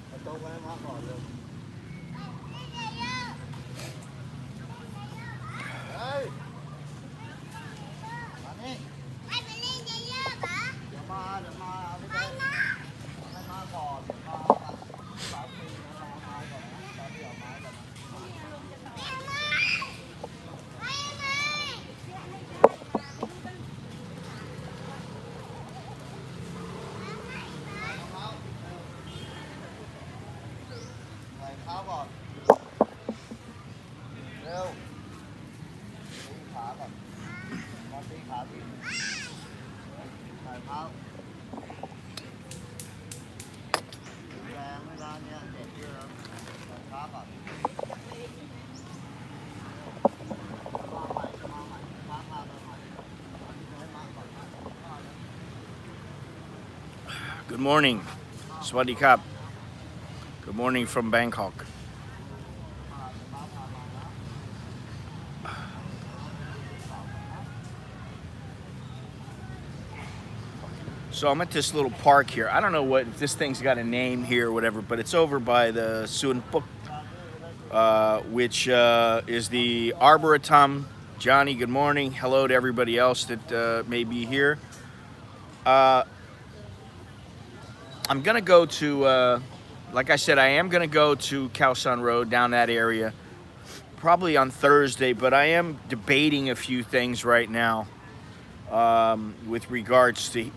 ประตูไปมาก่อนเลยเฮ้ยมานี่ไม่ไปเล่นเยอะๆเหรอเดี๋ยวมาไม่ได้ให้มาก่อนมาสามปีมาไม้ก่อนนะตอนที่เอาไม้ก่อนนะใส่เท้าก่อนเร็วตีขาก่อนมาตีขาทีใส่เท้าแรงไม่ได้เนี่ยเด็กเยอะใส่เท้าก่อนGood morning. Swadee Krap. Good morning from Bangkok. So I'm at this little park here. I don't know what if this thing's got a name here or whatever, but it's over by the Suan Puk, which is the Arboretum. Johnny, good morning. Hello to everybody else that may be here. I'm gonna go to, like I said, I am gonna go to Khao San Road down that area, probably on Thursday, but I am debating a few things right now with regards to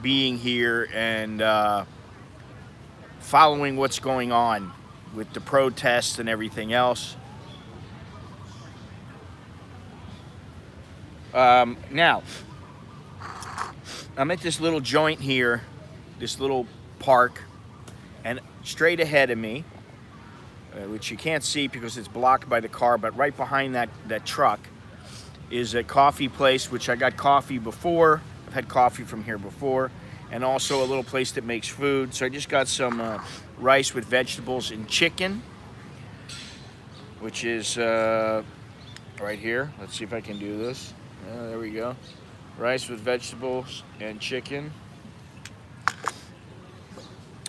being here and following what's going on with the protests and everything else. Now, I'm at this little joint here, this little park, and straight ahead of me, which you can't see because it's blocked by the car, but right behind that truck is a coffee place, which I got coffee before. I've had coffee from here before, and also a little place that makes food. So I just got some rice with vegetables and chicken, which is right here. Let's see if I can do this. There we go. Rice with vegetables and chicken.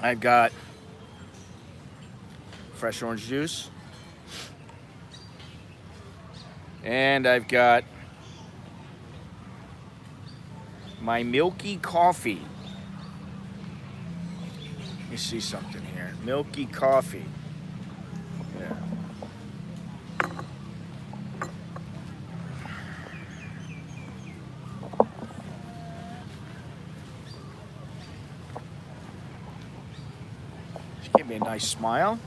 I've got fresh orange juice. And I've got my milky coffee. Let me see something here. Milky coffee. Yeah. Give me a nice smile,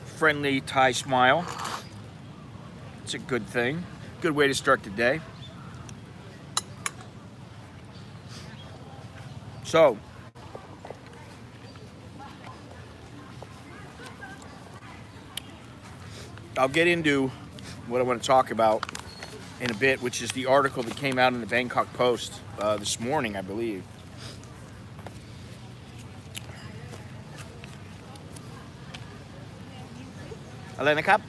friendly Thai smile. It's a good thing. Good way to start the day. So, I'll get into what I want to talk about in a bit, which is the article that came out in the Bangkok Post this morning, I believe. Alena Cup?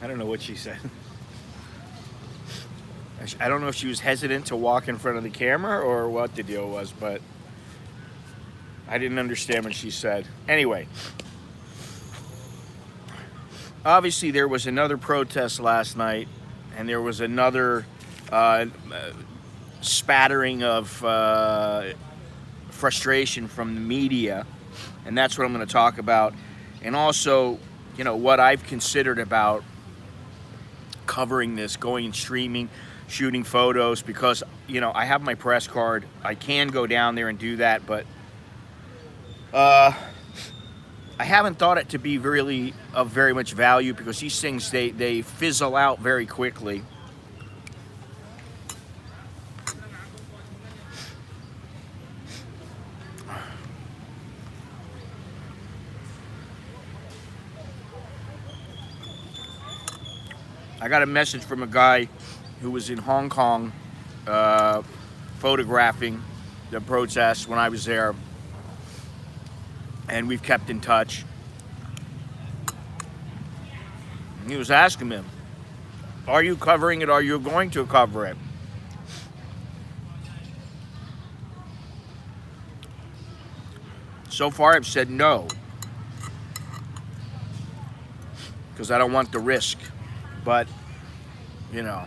I don't know what she said. I don't know if she was hesitant to walk in front of the camera or what the deal was, but I didn't understand what she said. Anyway, obviously there was another protest last night, and there was another spattering of frustration from the media, and that's what I'm going to talk about. And also, you know, what I've considered about covering this, going and streaming, shooting photos, because, you know, I have my press card. I can go down there and do that, but I haven't thought it to be really of very much value, because these things, they fizzle out very quickly. I got a message from a guy who was in Hong Kong photographing the protests when I was there, and we've kept in touch. And he was asking him, are you covering it? Are you going to cover it? So far, I've said no because I don't want the risk. But, you know,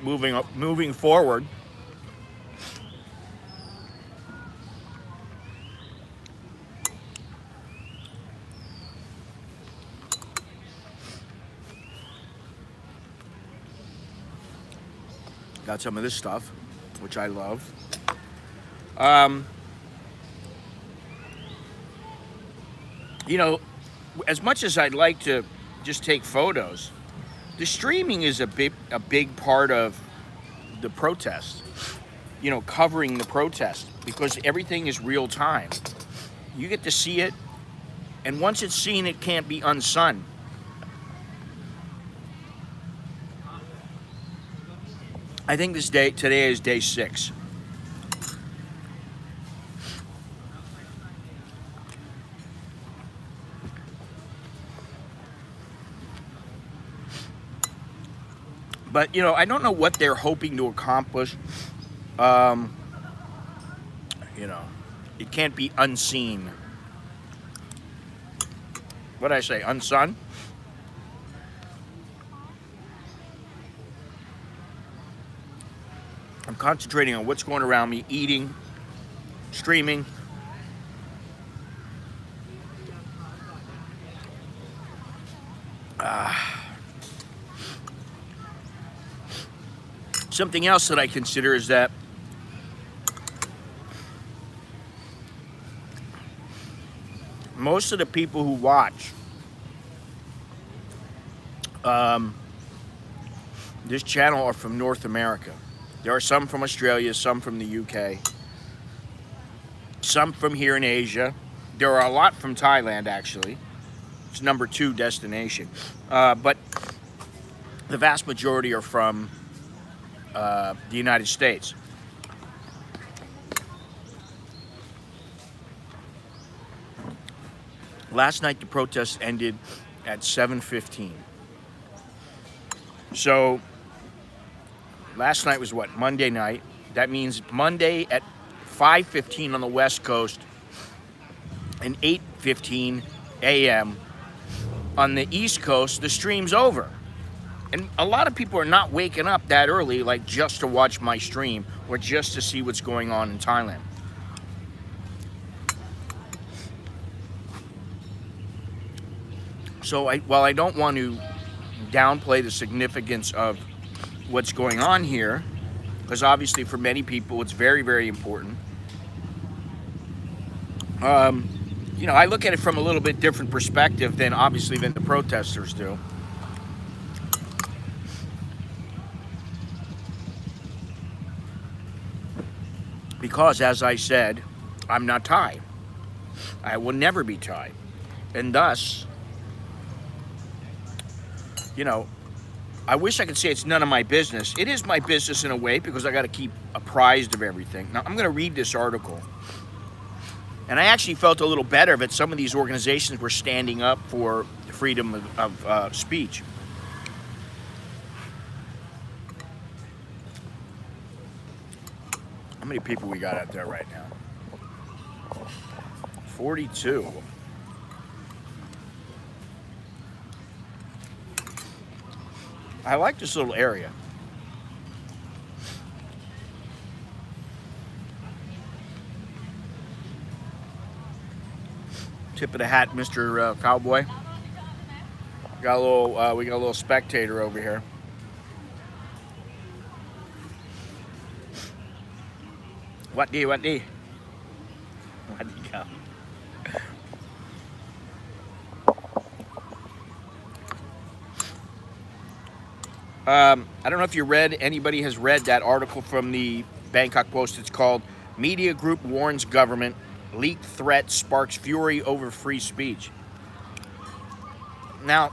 moving forward, got some of this stuff, which I love. You know, as much as I'd like to just take photos, the streaming is a big part of the protest. You know, covering the protest, because everything is real time. You get to see it, and once it's seen, it can't be unsung. I think today is day 6. But, you know, I don't know what they're hoping to accomplish. You know, it can't be unseen. What did I say? Unsung? I'm concentrating on what's going around me, eating, streaming. Something else that I consider is that most of the people who watch this channel are from North America. There are some from Australia, some from the UK, some from here in Asia. There are a lot from Thailand, actually. It's number 2 destination. But the vast majority are from the United States. Last night, the protest ended at 7:15. So, last night was what? Monday night. That means Monday at 5:15 on the West Coast and 8:15 a.m. on the East Coast, the stream's over. And a lot of people are not waking up that early, like just to watch my stream or just to see what's going on in Thailand. So while I don't want to downplay the significance of what's going on here, because obviously for many people it's very, very important. You know, I look at it from a little bit different perspective than the protesters do. Because, as I said, I'm not Thai. I will never be Thai. And thus, you know, I wish I could say it's none of my business. It is my business in a way, because I got to keep apprised of everything. Now, I'm going to read this article. And I actually felt a little better that some of these organizations were standing up for freedom of speech. How many people we got out there right now? 42. I like this little area. Tip of the hat, Mr. Cowboy. We got a little spectator over here. What do? Where'd he go? I don't know if anybody has read that article from the Bangkok Post. It's called "Media Group Warns Government, Leaked Threat Sparks Fury Over Free Speech." Now,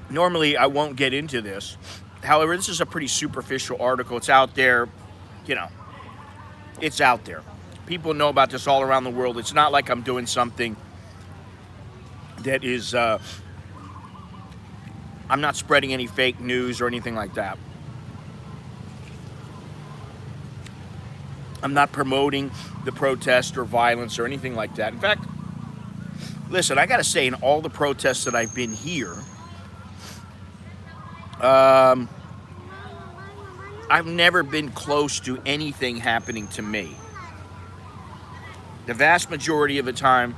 normally I won't get into this. However, this is a pretty superficial article. It's out there, you know, it's out there. People know about this all around the world. It's not like I'm doing something that is I'm not spreading any fake news or anything like that. I'm not promoting the protest or violence or anything like that. In fact, listen, I got to say, in all the protests that I've been here, I've never been close to anything happening to me. The vast majority of the time,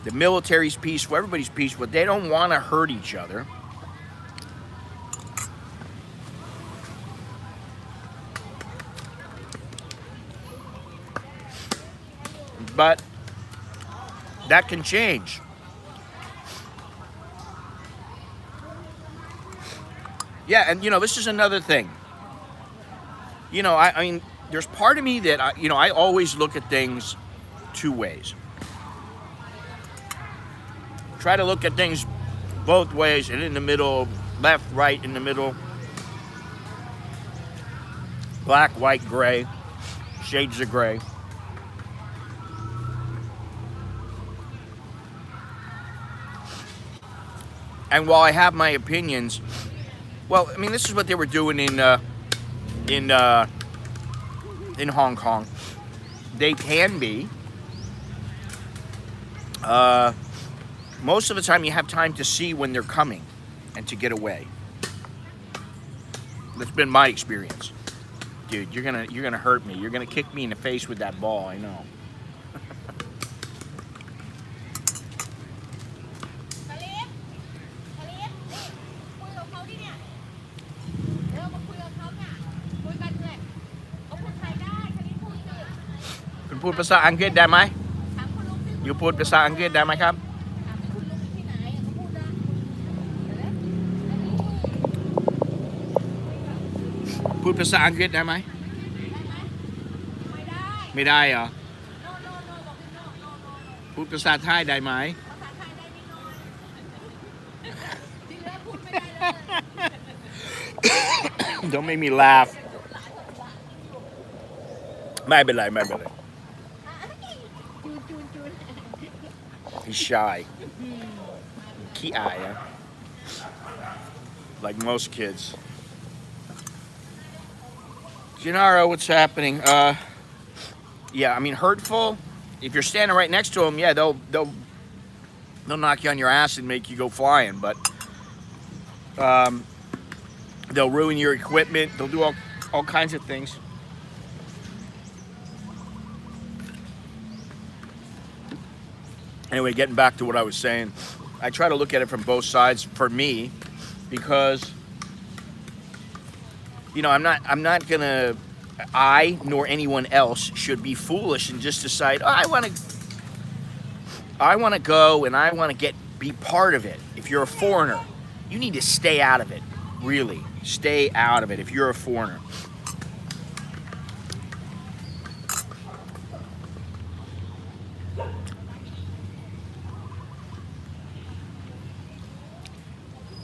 the military's peaceful, everybody's peaceful. They don't want to hurt each other. But that can change. Yeah, and this is another thing. I mean, there's part of me that, I always look at things two ways. Try to look at things both ways, and in the middle, left, right, in the middle. Black, white, gray, shades of gray. And while I have my opinions, well, I mean, this is what they were doing in Hong Kong. They can be. Most of the time, you have time to see when they're coming and to get away. That's been my experience, dude. You're gonna hurt me. You're gonna kick me in the face with that ball. I know.คุณพูดภาษาอังกฤษได้ไหมอยู่พูดภาษาอังกฤษได้ไหมครับพูดภาษาอังกฤษได้ไหมไม่ได้เหรอพูดภาษาไทยได้ไหม Don't make me laugh. ไม่เป็นไร He's shy.ขี้อาย, huh? Like most kids. Gennaro, what's happening? Yeah, I mean, hurtful. If you're standing right next to them, yeah, they'll knock you on your ass and make you go flying. But they'll ruin your equipment. They'll do all kinds of things. Anyway, getting back to what I was saying, I try to look at it from both sides for me, because I nor anyone else should be foolish and just decide, I want to go and I want to be part of it. If you're a foreigner, you need to stay out of it. Really, stay out of it if you're a foreigner.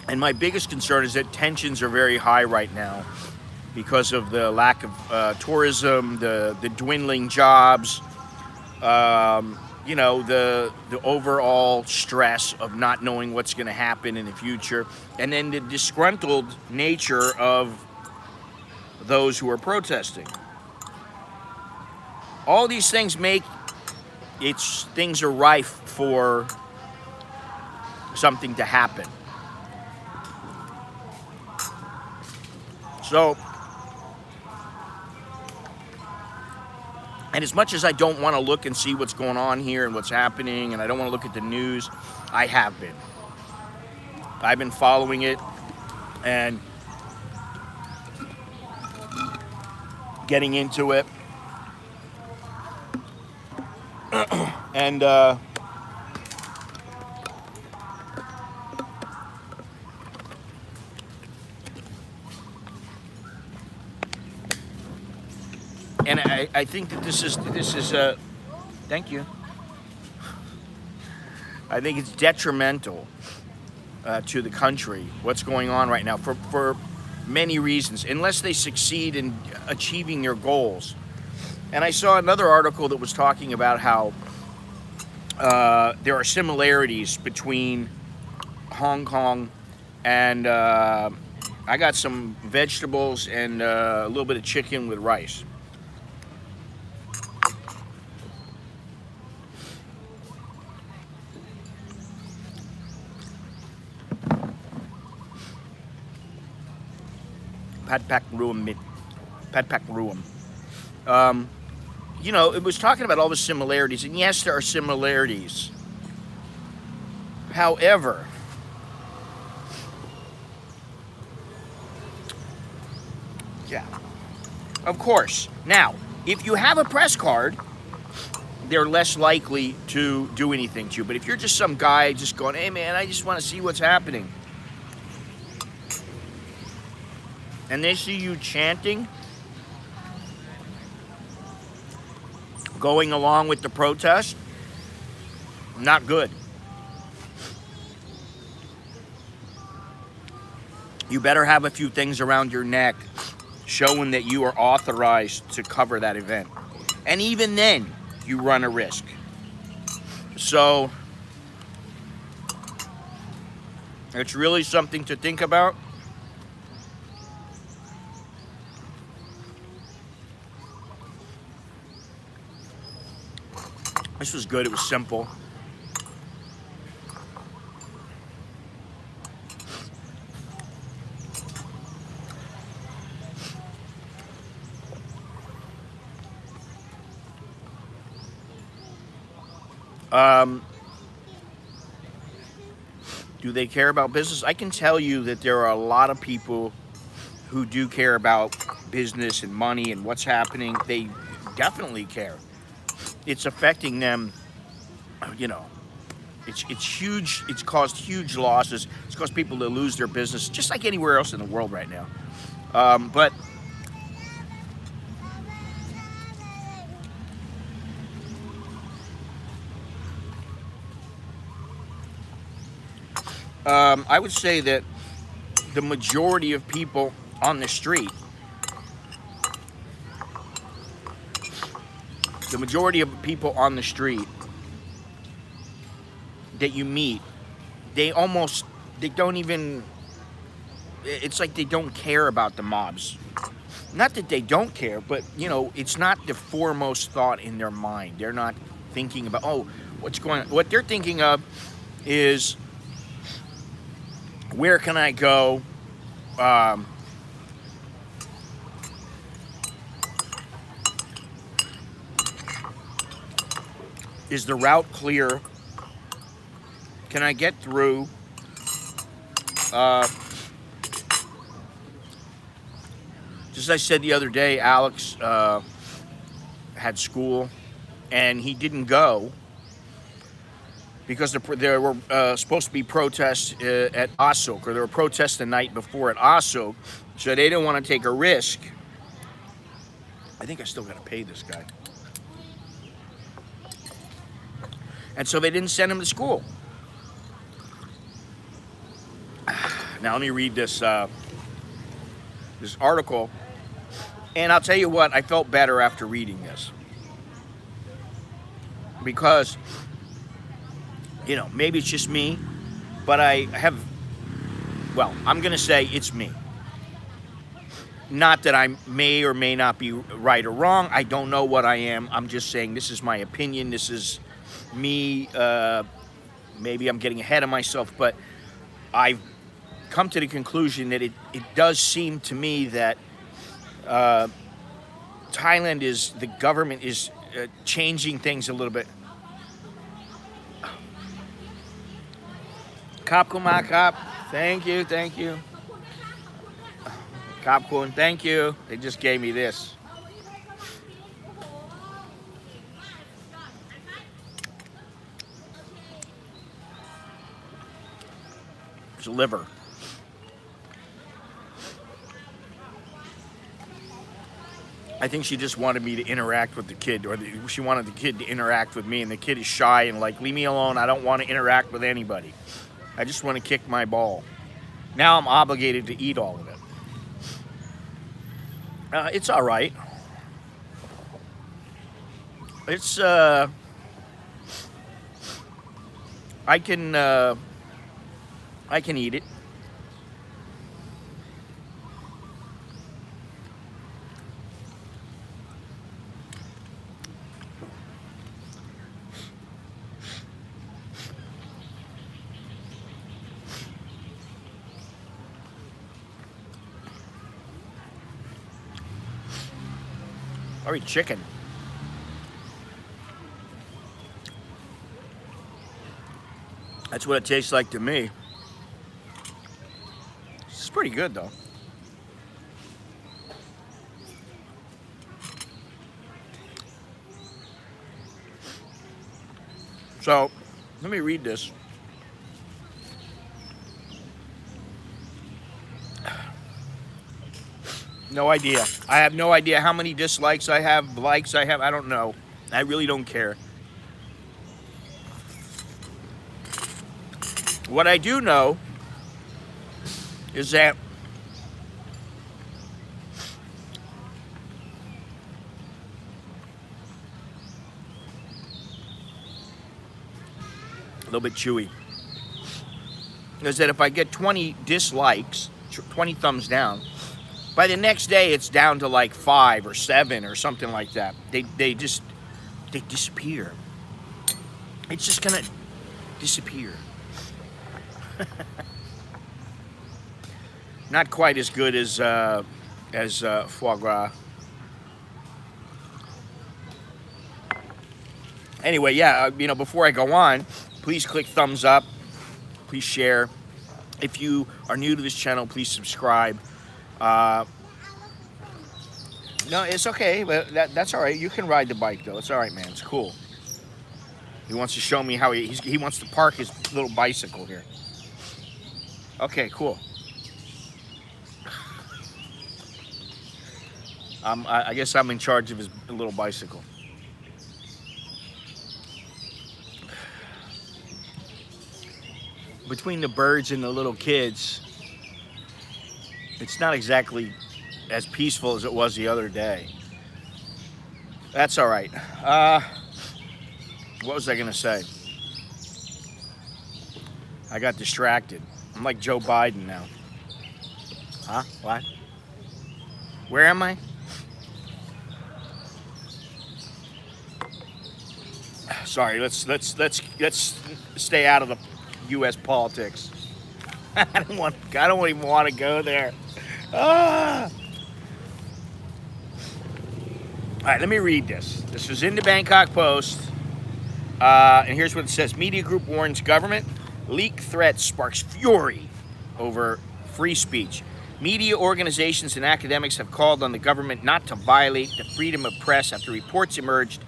And my biggest concern is that tensions are very high right now because of the lack of tourism, the dwindling jobs, the overall stress of not knowing what's going to happen in the future, and then the disgruntled nature of those who are protesting. All these things things are rife for something to happen. So, and as much as I don't want to look and see what's going on here and what's happening, and I don't want to look at the news, I have been. I've been following it and getting into it. And I think that this is thank you. I think it's detrimental to the country, what's going on right now, for many reasons, unless they succeed in achieving their goals. And I saw another article that was talking about how there are similarities between Hong Kong And I got some vegetables and a little bit of chicken with rice. Pad Pak Ruam. Pad Pak Ruam. You know, it was talking about all the similarities, and yes, there are similarities. However, yeah, of course. Now, if you have a press card, they're less likely to do anything to you. But if you're just some guy just going, hey man, I just want to see what's happening, and they see you chanting, going along with the protest, not good. You better have a few things around your neck showing that you are authorized to cover that event. And even then, you run a risk. So, it's really something to think about. This was good, it was simple. Do they care about business? I can tell you that there are a lot of people who do care about business and money and what's happening. They definitely care. It's affecting them, you know. It's huge. It's caused huge losses. It's caused people to lose their business, just like anywhere else in the world right now. But I would say that the majority of people on the street, that you meet, they don't even, it's like they don't care about the mobs. Not that they don't care, but you know, it's not the foremost thought in their mind. They're not thinking about, oh, what's going on. What they're thinking of is, where can I go? Is the route clear? Can I get through? Just as I said the other day, Alex had school, and he didn't go because there were supposed to be protests at Asok, or there were protests the night before at Asok, so they didn't want to take a risk. I think I still got to pay this guy. And so they didn't send him to school. Now let me read this this article, and I'll tell you what, I felt better after reading this. Because, you know, maybe it's just me, but I'm going to say it's me. Not that I may or may not be right or wrong. I don't know what I am. I'm just saying this is my opinion. This is me. Maybe I'm getting ahead of myself, but I've come to the conclusion that it does seem to me that Thailand the government is changing things a little bit. Kap Kuma Kap, thank you. Kap Kun, thank you. They just gave me this. It's liver. I think she just wanted me to interact with the kid, or she wanted the kid to interact with me, and the kid is shy and like, leave me alone. I don't want to interact with anybody. I just want to kick my ball. Now I'm obligated to eat all of it. It's all right. It's I can eat it. I'll eat chicken. That's what it tastes like to me. It's pretty good though. So, let me read this. No idea. I have no idea how many dislikes I have, likes I have. I don't know. I really don't care. What I do know is that a little bit chewy. Is that if I get 20 dislikes, 20 thumbs down, by the next day it's down to like 5 or 7 or something like that. They disappear. It's just gonna disappear. Not quite as good as foie gras. Anyway, yeah, before I go on, please click thumbs up. Please share. If you are new to this channel, please subscribe. No, it's okay, but that's all right. You can ride the bike though. It's all right, man. It's cool. He wants to show me how he wants to park his little bicycle here. Okay, cool. I guess I'm in charge of his little bicycle. Between the birds and the little kids, it's not exactly as peaceful as it was the other day. That's all right. What was I gonna say? I got distracted. I'm like Joe Biden now. Huh? What? Where am I? Sorry, let's stay out of the U.S. politics. I don't even want to go there. Ah. All right, let me read this. This was in the Bangkok Post, and here's what it says. Media group warns government. Leak threat sparks fury over free speech. Media organizations and academics have called on the government not to violate the freedom of press after reports emerged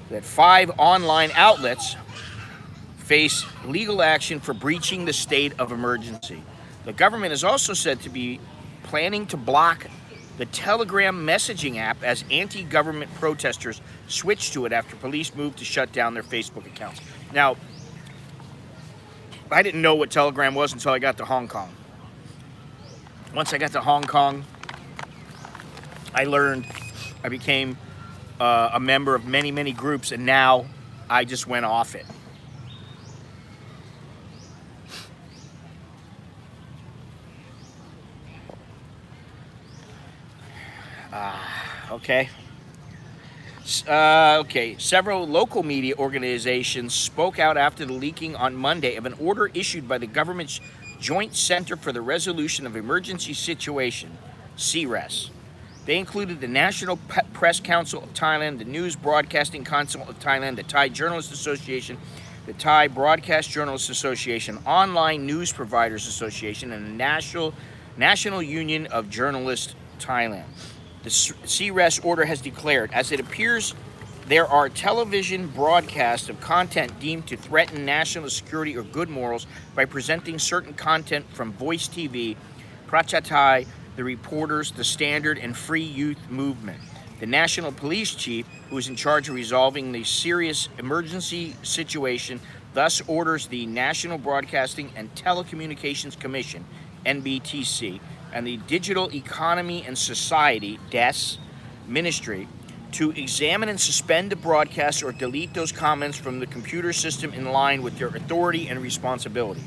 that 5 online outlets face legal action for breaching the state of emergency. The government is also said to be planning to block the Telegram messaging app as anti-government protesters switched to it after police moved to shut down their Facebook accounts. Now, I didn't know what Telegram was until I got to Hong Kong. Once I got to Hong Kong, I became a member of many, many groups, and now I just went off it. Okay. Okay. Several local media organizations spoke out after the leaking on Monday of an order issued by the government's Joint Center for the Resolution of Emergency Situation, CRES. They included the National Press Council of Thailand, the News Broadcasting Council of Thailand, the Thai Journalists Association, the Thai Broadcast Journalists Association, Online News Providers Association, and the National Union of Journalists Thailand. The CRES order has declared, as it appears there are television broadcasts of content deemed to threaten national security or good morals by presenting certain content from Voice TV, Prachathai, The Reporters, The Standard, and Free Youth Movement. The National Police Chief, who is in charge of resolving the serious emergency situation, thus orders the National Broadcasting and Telecommunications Commission, NBTC, and the Digital Economy and Society, DES, Ministry, to examine and suspend the broadcast or delete those comments from the computer system in line with their authority and responsibility.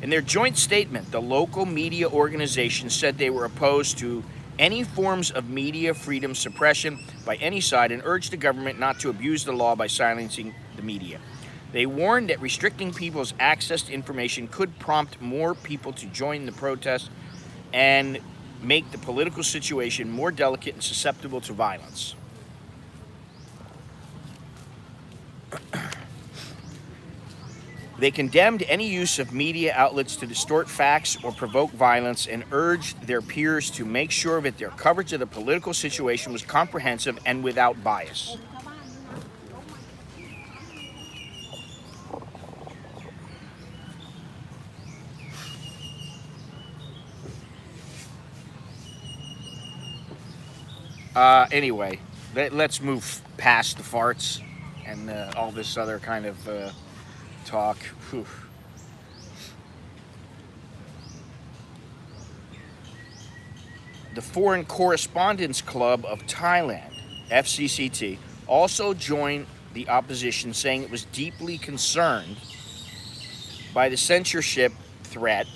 In their joint statement, the local media organization said they were opposed to any forms of media freedom suppression by any side and urged the government not to abuse the law by silencing the media. They warned that restricting people's access to information could prompt more people to join the protest and make the political situation more delicate and susceptible to violence. They condemned any use of media outlets to distort facts or provoke violence and urged their peers to make sure that their coverage of the political situation was comprehensive and without bias. Anyway, let's move past the farts and all this other kind of talk. Whew. The Foreign Correspondents Club of Thailand, FCCT, also joined the opposition, saying it was deeply concerned by the censorship threat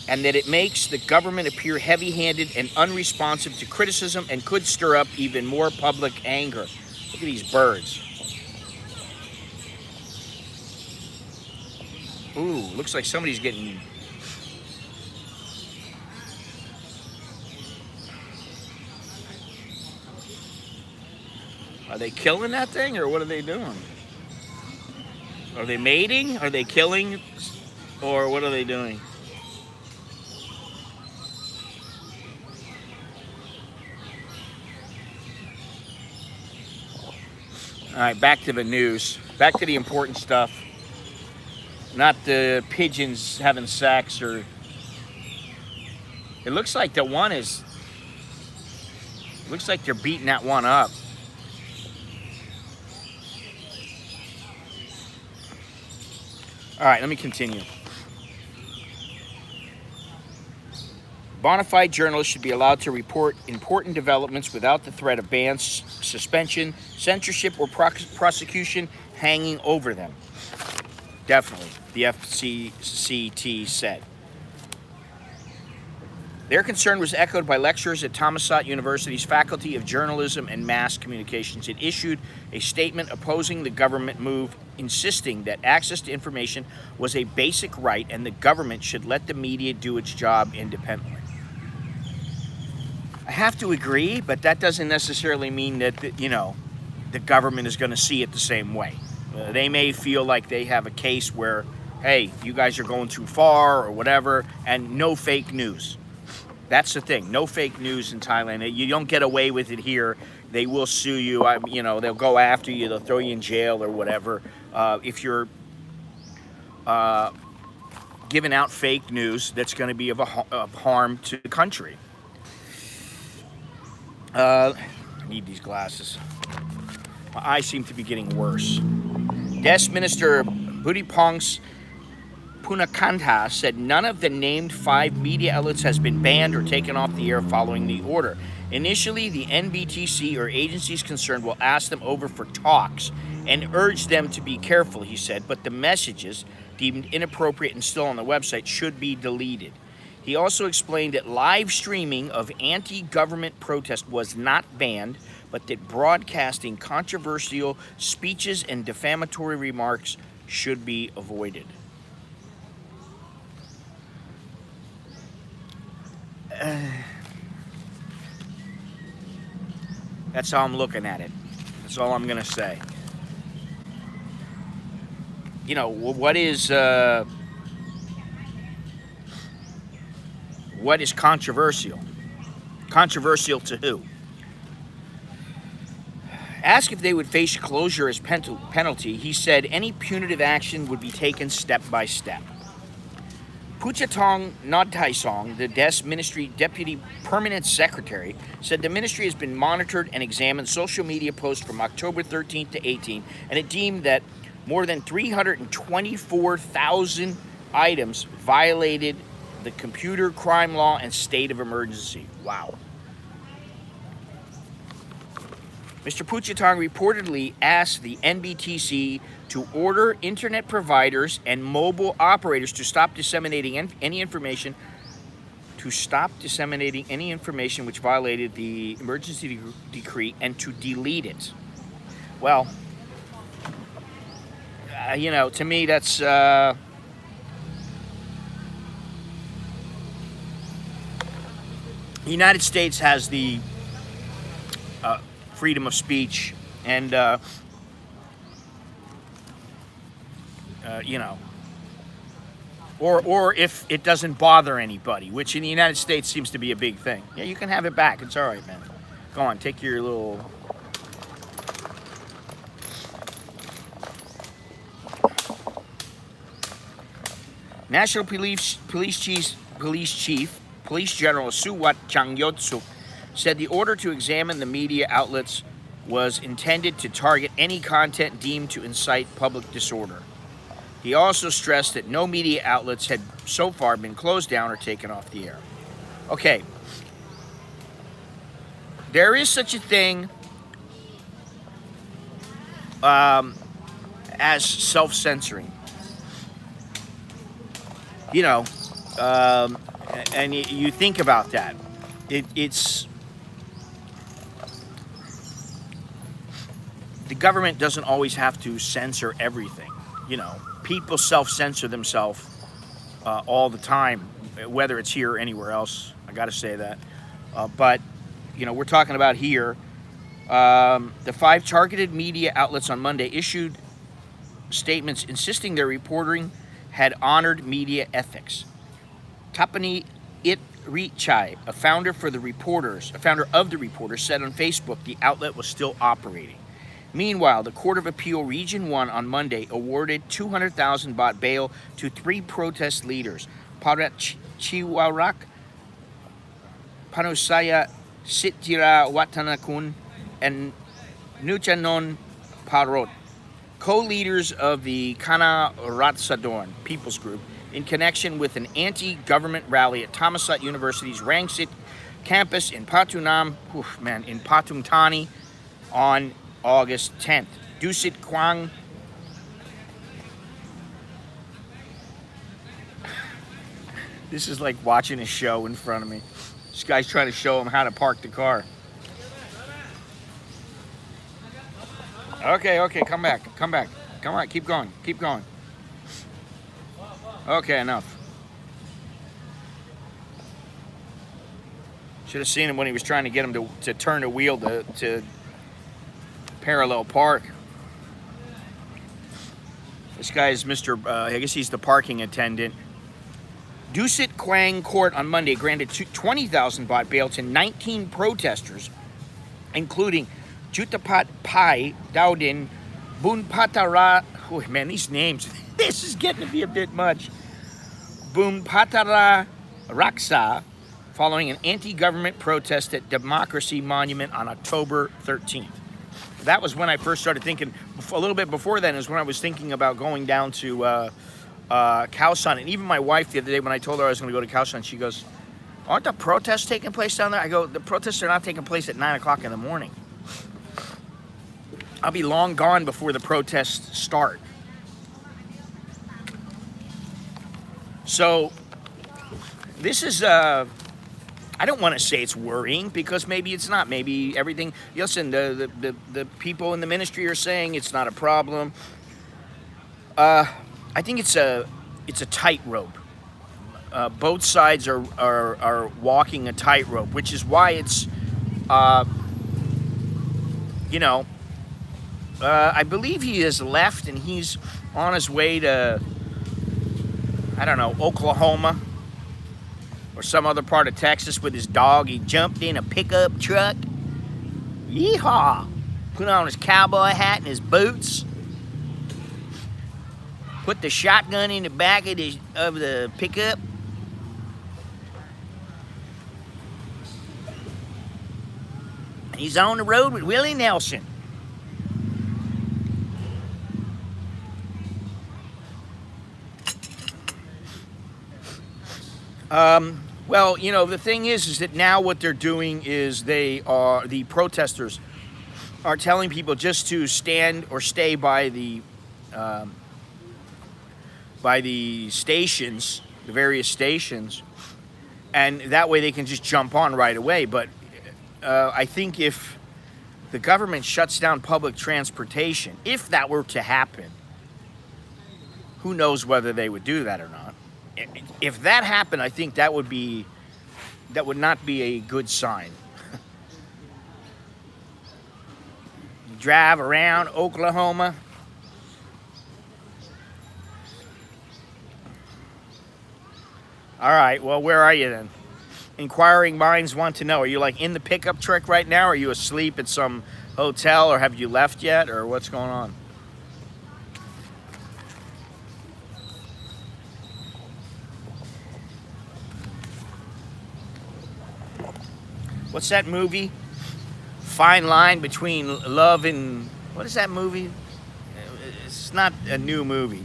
and that it makes the government appear heavy-handed and unresponsive to criticism and could stir up even more public anger. Look at these birds. Ooh, looks like somebody's getting... Are they killing that thing, or what are they doing? Are they mating? Are they killing? Or what are they doing? All right, back to the news. Back to the important stuff. Not the pigeons having sex or... It looks like the one is... Looks like they're beating that one up. All right, let me continue. Bona fide journalists should be allowed to report important developments without the threat of bans, suspension, censorship, or prosecution hanging over them. Definitely, the FCCT said. Their concern was echoed by lecturers at Thammasat University's Faculty of Journalism and Mass Communications. It issued a statement opposing the government move, insisting that access to information was a basic right and the government should let the media do its job independently. I have to agree, but that doesn't necessarily mean that, you know, the government is going to see it the same way. They may feel like they have a case where, hey, you guys are going too far or whatever, and no fake news. That's the thing. No fake news in Thailand. You don't get away with it here. They will sue you. You know, they'll go after you. They'll throw you in jail or whatever. If you're giving out fake news that's going to be of harm to the country. I need these glasses. My eyes seem to be getting worse. Des Minister Buttigieg Punakanta said none of the named 5 media outlets has been banned or taken off the air following the order. Initially, the NBTC or agencies concerned will ask them over for talks and urge them to be careful, he said, but the messages deemed inappropriate and still on the website should be deleted. He also explained that live streaming of anti-government protest was not banned, but that broadcasting controversial speeches and defamatory remarks should be avoided. That's how I'm looking at it. That's all I'm going to say. You know, what is controversial? Controversial to who? Asked if they would face closure as penalty, he said any punitive action would be taken step by step. Puchatong Nodtaisong, the Des Ministry Deputy Permanent Secretary, said the ministry has been monitored and examined social media posts from October 13th to 18th, and it deemed that more than 324,000 items violated the computer crime law and state of emergency. Wow. Mr. Puchatong reportedly asked the NBTC to order internet providers and mobile operators to stop disseminating any information which violated the emergency decree and to delete it. Well, you know, to me that's the United States has the freedom of speech, and you know, or if it doesn't bother anybody, which in the United States seems to be a big thing. Yeah, you can have it back. It's all right, man. Go on, take your little. National Police General Suwat Changyotsu said the order to examine the media outlets was intended to target any content deemed to incite public disorder. He also stressed that no media outlets had so far been closed down or taken off the air. Okay. There is such a thing as self-censoring. You know, and you think about that. It's the government doesn't always have to censor everything. You know, people self-censor themselves all the time, whether it's here or anywhere else. I got to say that. But, you know, we're talking about here. The 5 targeted media outlets on Monday issued statements insisting their reporting had honored media ethics. Tapani Itrichai, a founder of the Reporters, said on Facebook the outlet was still operating. Meanwhile, the Court of Appeal Region 1 on Monday awarded 200,000 baht bail to 3 protest leaders, Parat Chiwarak, Panusaya Sitira Watanakun, and Nuchanon Parot, co-leaders of the Kana Ratsadorn People's Group, in connection with an anti-government rally at Thammasat University's Rangsit campus in Pathum Thani on August 10th. Dusit Kwang This is like watching a show in front of me. This guy's trying to show him how to park the car. Okay, come back. Come on, keep going. Okay, enough. Should have seen him when he was trying to get him to turn the wheel to parallel park. This guy is Mr. I guess he's the parking attendant. Dusit Kwang Court on Monday granted 20,000 baht bail to 19 protesters, including Jutapat Pai Dowdin Bunpatara. Oh man, these names. This is getting to be a bit much. Bunpatara Raksa, following an anti-government protest at Democracy Monument on October 13th. That was when I first started thinking. A little bit before then is when I was thinking about going down to Khao San. And even my wife the other day, when I told her I was going to go to Khao San, she goes, "Aren't the protests taking place down there?" I go, "The protests are not taking place at 9 o'clock in the morning. I'll be long gone before the protests start." So this is, I don't want to say it's worrying, because maybe it's not. Maybe everything, listen, the people in the ministry are saying it's not a problem. I think it's a tightrope. Both sides are walking a tightrope, which is why it's, you know, I believe he has left and he's on his way to, I don't know, Oklahoma or some other part of Texas with his dog. He jumped in a pickup truck. Yeehaw! Put on his cowboy hat and his boots. Put the shotgun in the back of the pickup. And he's on the road with Willie Nelson. Well, you know, the thing is that now what they're doing is the protesters are telling people just to stand or stay by the stations, the various stations, and that way they can just jump on right away. But I think if the government shuts down public transportation, if that were to happen, who knows whether they would do that or not. If that happened, I think that would not be a good sign. Drive around Oklahoma. All right, well, where are you then? Inquiring minds want to know. Are you like in the pickup truck right now? Are you asleep at some hotel, or have you left yet, or what's going on? What's that movie? Fine line between love and, what is that movie? It's not a new movie.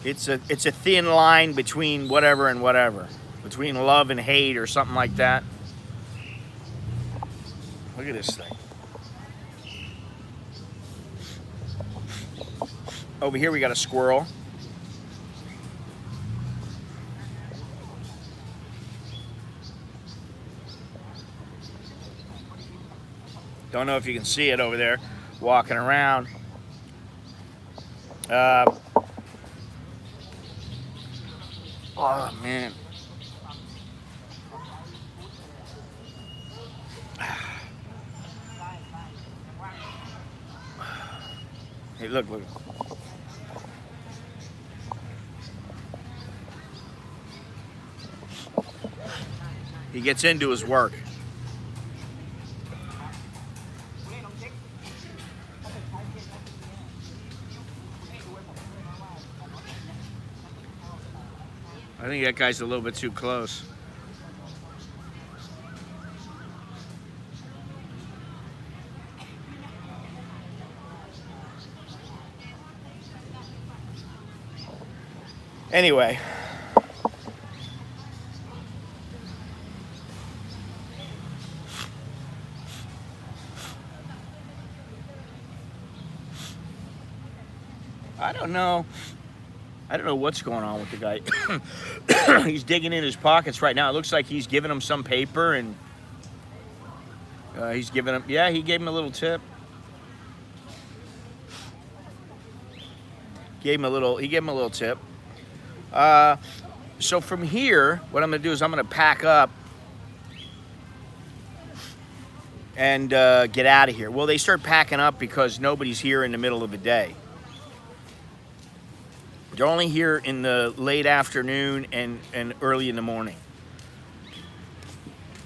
It's a thin line between whatever and whatever, between love and hate or something like that. Look at this thing. Over here we got a squirrel. Don't know if you can see it over there, walking around. Oh man. Hey, look. He gets into his work. I think that guy's a little bit too close. Anyway. I don't know. I don't know what's going on with the guy. He's digging in his pockets right now. It looks like he's giving him some paper, and he's giving him, yeah, he gave him a little tip. He gave him a little tip. So from here, what I'm gonna do is I'm gonna pack up and get out of here. Well, they start packing up because nobody's here in the middle of the day. They're only here in the late afternoon and early in the morning.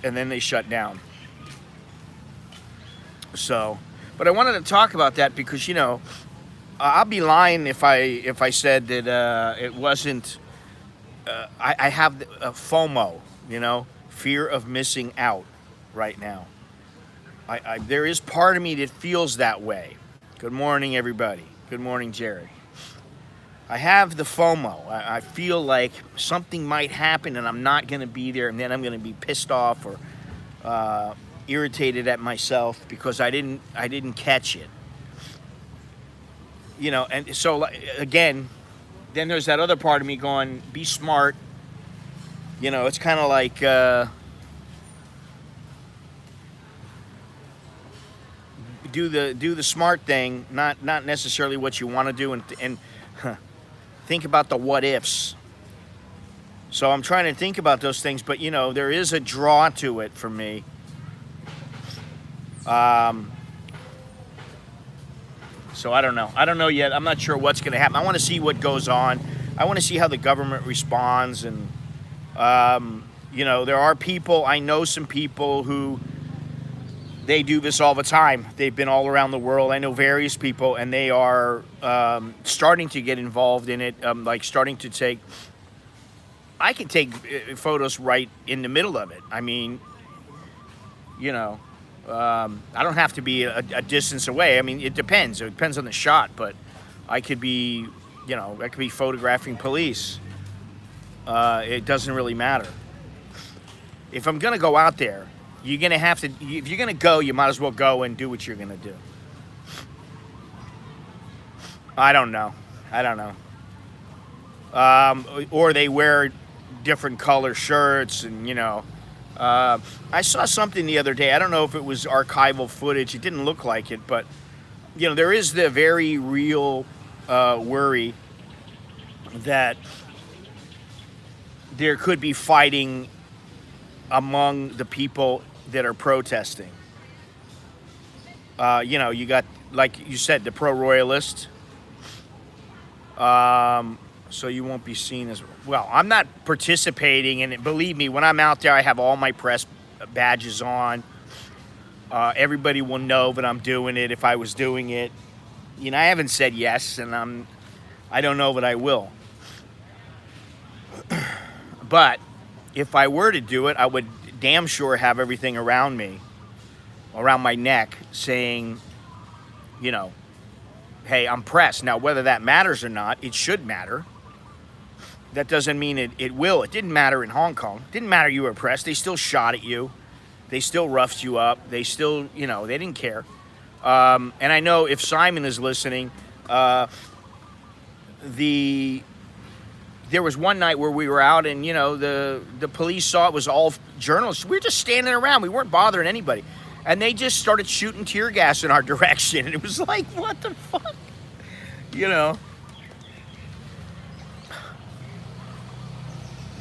And then they shut down. So, but I wanted to talk about that because, you know, I'll be lying if I said that it wasn't, I have a FOMO, you know, fear of missing out right now. There is part of me that feels that way. Good morning, everybody. Good morning, Jared. I have the FOMO. I feel like something might happen and I'm not going to be there, and then I'm going to be pissed off or irritated at myself because I didn't catch it. You know, and so again, then there's that other part of me going, be smart. You know, it's kind of like do the smart thing, not necessarily what you want to do, and think about the what ifs. So I'm trying to think about those things, but you know, there is a draw to it for me. So I don't know. I don't know yet. I'm not sure what's going to happen. I want to see what goes on. I want to see how the government responds. And, you know, there are people, I know some people who, they do this all the time. They've been all around the world. I know various people, and they are starting to get involved in it, like starting to take, I can take photos right in the middle of it. I mean, you know, I don't have to be a distance away. I mean, it depends. It depends on the shot, but I could be, you know, I could be photographing police. It doesn't really matter. If I'm going to go out there, you're going to have to, if you're going to go, you might as well go and do what you're going to do. I don't know. Or they wear different color shirts and, you know. I saw something the other day. I don't know if it was archival footage. It didn't look like it, but, you know, there is the very real worry that there could be fighting among the people that are protesting. You know, you got, like you said, the pro-royalists. so you won't be seen as well. I'm not participating, and believe me, when I'm out there, I have all my press badges on. Everybody will know that I'm doing it if I was doing it. You know, I haven't said yes, and I don't know that I will. But if I were to do it, I would damn sure have everything around me, around my neck, saying, you know, hey, I'm pressed. Now, whether that matters or not, it should matter. That doesn't mean it will. It didn't matter in Hong Kong. It didn't matter you were pressed. They still shot at you. They still roughed you up. They still, you know, they didn't care. And I know if Simon is listening, there was one night where we were out and, you know, the police saw it was all journalists. We were just standing around. We weren't bothering anybody. And they just started shooting tear gas in our direction. And it was like, what the fuck? You know?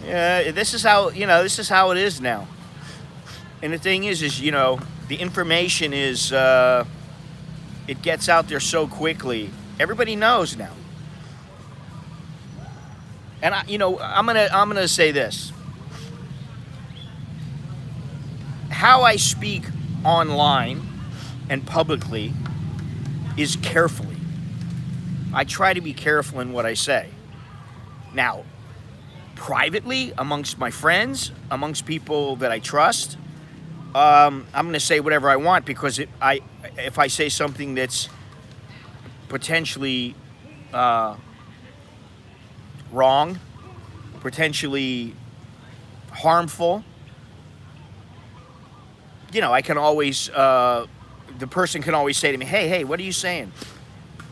Yeah, this is how, you know, this is how it is now. And the thing is, you know, the information is, it gets out there so quickly. Everybody knows now. And you know, I'm gonna say this. How I speak online and publicly is carefully. I try to be careful in what I say. Now, privately, amongst my friends, amongst people that I trust, I'm going to say whatever I want because if I say something that's potentially wrong, potentially harmful, you know, I can always, the person can always say to me, hey, what are you saying?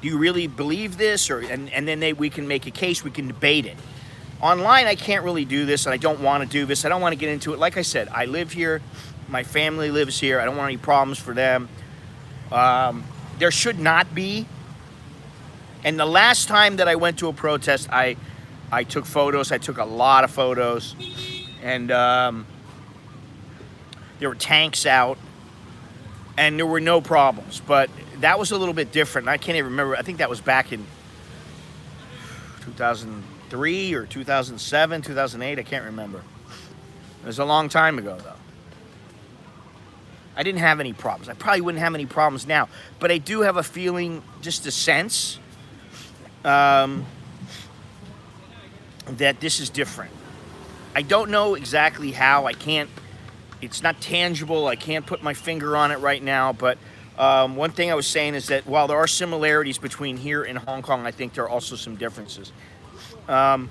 Do you really believe this? And then we can make a case, we can debate it. Online, I can't really do this, and I don't want to do this. I don't want to get into it. Like I said, I live here. My family lives here. I don't want any problems for them. There should not be. And the last time that I went to a protest, I took photos. I took a lot of photos. And there were tanks out. And there were no problems. But that was a little bit different. I can't even remember. I think that was back in 2003 or 2007, 2008. I can't remember. It was a long time ago, though. I didn't have any problems. I probably wouldn't have any problems now. But I do have a feeling, just a sense, that this is different. I don't know exactly how. I can't, it's not tangible. I can't put my finger on it right now. But one thing I was saying is that while there are similarities between here and Hong Kong, I think there are also some differences. Hong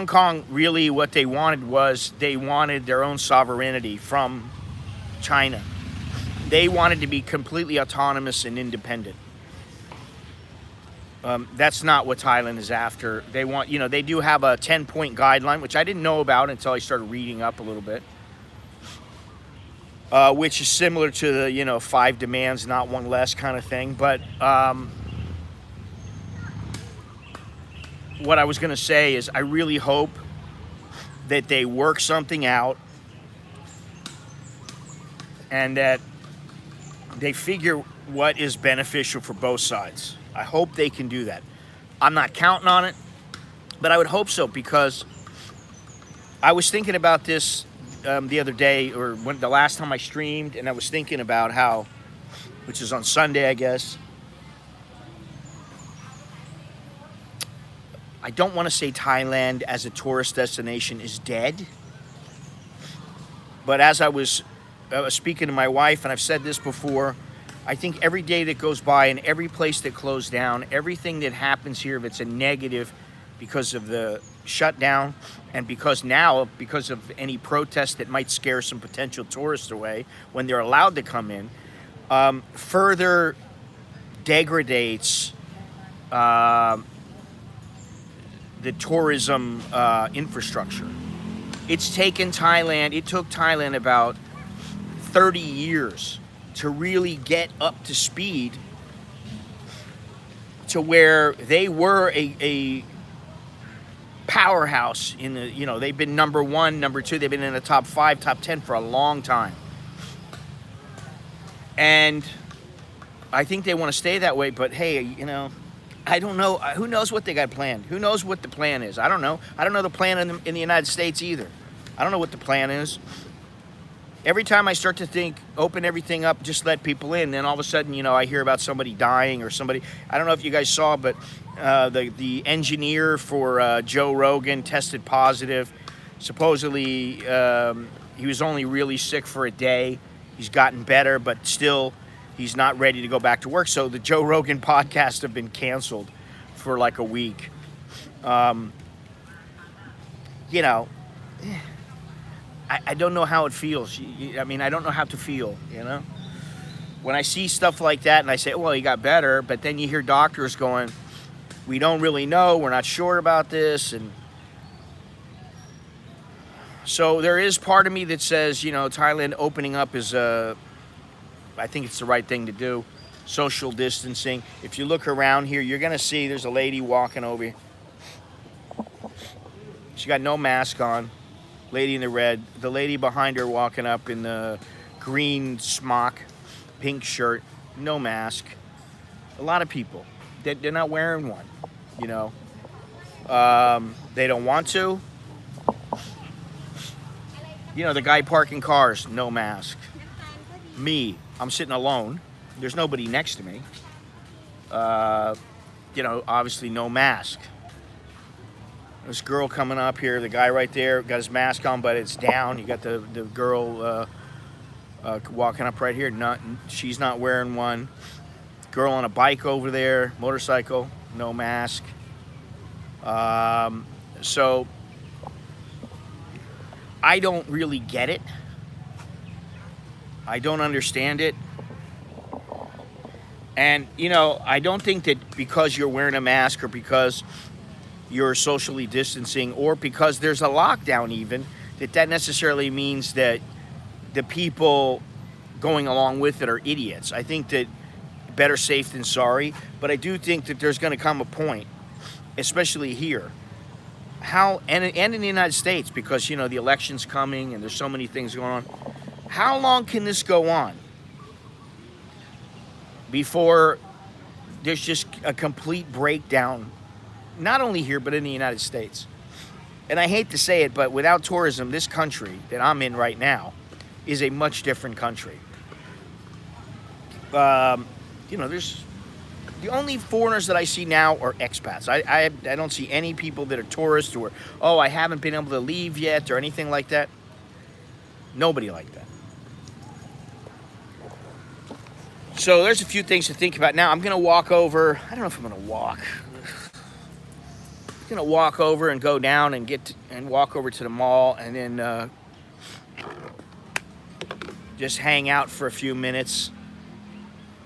Kong, really what they wanted was they wanted their own sovereignty from China. They wanted to be completely autonomous and independent. That's not what Thailand is after. They want, you know, they do have a 10-point guideline, which I didn't know about until I started reading up a little bit, which is similar to the, you know, 5 demands, not one less kind of thing. But what I was going to say is I really hope that they work something out and that they figure what is beneficial for both sides. I hope they can do that. I'm not counting on it, but I would hope so, because I was thinking about this the other day, or the last time I streamed, and I was thinking about how, which is on Sunday, I guess, I don't want to say Thailand as a tourist destination is dead, but as I was speaking to my wife, and I've said this before, I think every day that goes by and every place that closed down, everything that happens here that's a negative because of the shutdown and because of any protest that might scare some potential tourists away when they're allowed to come in, further degrades the tourism infrastructure. It took Thailand about 30 years to really get up to speed to where they were a powerhouse in the, you know, they've been number 1, number 2, they've been in the top 5, top 10 for a long time. And I think they want to stay that way, but hey, you know, I don't know. Who knows what they got planned? Who knows what the plan is? I don't know. I don't know the plan in the United States either. I don't know what the plan is. Every time I start to think, open everything up, just let people in, then all of a sudden, you know, I hear about somebody dying or somebody. I don't know if you guys saw, but the engineer for Joe Rogan tested positive. Supposedly, he was only really sick for a day. He's gotten better, but still, he's not ready to go back to work. So the Joe Rogan podcast have been canceled for like a week. You know, I don't know how it feels. I mean, I don't know how to feel, you know? When I see stuff like that and I say, well, he got better, but then you hear doctors going, we don't really know, we're not sure about this. And so there is part of me that says, you know, Thailand opening up is, I think it's the right thing to do. Social distancing. If you look around here, you're going to see there's a lady walking over here. She got no mask on. Lady in the red. The lady behind her walking up in the green smock, pink shirt, no mask. A lot of people. They're not wearing one, you know. They don't want to. You know, the guy parking cars, no mask. Me, I'm sitting alone. There's nobody next to me. You know, obviously no mask. This girl coming up here, the guy right there got his mask on, but it's down. You got the girl walking up right here. She's not wearing one. Girl on a bike over there, motorcycle, no mask. So I don't really get it. I don't understand it. And, you know, I don't think that because you're wearing a mask or because you're socially distancing or because there's a lockdown even, that necessarily means that the people going along with it are idiots. I think that better safe than sorry, but I do think that there's going to come a point, especially here, and in the United States, because, you know, the election's coming and there's so many things going on. How long can this go on before there's just a complete breakdown, not only here, but in the United States? And I hate to say it, but without tourism, this country that I'm in right now is a much different country. You know, there's the only foreigners that I see now are expats. I don't see any people that are tourists or, oh, I haven't been able to leave yet or anything like that. Nobody like that. So there's a few things to think about. Now I'm going to walk over. I don't know if I'm going to walk. I'm going to walk over and go down and walk over to the mall and then just hang out for a few minutes.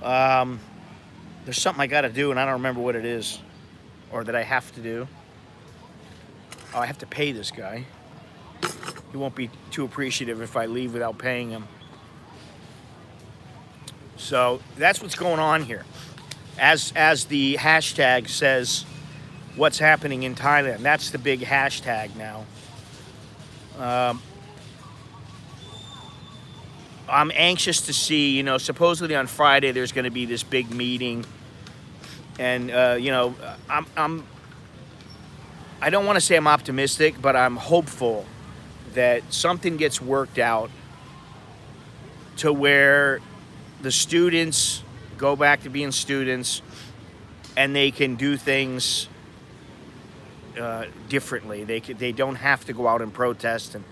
There's something I got to do and I don't remember what it is or that I have to do. Oh, I have to pay this guy. He won't be too appreciative if I leave without paying him. So that's what's going on here. As the hashtag says, what's happening in Thailand. That's the big hashtag now. I'm anxious to see, you know, supposedly on Friday there's going to be this big meeting. And, you know, I don't want to say I'm optimistic, but I'm hopeful that something gets worked out to where the students go back to being students and they can do things differently. They don't have to go out and protest, and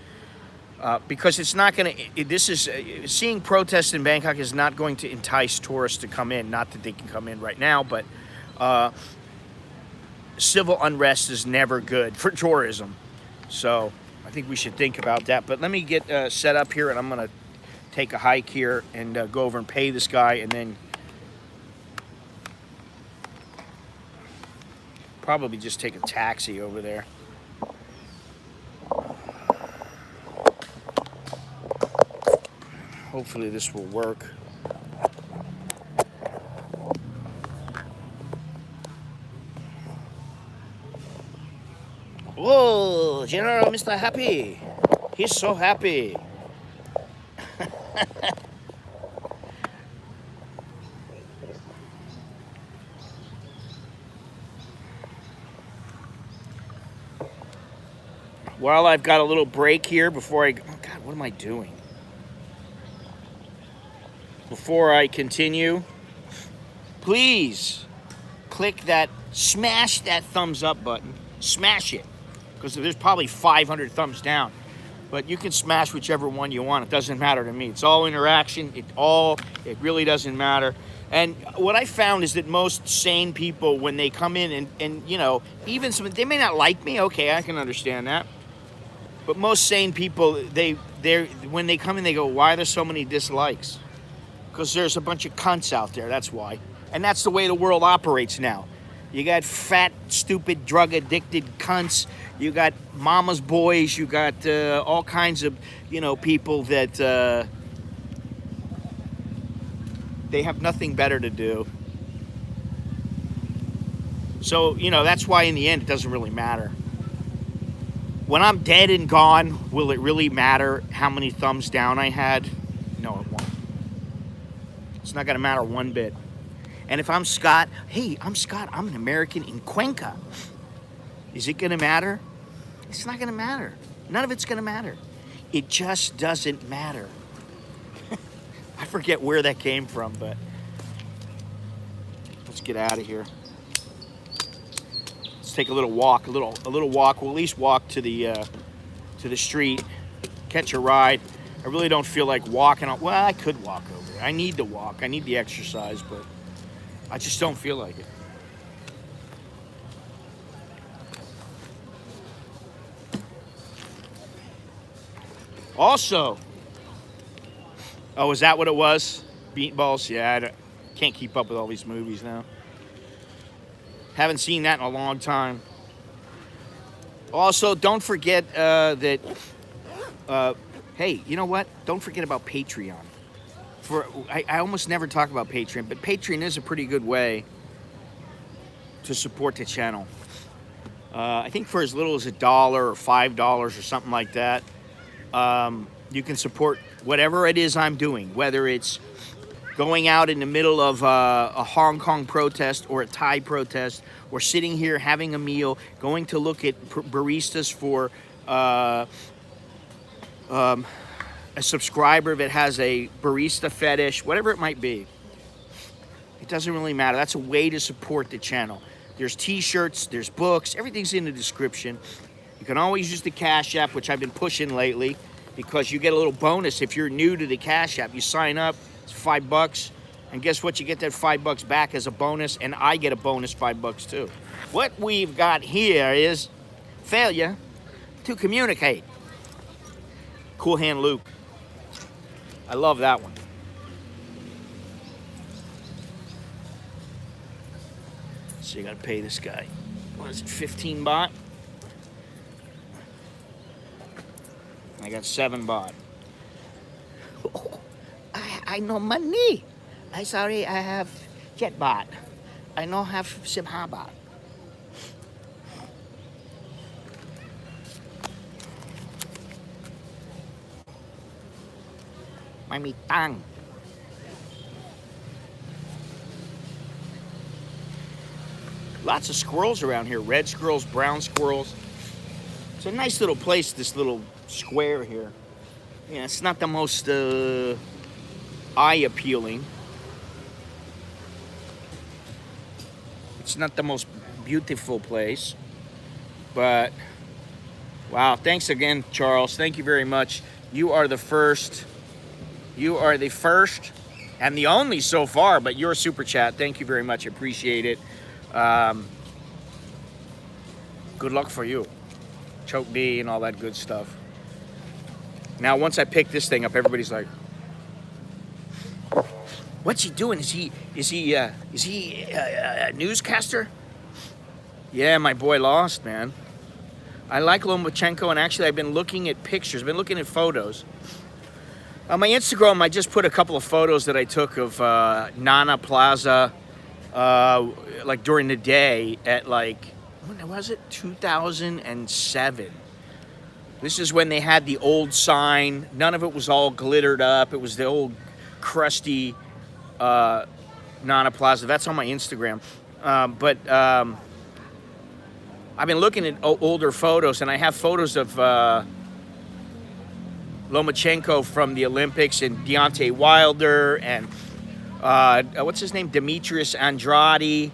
because it's not going to. Seeing protests in Bangkok is not going to entice tourists to come in. Not that they can come in right now, but civil unrest is never good for tourism. So I think we should think about that. But let me get set up here, and I'm going to take a hike here and go over and pay this guy, and then probably just take a taxi over there. Hopefully this will work. Whoa, General Mr. Happy. He's so happy. while I've got a little break here before I, oh God, what am I doing? Before I continue, please click that, smash that thumbs up button, smash it, because there's probably 500 thumbs down, but you can smash whichever one you want. It doesn't matter to me. It's all interaction. It really doesn't matter. And what I found is that most sane people, when they come in and you know, even some, they may not like me. Okay, I can understand that. But most sane people, when they come in, they go, why are there so many dislikes? Because there's a bunch of cunts out there, that's why. And that's the way the world operates now. You got fat, stupid, drug-addicted cunts. You got mama's boys. You got all kinds of, you know, people that they have nothing better to do. So, you know, that's why in the end it doesn't really matter. When I'm dead and gone, will it really matter how many thumbs down I had? No, it won't. It's not going to matter one bit. And if I'm Scott, hey, I'm Scott, I'm an American in Cuenca. Is it going to matter? It's not going to matter. None of it's going to matter. It just doesn't matter. I forget where that came from, but let's get out of here. Let's take a little walk, a little walk. We'll at least walk to the street, catch a ride. I really don't feel like walking. Well, I could walk over there. I need to walk. I need the exercise, but I just don't feel like it. Also, oh, is that what it was? Meatballs? Yeah, I can't keep up with all these movies now. Haven't seen that in a long time. Also, don't forget that, hey, you know what? Don't forget about Patreon. I almost never talk about Patreon, but Patreon is a pretty good way to support the channel. I think for as little as $1 or $5 or something like that, you can support whatever it is I'm doing, whether it's going out in the middle of a Hong Kong protest or a Thai protest, or sitting here having a meal, going to look at baristas for a subscriber that has a barista fetish, whatever it might be. It doesn't really matter. That's a way to support the channel. There's t-shirts, there's books, everything's in the description. You can always use the Cash App, which I've been pushing lately, because you get a little bonus if you're new to the Cash App. You sign up, it's $5, and guess what? You get that $5 back as a bonus, and I get a bonus $5 too. What we've got here is failure to communicate. Cool Hand Luke. I love that one. So you gotta pay this guy. What is it, 15 baht? I got 7 baht. Oh, I no money. I sorry, I have 7 baht. I no have 15 baht.ไม่มีตังค์. Lots of squirrels around here. Red squirrels, brown squirrels. It's a nice little place, this little square here. Yeah, it's not the most eye-appealing. It's not the most beautiful place. But, wow, thanks again, Charles. Thank you very much. You are the first. You are the first and the only so far, but your super chat. Thank you very much. Appreciate it. Good luck for you. Choke D and all that good stuff. Now, once I pick this thing up, everybody's like, "What's he doing? Is he a newscaster?" Yeah, my boy lost, man. I like Lomachenko, and actually, I've been looking at pictures. I've been looking at photos. On my Instagram, I just put a couple of photos that I took of Nana Plaza, like during the day at like, when was it? 2007. This is when they had the old sign. None of it was all glittered up. It was the old crusty Nana Plaza. That's on my Instagram. I've been looking at older photos, and I have photos of Lomachenko from the Olympics and Deontay Wilder and what's his name, Demetrius Andrade,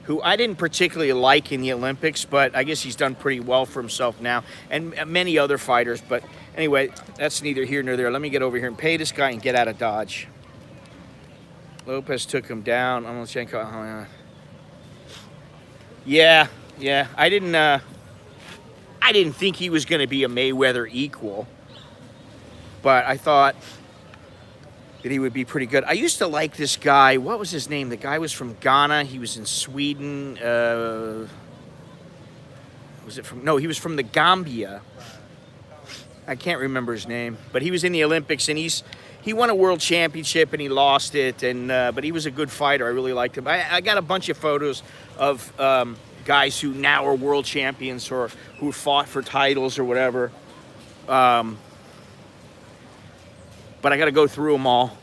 who I didn't particularly like in the Olympics, but I guess he's done pretty well for himself now, and many other fighters. But anyway, that's neither here nor there. Let me get over here and pay this guy and get out of Dodge. Lopez took him down. Lomachenko. Yeah. I didn't think he was going to be a Mayweather equal, but I thought that he would be pretty good. I used to like this guy. What was his name? The guy was from Ghana. He was in Sweden. He was from the Gambia. I can't remember his name, but he was in the Olympics, and he won a world championship, and he lost it. And but he was a good fighter. I really liked him. I got a bunch of photos of guys who now are world champions or who fought for titles or whatever. But I got to go through them all.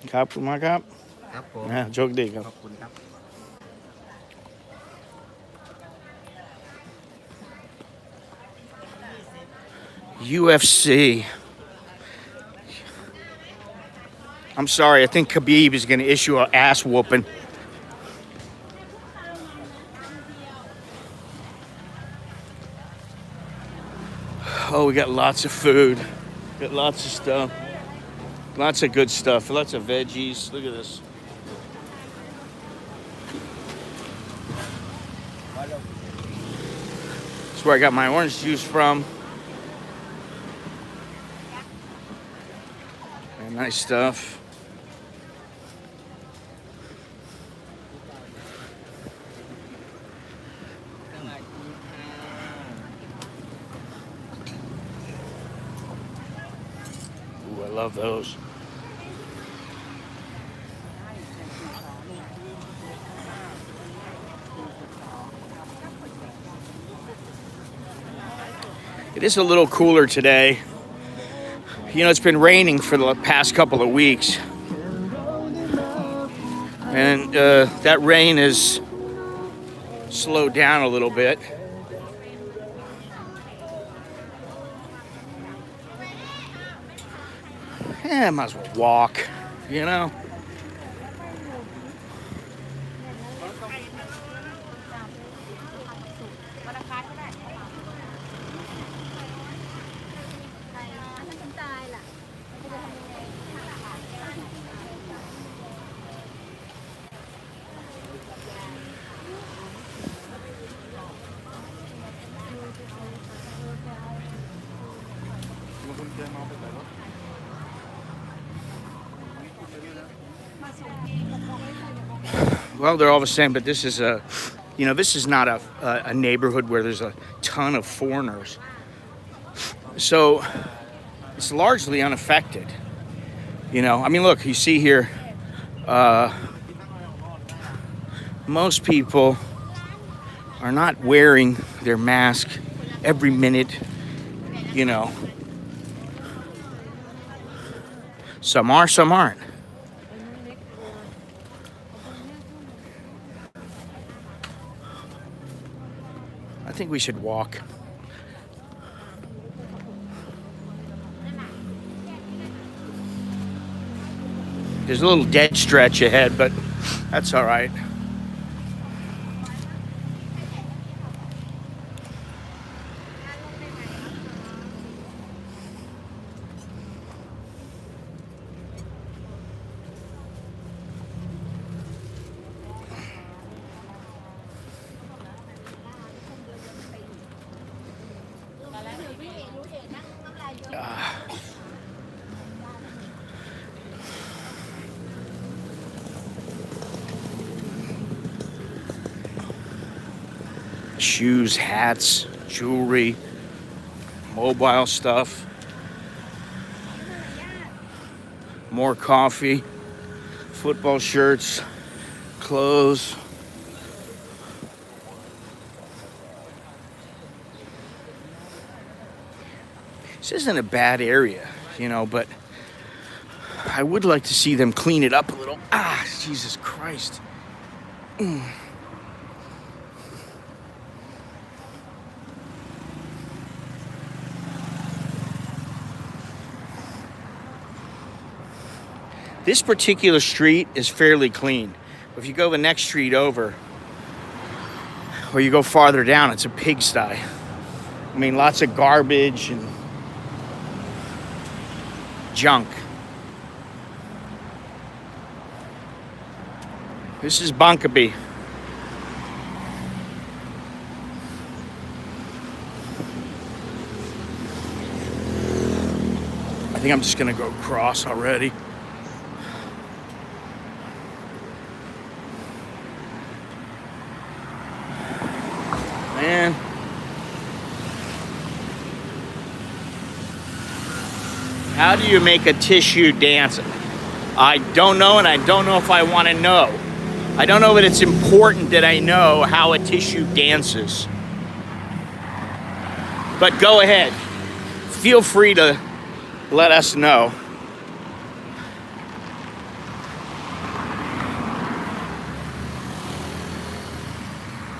Cup, my cup. Yeah, joke dig. UFC. I'm sorry, I think Khabib is going to issue an ass whooping. Oh, we got lots of food. Got lots of stuff. Lots of good stuff. Lots of veggies. Look at this. That's where I got my orange juice from. And nice stuff. Ooh, I love those. It is a little cooler today. You know, it's been raining for the past couple of weeks. And that rain has slowed down a little bit. Yeah, I might as well walk, you know? Well, they're all the same, but this is this is not a neighborhood where there's a ton of foreigners. So it's largely unaffected. You know, I mean, look, you see here, most people are not wearing their mask every minute, you know. Some are, some aren't. I think we should walk. There's a little dead stretch ahead, but that's all right. Shoes, hats, jewelry, mobile stuff, more coffee, football shirts, clothes. This isn't a bad area, you know, but I would like to see them clean it up a little. Ah, Jesus Christ. This particular street is fairly clean. If you go the next street over, or you go farther down, it's a pigsty. I mean, lots of garbage and junk. This is Bangkok. I think I'm just gonna go across already. Man. How do you make a tissue dance? I don't know, and I don't know if I want to know. I don't know that it's important that I know how a tissue dances. But go ahead. Feel free to let us know.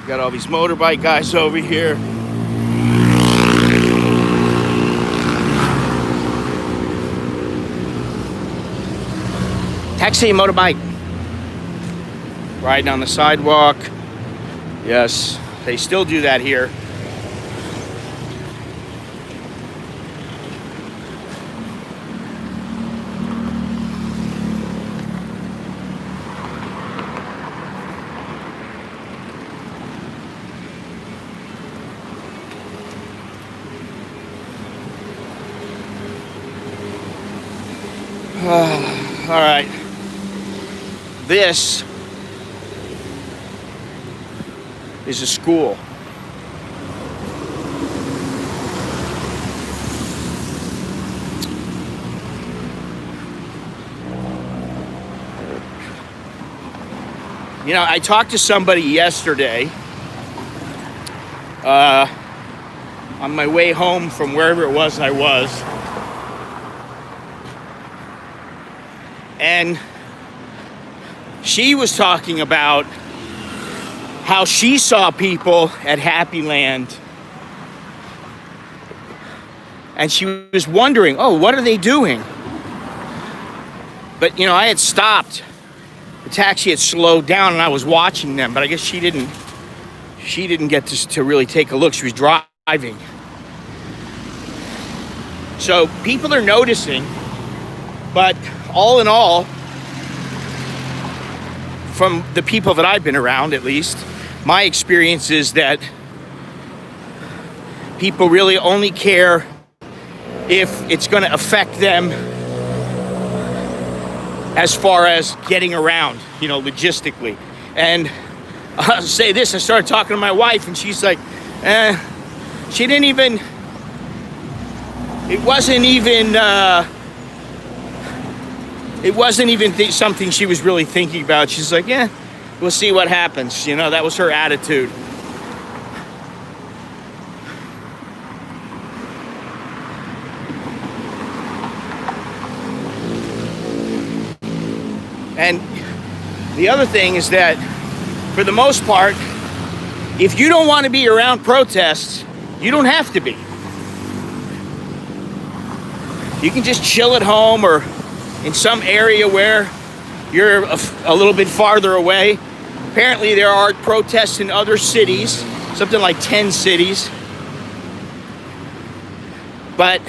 Got all these motorbike guys over here. Taxi, motorbike. Riding on the sidewalk. Yes, they still do that here. All right. This is a school. You know, I talked to somebody yesterday on my way home from wherever it was I was. And she was talking about how she saw people at Happy Land. And she was wondering, oh, what are they doing? But, you know, I had stopped. The taxi had slowed down and I was watching them. But I guess she didn't get to really take a look. She was driving. So people are noticing. But all in all, from the people that I've been around, at least, my experience is that people really only care if it's going to affect them as far as getting around, you know, logistically. And I'll say this, I started talking to my wife and she's like, she didn't even, it wasn't even something she was really thinking about. She's like, yeah, we'll see what happens. You know, that was her attitude. And the other thing is that, for the most part, if you don't want to be around protests, you don't have to be. You can just chill at home or in some area where you're a little bit farther away. Apparently there are protests in other cities, something like 10 cities. But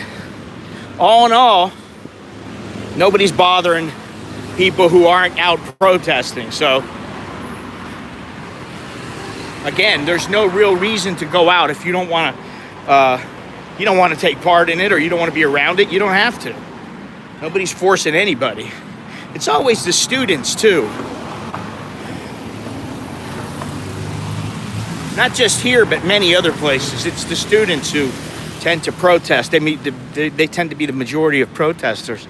all in all, nobody's bothering people who aren't out protesting. So again, there's no real reason to go out if you don't want to take part in it or you don't want to be around it. You don't have to. Nobody's forcing anybody. It's always the students too. Not just here, but many other places. It's the students who tend to protest. They tend to be the majority of protesters.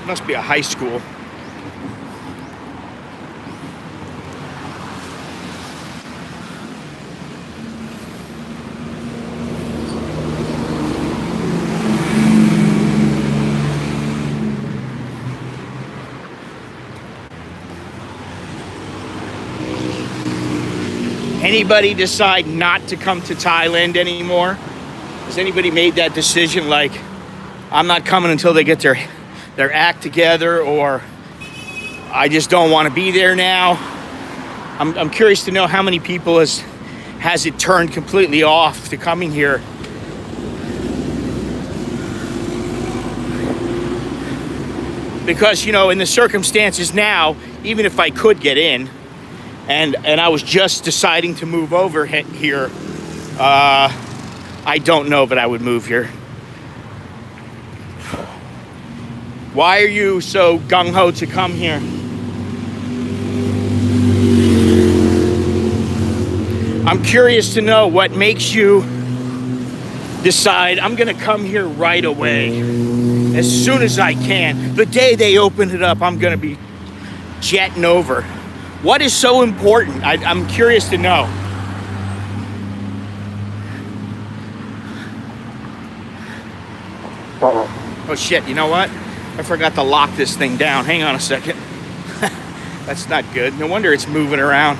Must be a high school. Anybody decide not to come to Thailand anymore? Has anybody made that decision, like, I'm not coming until they get their act together, or I just don't want to be there now? I'm curious to know how many people has it turned completely off to coming here. Because, you know, in the circumstances now, even if I could get in, and I was just deciding to move over here, I don't know that I would move here. Why are you so gung-ho to come here? I'm curious to know what makes you decide I'm gonna come here right away, as soon as I can. The day they open it up, I'm gonna be jetting over. What is so important? I'm curious to know. Oh shit, you know what? I forgot to lock this thing down. Hang on a second. That's not good. No wonder it's moving around.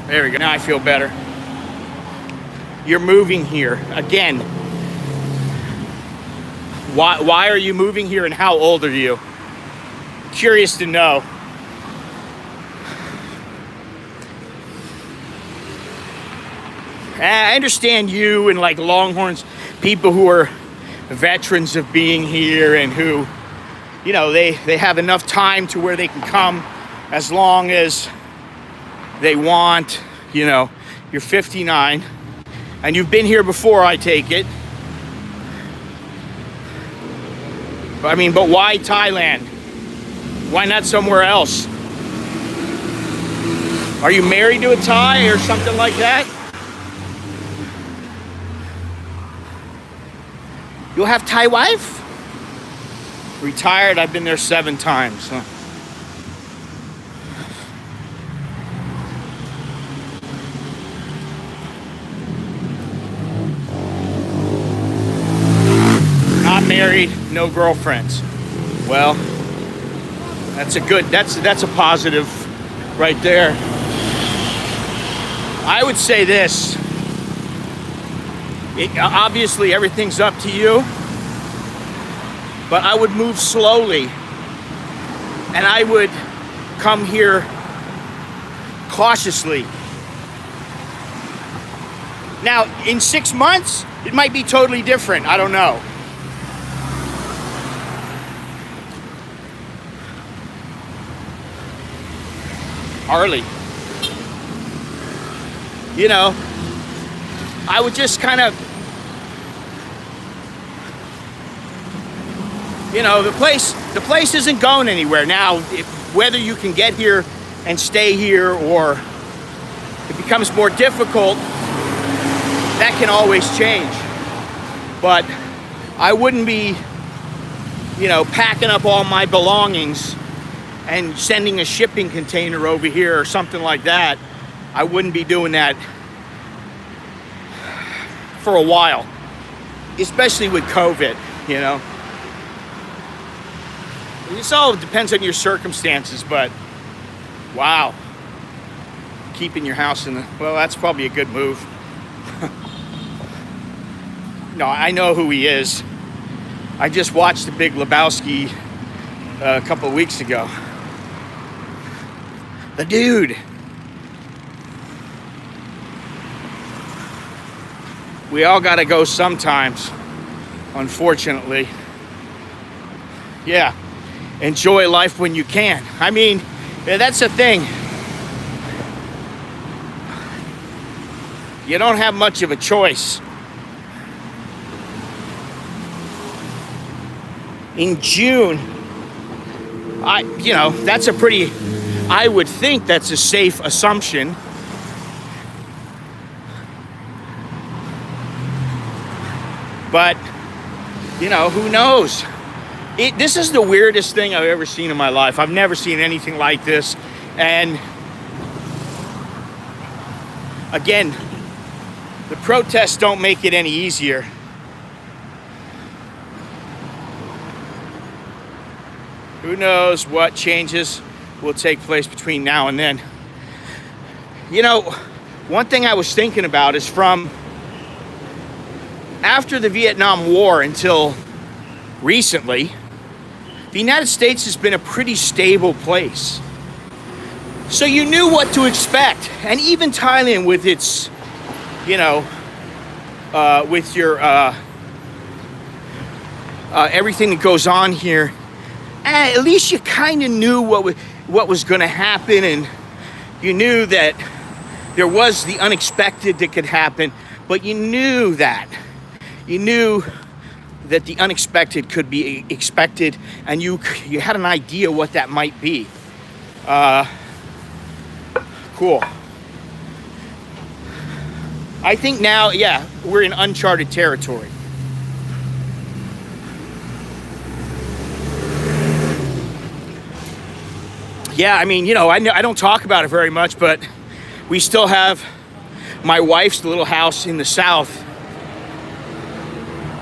There we go. Now I feel better. You're moving here again. Why are you moving here, and how old are you? Curious to know. I understand you and like Longhorns, people who are veterans of being here and who, you know, they have enough time to where they can come as long as they want. You know, you're 59 and you've been here before, I take it. I mean, but why Thailand? Why not somewhere else? Are you married to a Thai or something like that? You'll have Thai wife? Retired, I've been there 7 times. Huh? Not married, no girlfriends. Well, that's a positive right there. I would say this. Obviously, everything's up to you, but I would move slowly, and I would come here cautiously. Now, in 6 months, it might be totally different. I don't know. Harley. You know, I would just kind of, you know, the place isn't going anywhere. Now, whether you can get here and stay here or it becomes more difficult, that can always change. But I wouldn't be, you know, packing up all my belongings and sending a shipping container over here or something like that. I wouldn't be doing that for a while, especially with COVID, you know. It all depends on your circumstances, but wow. Keeping your house in the, well, that's probably a good move. No, I know who he is. I just watched The Big Lebowski a couple of weeks ago. The dude. We all gotta go sometimes, unfortunately. Yeah, enjoy life when you can. I mean, that's the thing. You don't have much of a choice. In June, that's a pretty, I would think that's a safe assumption. But, who knows? This is the weirdest thing I've ever seen in my life. I've never seen anything like this. And again, the protests don't make it any easier. Who knows what changes will take place between now and then. One thing I was thinking about is from after the Vietnam War until recently, the United States has been a pretty stable place. So you knew what to expect. And even Thailand with its, with your, everything that goes on here, at least you kind of knew what was going to happen, and you knew that there was the unexpected that could happen, but you knew that the unexpected could be expected, and you had an idea what that might be. Cool. I think now, we're in uncharted territory. Yeah, I don't talk about it very much, but we still have my wife's little house in the south.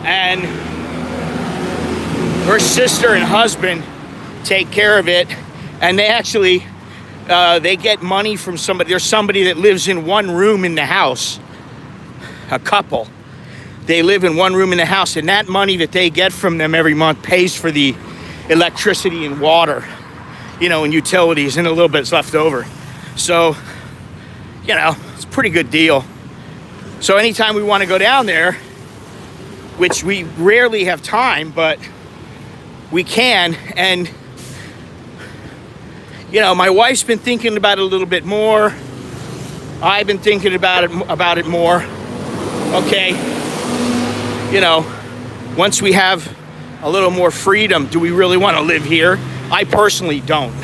And her sister and husband take care of it. And they actually, they get money from somebody. There's somebody that lives in one room in the house. A couple. They live in one room in the house. And that money that they get from them every month pays for the electricity and water, and utilities, and a little bit's left over. So, it's a pretty good deal. So anytime we want to go down there, which we rarely have time, but we can. And, my wife's been thinking about it a little bit more. I've been thinking about it more. Okay, once we have a little more freedom, do we really want to live here? I personally don't.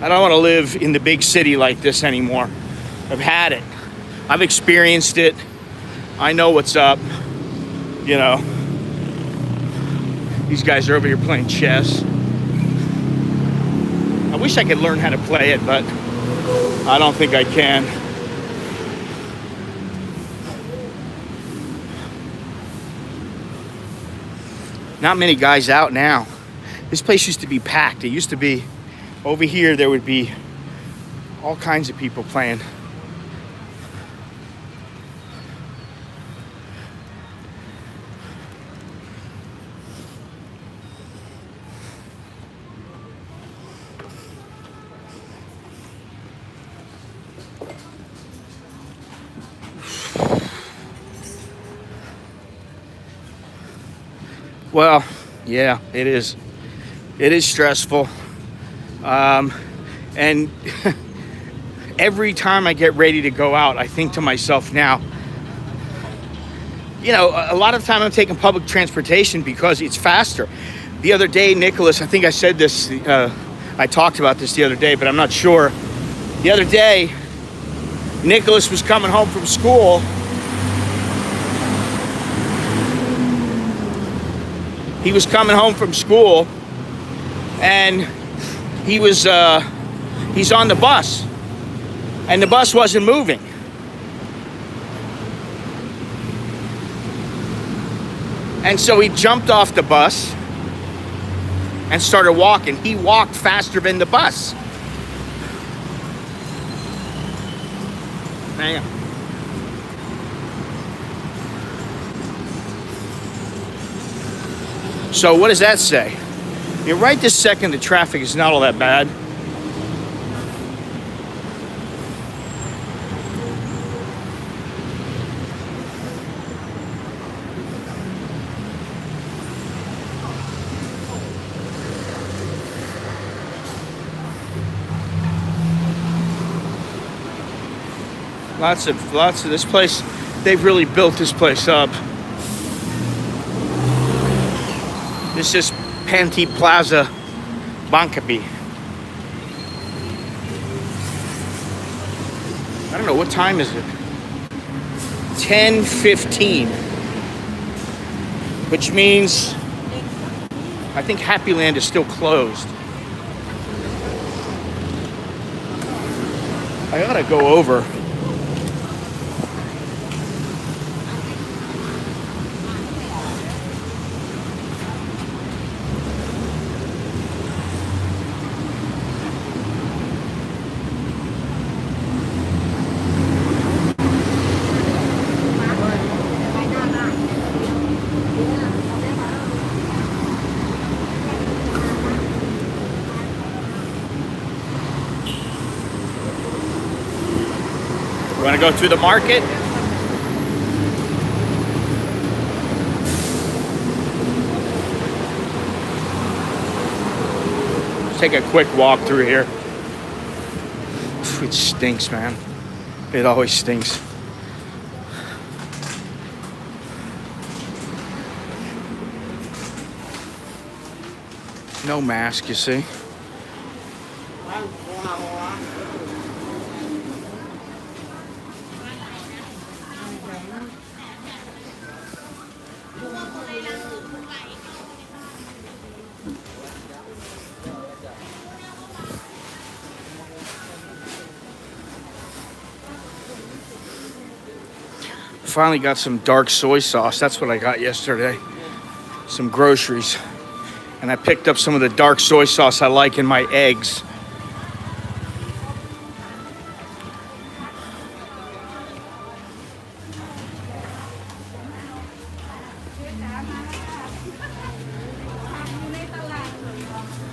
I don't want to live in the big city like this anymore. I've had it. I've experienced it. I know what's up. These guys are over here playing chess. I wish I could learn how to play it, but I don't think I can. Not many guys out now. This place used to be packed. It used to be, over here there would be all kinds of people playing. Well, yeah, it is. It is stressful. And every time I get ready to go out, I think to myself now, a lot of the time I'm taking public transportation because it's faster. The other day, Nicholas, I think I said this, I talked about this the other day, but I'm not sure. The other day, Nicholas was coming home from school. He was coming home from school, and he's on the bus, and the bus wasn't moving. And so he jumped off the bus and started walking. He walked faster than the bus. Hang on. So what does that say? Right this second, the traffic is not all that bad. Lots of this place. They've really built this place up. This just Panti Plaza, Bangkok. I don't know, what time is it? 10:15, which means I think Happy Land is still closed. I gotta go over. You want to go through the market? Let's take a quick walk through here. It stinks, man. It always stinks. No mask, you see. Finally got some dark soy sauce. That's what I got yesterday. Some groceries. And I picked up some of the dark soy sauce I like in my eggs.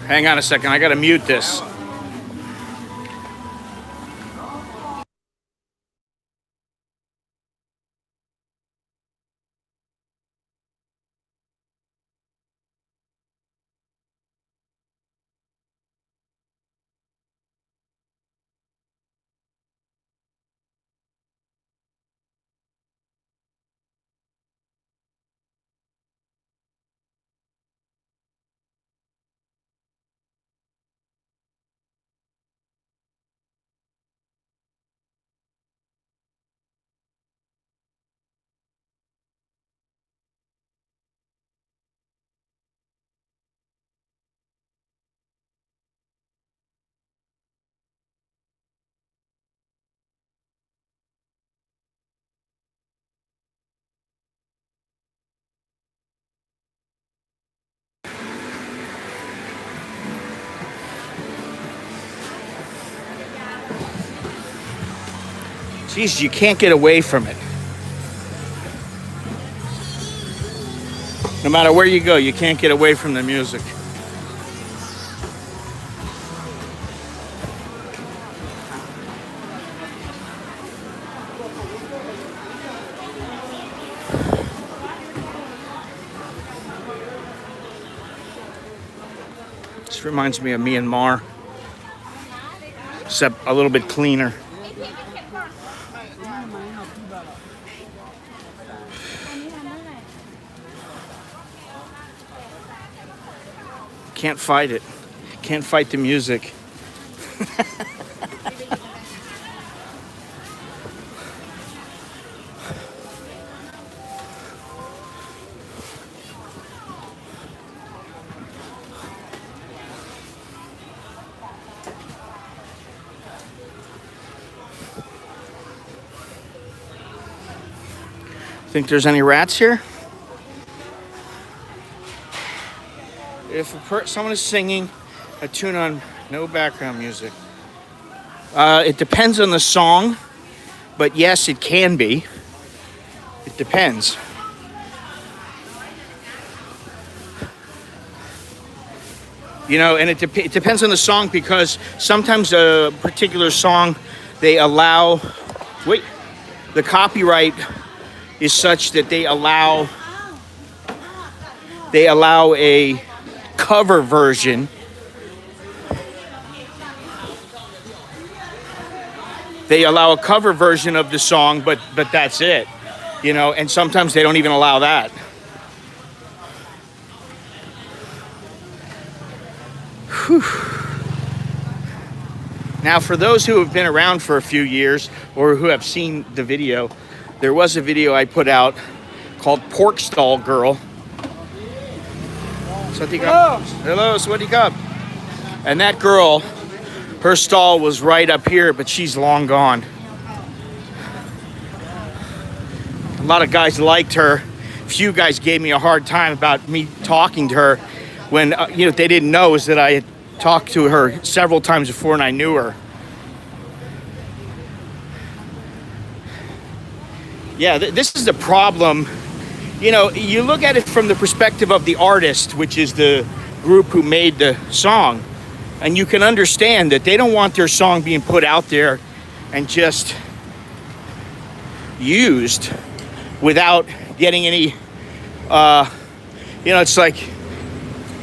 Hang on a second, I gotta mute this. Jeez, you can't get away from it. No matter where you go, you can't get away from the music. This reminds me of Myanmar, except a little bit cleaner. Can't fight it. Can't fight the music. Think there's any rats here? If someone is singing a tune on no background music, it depends on the song, but yes, it can be. It depends. You know, and it depends on the song, because sometimes a particular song, they allow, the copyright is such that they allow a cover version. They allow a cover version of the song, but that's it. You know, and sometimes they don't even allow that. Whew. Now, for those who have been around for a few years or who have seen the video, there was a video I put out called Pork Stall Girl. Hello, Swadikap. And that girl, her stall was right up here, but she's long gone. A lot of guys liked her. A few guys gave me a hard time about me talking to her when, you know, they didn't know is that I had talked to her several times before and I knew her. Yeah, this is the problem. You know, you look at it from the perspective of the artist, which is the group who made the song, and you can understand that they don't want their song being put out there and just used without getting any, you know, it's like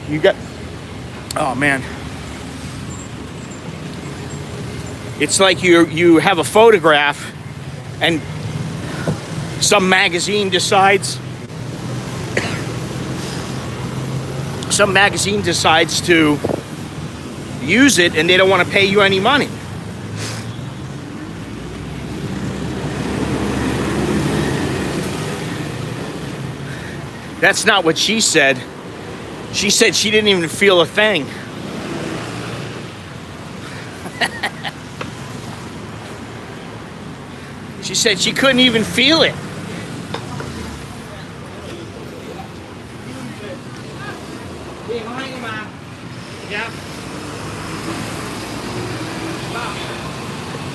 you got, oh man. It's like you have a photograph and some magazine decides to use it and they don't want to pay you any money. That's not what she said. She said she didn't even feel a thing. She said she couldn't even feel it.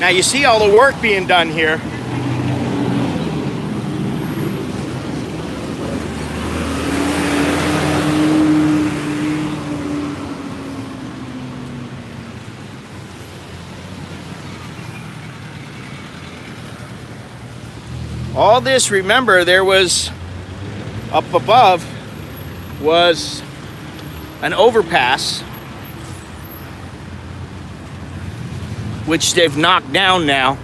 Now you see all the work being done here. All this, remember, there was up above was an overpass, which they've knocked down now.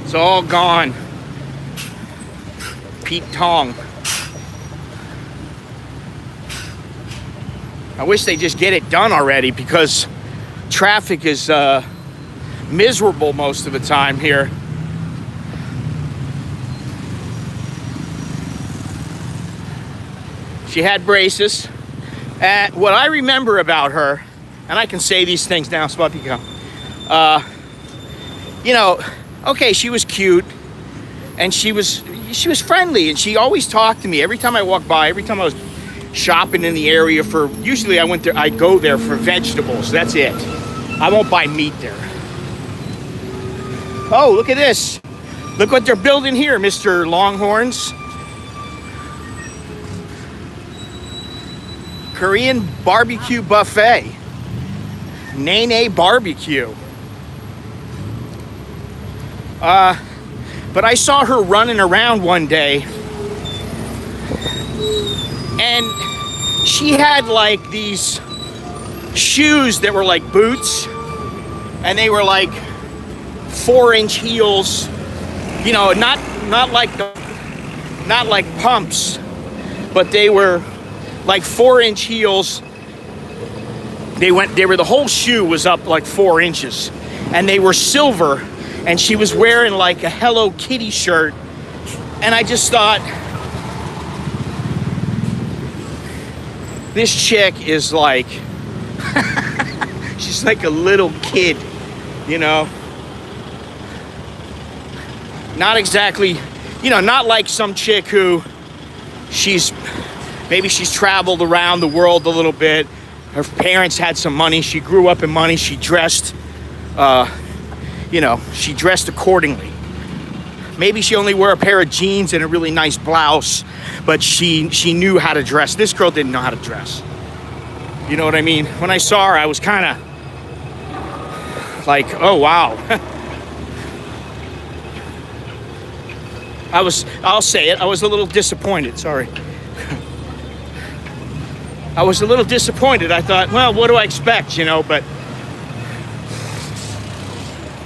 It's all gone. Pete Tong. I wish they just get it done already because traffic is miserable most of the time here. She had braces. What I remember about her, and I can say these things now, Swatika, you know, okay, she was cute and she was friendly and she always talked to me every time I walked by, every time I was shopping in the area for, usually I go there for vegetables. That's it. I won't buy meat there. Oh, look at this. Look what they're building here, Mr. Longhorns. Korean barbecue buffet. Nene barbecue. But I saw her running around one day and she had like these shoes that were like boots and they were like 4-inch heels, you know, not like pumps, but they were like 4-inch heels. The whole shoe was up like 4 inches and they were silver and she was wearing like a Hello Kitty shirt and I just thought, this chick is like, she's like a little kid, you know? Not exactly, you know, not like some chick who maybe she's traveled around the world a little bit. Her parents had some money. She grew up in money. She dressed, you know, she dressed accordingly. Maybe she only wore a pair of jeans and a really nice blouse, but she knew how to dress. This girl didn't know how to dress. You know what I mean? When I saw her, I was kind of like, oh, wow. I'll say it, I was a little disappointed, sorry. I was a little disappointed. I thought, well, what do I expect, you know, but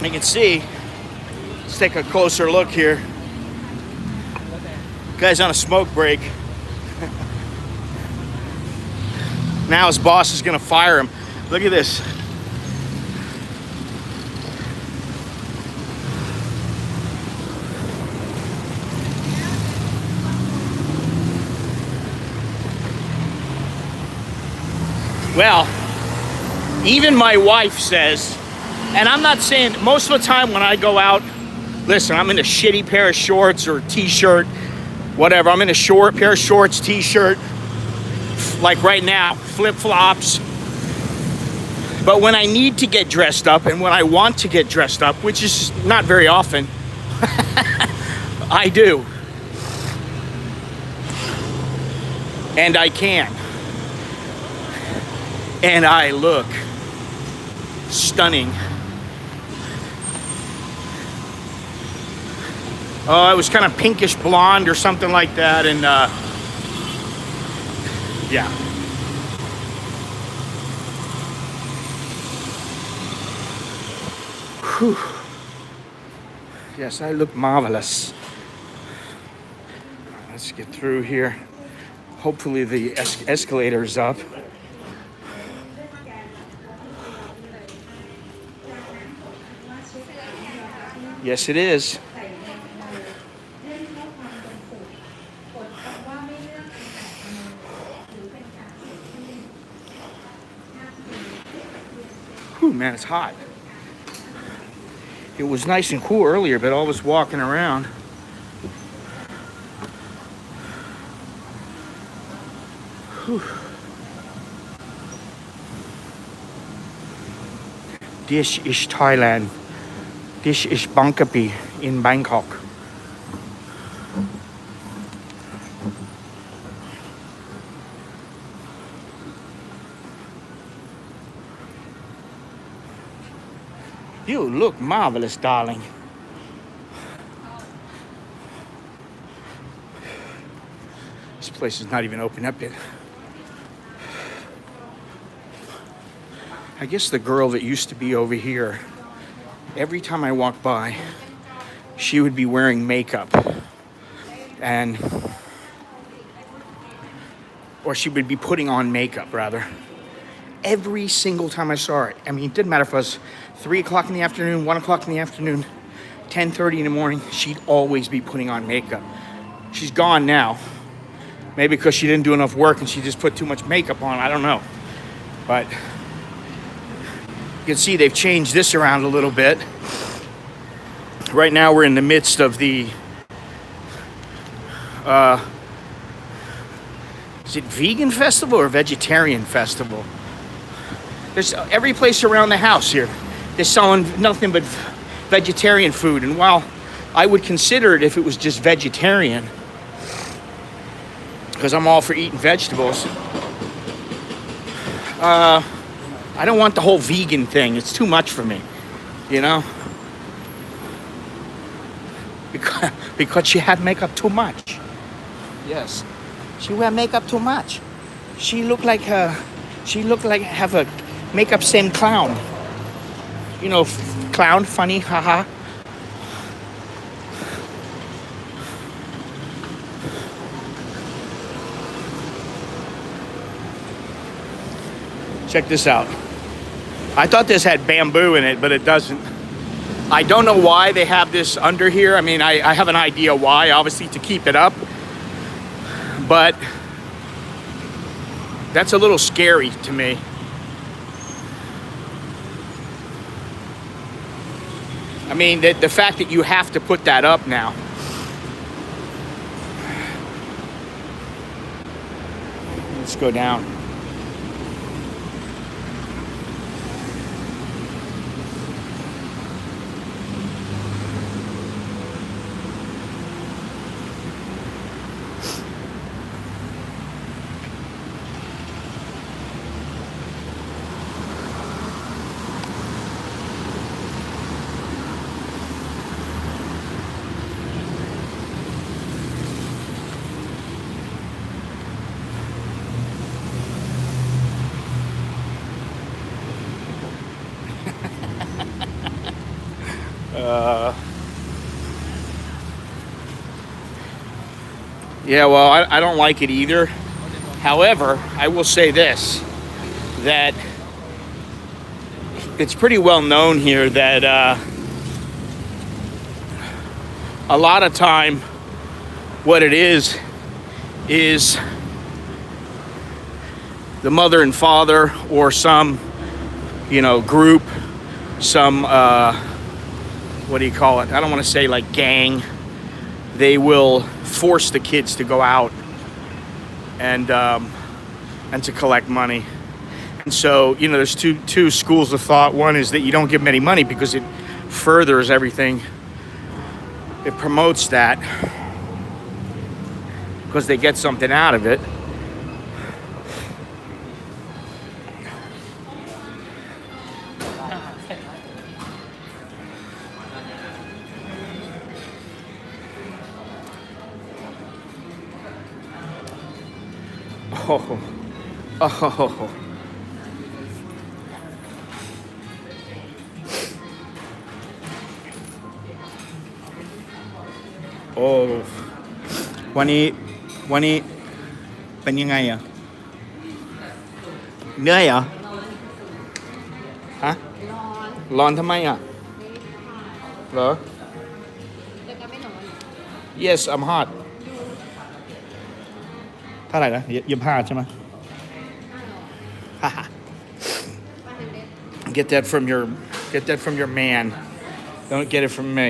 you can see take a closer look here. Guy's on a smoke break. Now his boss is gonna fire him. Look at this. Well, even my wife says, and I'm not saying, most of the time when I go out, listen, I'm in a shitty pair of shorts or t-shirt, whatever. I'm in a pair of shorts, t-shirt, like right now, flip-flops. But when I need to get dressed up and when I want to get dressed up, which is not very often, I do. And I can. And I look stunning. Oh, it was kind of pinkish blonde or something like that, and yeah. Whew. Yes, I look marvelous. Let's get through here. Hopefully the escalator's up. Yes, it is. Whew, man, it's hot. It was nice and cool earlier, but all was walking around. Whew. This is Thailand. This is Bangkok in Bangkok. You look marvelous, darling. This place is not even open up yet. I guess the girl that used to be over here, every time I walked by, she would be wearing makeup. Or she would be putting on makeup, rather. Every single time I saw her. I mean, it didn't matter if it was 3 o'clock in the afternoon, 1 o'clock in the afternoon, 10:30 in the morning, she'd always be putting on makeup. She's gone now. Maybe because she didn't do enough work and she just put too much makeup on, I don't know. But you can see they've changed this around a little bit. Right now we're in the midst of the, is it vegan festival or vegetarian festival? There's every place around the house here. They're selling nothing but vegetarian food. And while I would consider it if it was just vegetarian, because I'm all for eating vegetables, I don't want the whole vegan thing. It's too much for me, you know? Because she had makeup too much. Yes. She wear makeup too much. She looked like have a makeup same clown. You know, clown, funny, haha. Check this out. I thought this had bamboo in it, but it doesn't. I don't know why they have this under here. I mean, I have an idea why, obviously to keep it up. But that's a little scary to me. I mean, the fact that you have to put that up now. Let's go down. Yeah, well, I don't like it either. However, I will say this, that it's pretty well known here that a lot of time what it is the mother and father or some, group, some, what do you call it? I don't want to say like gang. They will force the kids to go out and to collect money. And so, there's two schools of thought. One is that you don't give them any money because it furthers everything. It promotes that because they get something out of it. Oh.โอ้วันนี้เป็นยังไงอะเหนื่อยเหรอฮะร้อนทำไมอะเหรอ Yes I'm hot เท่าไหร่นะ25ใช่ไหมGet that from your man. Don't get it from me.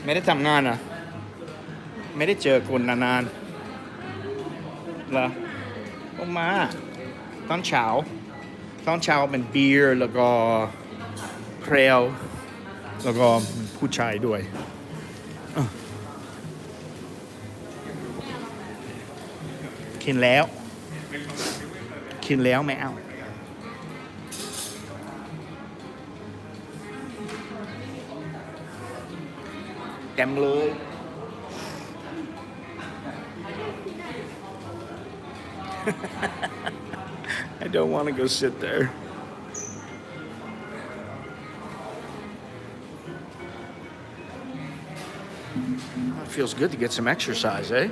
ไม่ได้ทำงานนะไม่ได้เจอคนนานๆเหรอต้องมาตอนเช้าเป็นเบียร์แล้วก็เพลวแล้วก็ผู้ชายด้วยกินแล้วไม่เอาเต็มเลย I don't want to go sit there. It feels good to get some exercise, eh?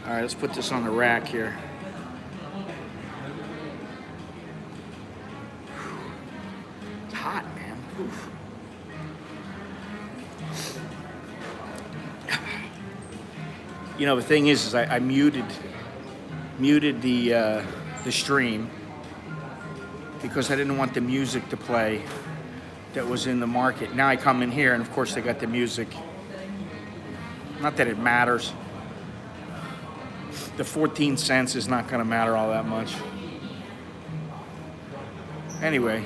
All right, let's put this on the rack here. It's hot, man. Oof. The thing is I muted the stream because I didn't want the music to play that was in the market. Now I come in here and of course they got the music. Not that it matters. The 14 cents is not going to matter all that much. Anyway,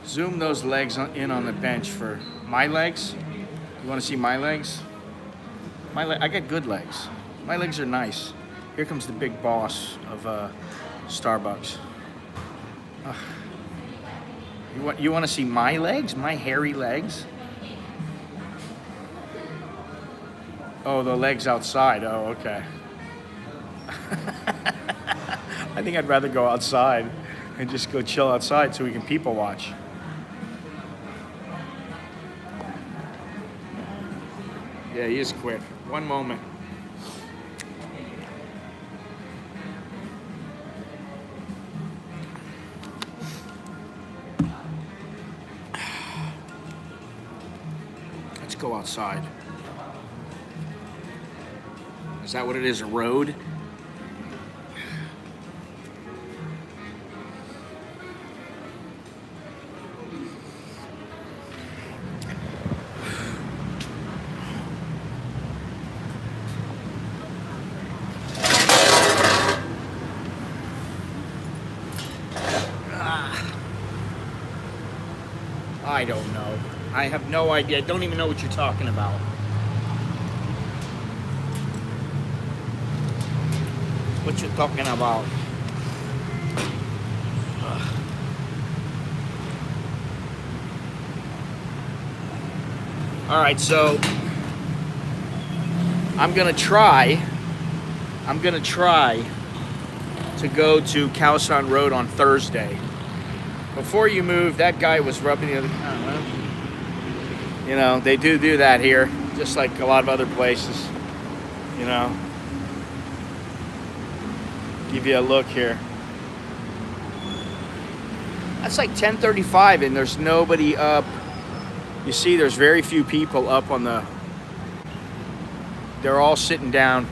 zoom those legs in on the bench for my legs. You want to see my legs? I got good legs. My legs are nice. Here comes the big boss of Starbucks. You want to see my legs? My hairy legs? Oh, the legs outside. Oh, okay. I think I'd rather go outside and just go chill outside so we can people watch. Yeah, he is quick. One moment. Let's go outside. Is that what it is, a road? I don't know. I have no idea. I don't even know what you're talking about. What you talking about? All right, so I'm gonna try to go to Khao San Road on Thursday. Before you move, that guy was rubbing the other. You know, they do that here, just like a lot of other places. You know, give you a look here. That's like 10:35, and there's nobody up. You see, there's very few people up on the. They're all sitting down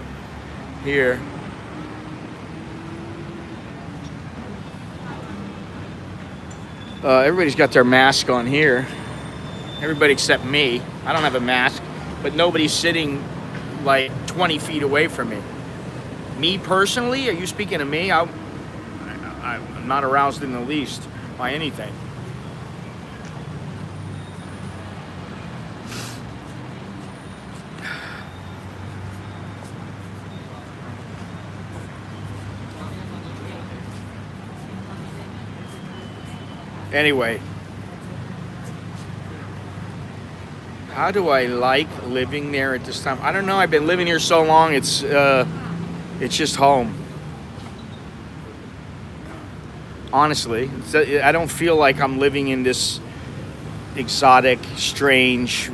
here. Everybody's got their mask on here. Everybody except me. I don't have a mask, but nobody's sitting like 20 feet away from me. Me personally, are you speaking to me? I'm not aroused in the least by anything. Anyway, how do I like living there at this time? I don't know. I've been living here so long. It's just home. Honestly, I don't feel like I'm living in this exotic, strange,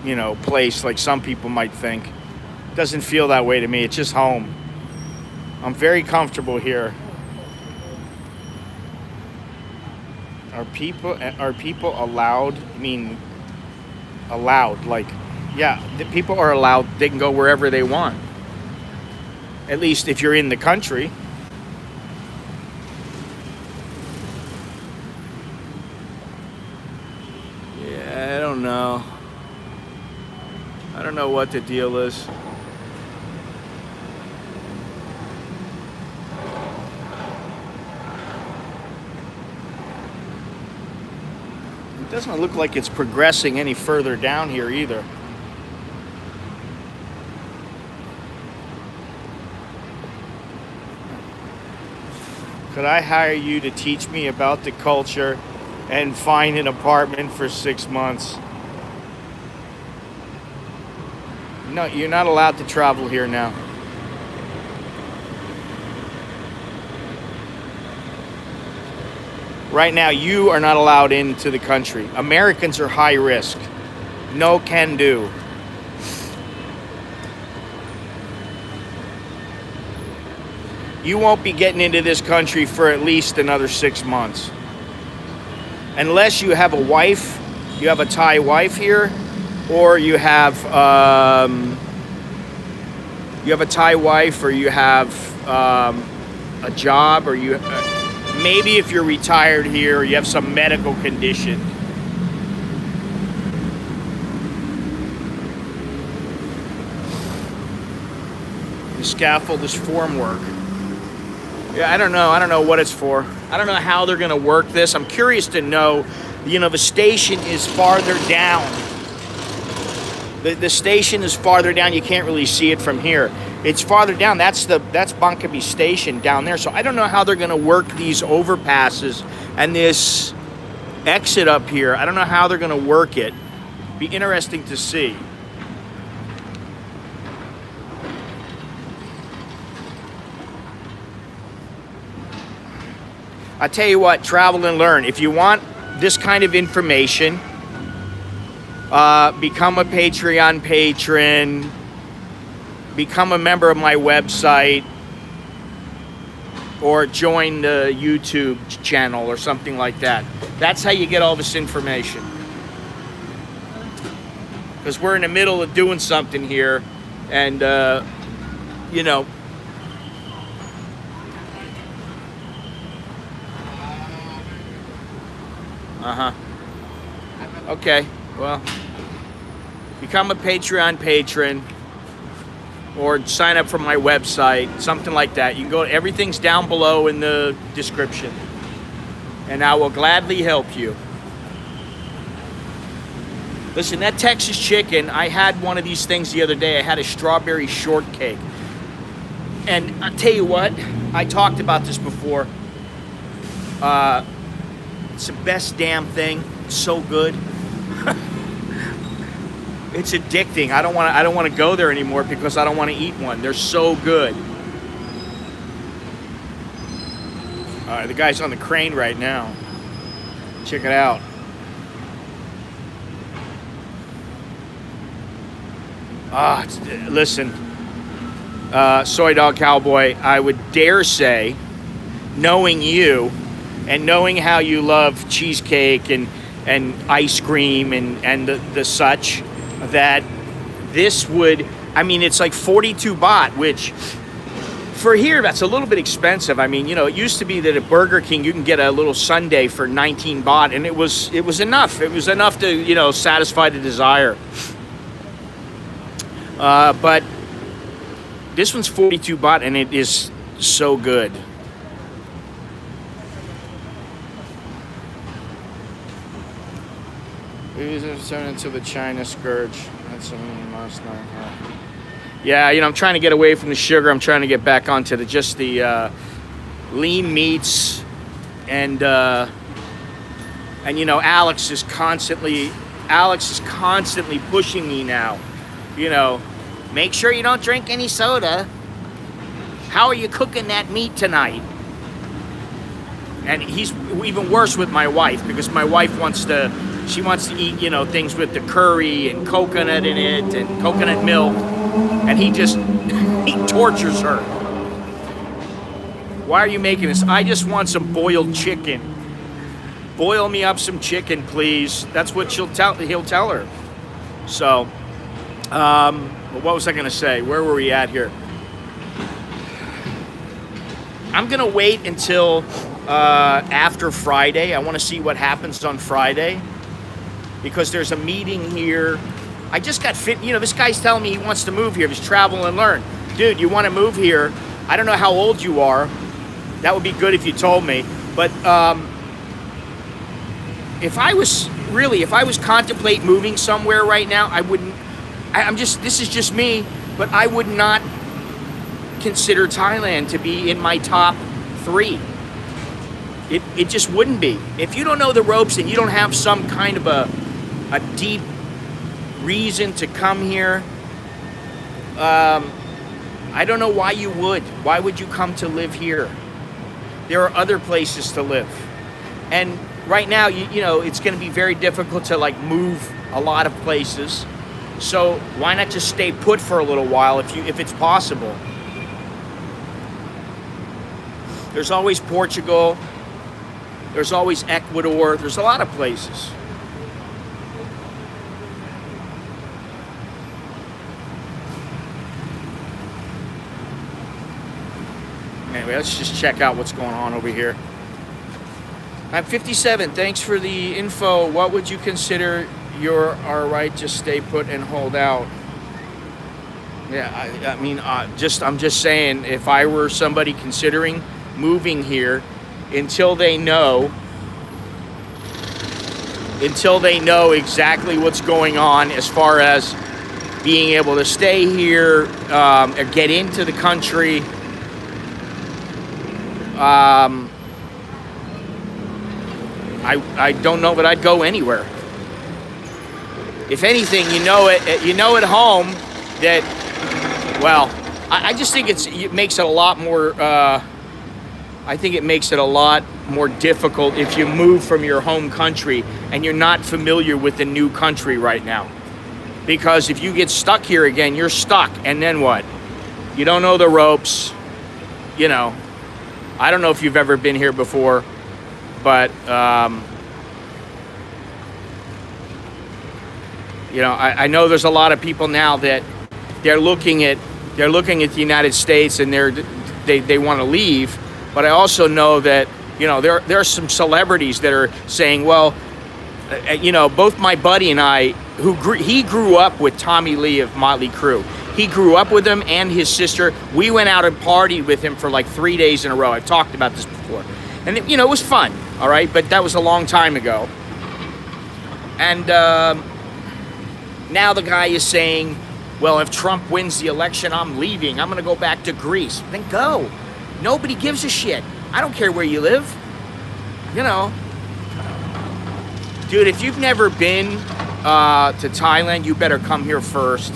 you know, place like some people might think. It doesn't feel that way to me. It's just home. I'm very comfortable here. Are people allowed? I mean, allowed, like, yeah, the people are allowed. They can go wherever they want. At least if you're in the country. Yeah, I don't know. I don't know what the deal is. It doesn't look like it's progressing any further down here either. Could I hire you to teach me about the culture and find an apartment for 6 months? No, you're not allowed to travel here now. Right now, you are not allowed into the country. Americans are high risk. No can do. You won't be getting into this country for at least another 6 months. Unless you have a wife, you have a Thai wife here, or you have a Thai wife, or you have a job, or you maybe if you're retired here, or you have some medical condition. The scaffold is form work. Yeah, I don't know. I don't know what it's for. I don't know how they're going to work this. I'm curious to know. You know, the station is farther down. The station is farther down. You can't really see it from here. It's farther down. That's Bangkok Station down there. So I don't know how they're going to work these overpasses and this exit up here. I don't know how they're going to work it. Be interesting to see. I tell you what, travel and learn. If you want this kind of information, become a Patreon patron, become a member of my website, or join the YouTube channel or something like that. That's how you get all this information. Because we're in the middle of doing something here, and you know. Okay, well, become a Patreon patron or sign up for my website, something like that. You can go, everything's down below in the description, and I will gladly help you. Listen, that Texas chicken, I had one of these things the other day. I had a strawberry shortcake. And I'll tell you what, I talked about this before. It's the best damn thing. It's so good. It's addicting. I don't want to go there anymore because I don't want to eat one. They're so good. All right, the guy's on the crane right now. Check it out. Listen, Soy Dog Cowboy, I would dare say, knowing you and knowing how you love cheesecake and ice cream and the such, that this would, I mean, it's like 42 baht, which for here, that's a little bit expensive. I mean, you know, it used to be that at Burger King, you can get a little sundae for 19 baht, and it was enough. It was enough to, you know, satisfy the desire. But this one's 42 baht, and it is so good. It was turned into the China scourge. That's something last night. Yeah, you know, I'm trying to get away from the sugar. I'm trying to get back onto just the lean meats, and you know, Alex is constantly pushing me now. You know, make sure you don't drink any soda. How are you cooking that meat tonight? And he's even worse with my wife, because my wife wants to eat, you know, things with the curry and coconut in it and coconut milk, and he tortures her. Why are you making this? I just want some boiled chicken. Boil me up some chicken, please. That's what he'll tell her. So, what was I gonna say? Where were we at here? I'm gonna wait until after Friday. I want to see what happens on Friday, because there's a meeting here. I just got fit. You know, this guy's telling me he wants to move here. He's travel and learn. Dude, you want to move here? I don't know how old you are. That would be good if you told me. But if I was contemplating moving somewhere right now, I wouldn't. This is just me, but I would not consider Thailand to be in my top 3. It just wouldn't be. If you don't know the ropes and you don't have some kind of a deep reason to come here, I don't know why you would. Why would you come to live here? There are other places to live. And right now, you know, it's going to be very difficult to like move a lot of places. So why not just stay put for a little while if it's possible? There's always Portugal. There's always Ecuador. There's a lot of places. Anyway, let's just check out what's going on over here. I'm 57. Thanks for the info. What would you consider our right to stay put and hold out? Yeah, I mean, I'm just saying, if I were somebody considering moving here, until they know exactly what's going on as far as being able to stay here or get into the country, I don't know that I'd go anywhere. If anything, you know at home that, well, I just think it makes it a lot more. I think it makes it a lot more difficult if you move from your home country and you're not familiar with the new country right now. Because if you get stuck here again, you're stuck. And then what? You don't know the ropes. You know, I don't know if you've ever been here before, but, you know, I know there's a lot of people now that they're looking at the United States and they want to leave. But I also know that, you know, there are some celebrities that are saying, well, you know, both my buddy and I, he grew up with Tommy Lee of Motley Crue. He grew up with him and his sister. We went out and partied with him for like 3 days in a row. I've talked about this before. And, you know, it was fun, all right? But that was a long time ago. And now the guy is saying, well, if Trump wins the election, I'm leaving. I'm going to go back to Greece. Then go. Nobody gives a shit. I don't care where you live. You know. Dude, if you've never been to Thailand, you better come here first.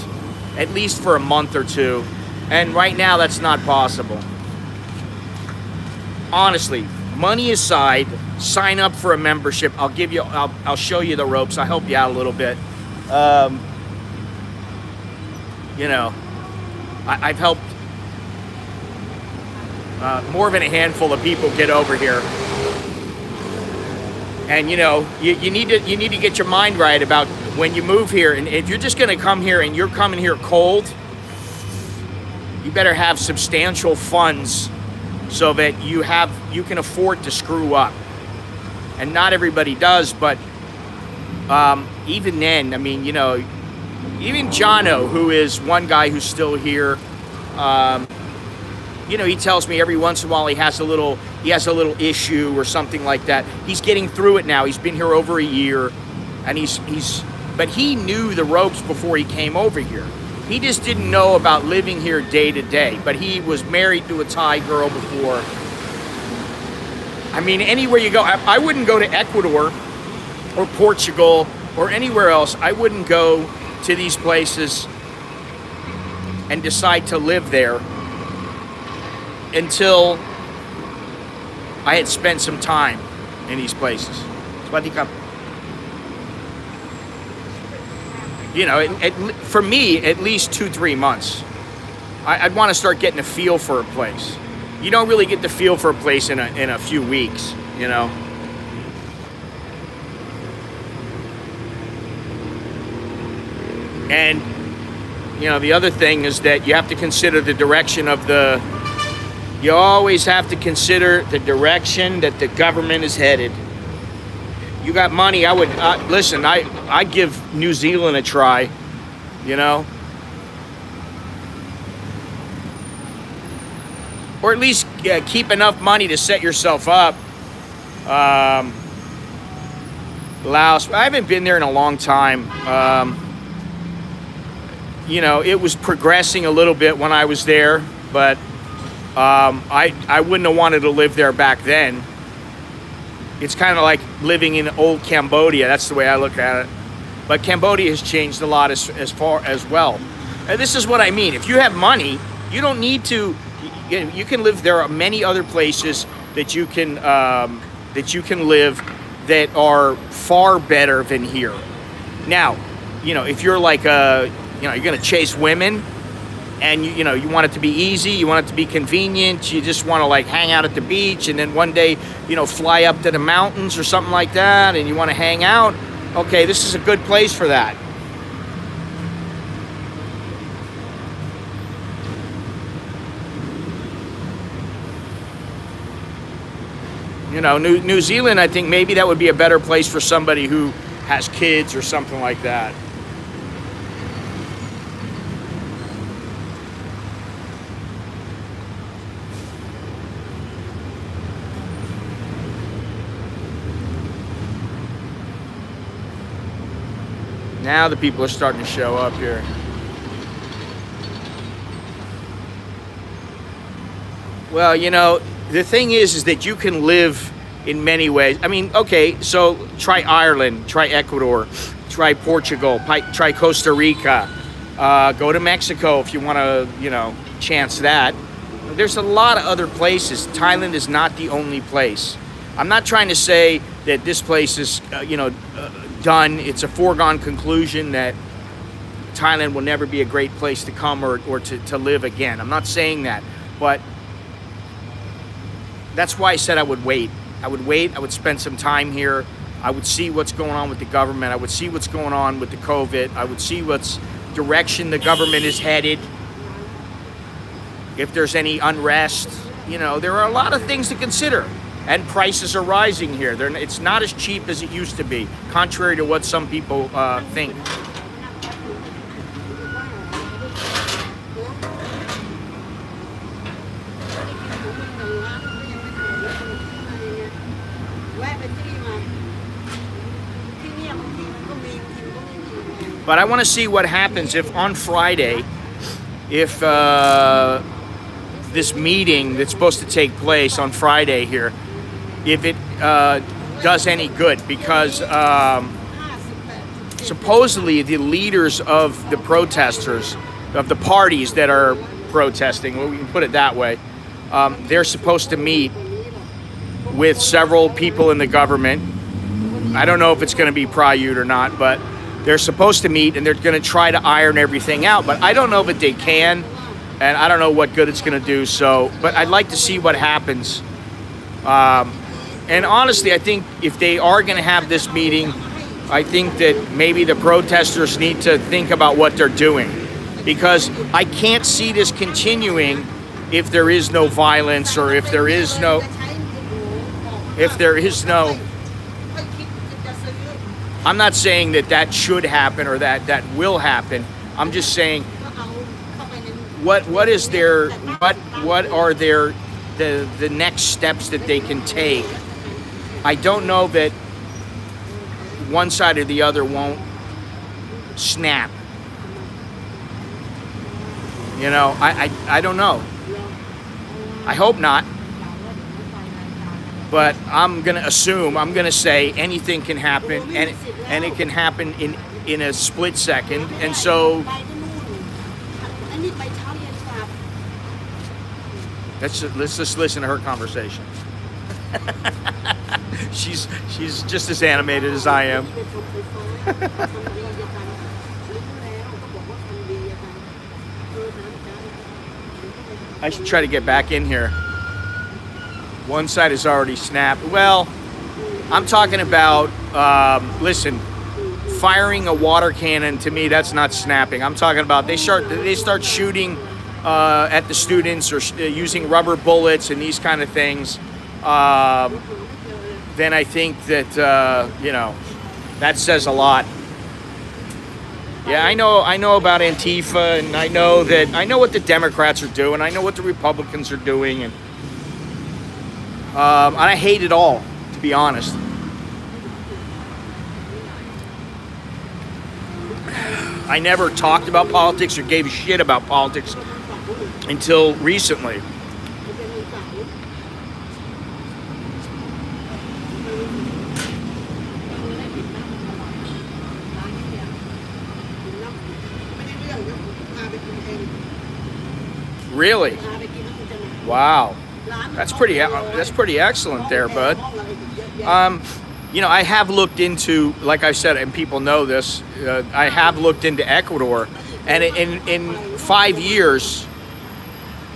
At least for a month or 2. And right now, that's not possible. Honestly, money aside, sign up for a membership. I'll show you the ropes. I'll help you out a little bit. You know, I've helped more than a handful of people get over here. And you know, you need to get your mind right about when you move here. And if you're just going to come here and you're coming here cold, you better have substantial funds so that you can afford to screw up. And not everybody does, but even then, I mean, you know, even Jono, who is one guy who's still here, you know, he tells me every once in a while he has a little issue or something like that. He's getting through it now. He's been here over a year, and but he knew the ropes before he came over here. He just didn't know about living here day to day. But he was married to a Thai girl before. I mean, anywhere you go, I wouldn't go to Ecuador or Portugal or anywhere else. I wouldn't go to these places and decide to live there until I had spent some time in these places. You know, for me, at least 2-3 months. I'd want to start getting a feel for a place. You don't really get the feel for a place in a few weeks, you know. And, you know, the other thing is that you have to consider the direction of you always have to consider the direction that the government is headed. You got money, I would, listen, I'd give New Zealand a try, you know. Or at least keep enough money to set yourself up. Laos, I haven't been there in a long time. You know, it was progressing a little bit when I was there, but I wouldn't have wanted to live there back then. It's kind of like living in old Cambodia. That's the way I look at it. But Cambodia has changed a lot as far as well. And this is what I mean. If you have money, you don't need to. You can live. There are many other places that you can live that are far better than here. Now, you know, if you're like you're going to chase women, and you know you want it to be easy, you want it to be convenient, you just want to like hang out at the beach, and then one day, you know, fly up to the mountains or something like that, and you want to hang out. Okay, this is a good place for that. You know, New Zealand, I think maybe that would be a better place for somebody who has kids or something like that. Now the people are starting to show up here. Well, you know, the thing is that you can live in many ways. I mean, okay, so try Ireland, try Ecuador, try Portugal, try Costa Rica, go to Mexico if you want to, you know, chance that. There's a lot of other places. Thailand is not the only place. I'm not trying to say that this place is, done. It's a foregone conclusion that Thailand will never be a great place to come or to live again. I'm not saying that, but that's why I said I would wait. I would spend some time here. I would see what's going on with the government. I would see what's going on with the COVID. I would see what's direction the government is headed. If there's any unrest, you know, there are a lot of things to consider. And prices are rising here. It's not as cheap as it used to be, contrary to what some people think. But I want to see what happens if on Friday, if this meeting that's supposed to take place on Friday here, if it does any good, because supposedly the leaders of the protesters, of the parties that are protesting, well, we can put it that way, they're supposed to meet with several people in the government. I don't know if it's going to be Prayut or not, but they're supposed to meet and they're going to try to iron everything out. But I don't know that they can, and I don't know what good it's going to do. So, but I'd like to see what happens. And honestly, I think if they are going to have this meeting, I think that maybe the protesters need to think about what they're doing, because I can't see this continuing if there is no violence, or if there is no, I'm not saying that that should happen or that will happen. I'm just saying what are the next steps that they can take. I don't know that one side or the other won't snap. You know, I don't know. I hope not. But I'm going to assume, I'm going to say anything can happen, and it can happen in a split second. And so let's just listen to her conversation. She's just as animated as I am. I should try to get back in here. One side is already snapped. Well, I'm talking about, listen, firing a water cannon, to me, that's not snapping. I'm talking about they start shooting at the students, or using rubber bullets and these kind of things. Then I think that, you know, that says a lot. Yeah, I know about Antifa, and I know what the Democrats are doing. I know what the Republicans are doing, and I hate it all, to be honest. I never talked about politics or gave a shit about politics until recently. Really? Wow. That's pretty excellent there, bud. You know, I have looked into, like I said, and people know this, I have looked into Ecuador, and in 5 years,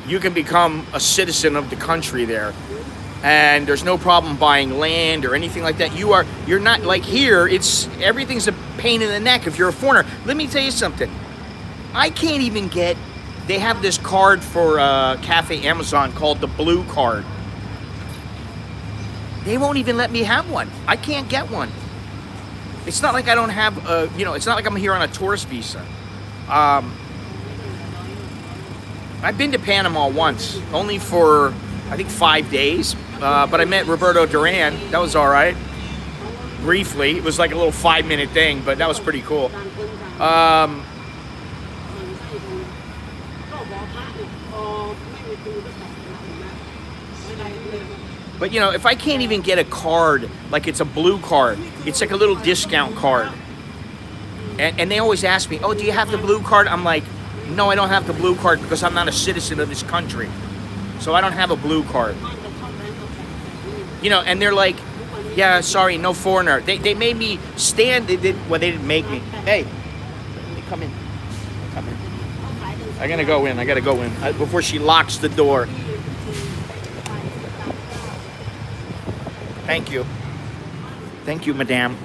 you can become a citizen of the country there. And there's no problem buying land or anything like that. You're not like here, everything's a pain in the neck if you're a foreigner. Let me tell you something. I can't even get, they have this card for Cafe Amazon called the Blue Card. They won't even let me have one. I can't get one. It's not like I don't have, you know, it's not like I'm here on a tourist visa. I've been to Panama once, only for, I think, 5 days. But I met Roberto Duran. That was all right. Briefly. It was like a little 5-minute thing, but that was pretty cool. But, you know, if I can't even get a card, like it's a blue card, it's like a little discount card. And they always ask me, oh, do you have the blue card? I'm like, no, I don't have the blue card because I'm not a citizen of this country. So I don't have a blue card. You know, and they're like, yeah, sorry, no foreigner. They made me stand. They didn't make me. Hey, come in. Come in. I gotta go in. Before she locks the door. Thank you. Thank you, madame.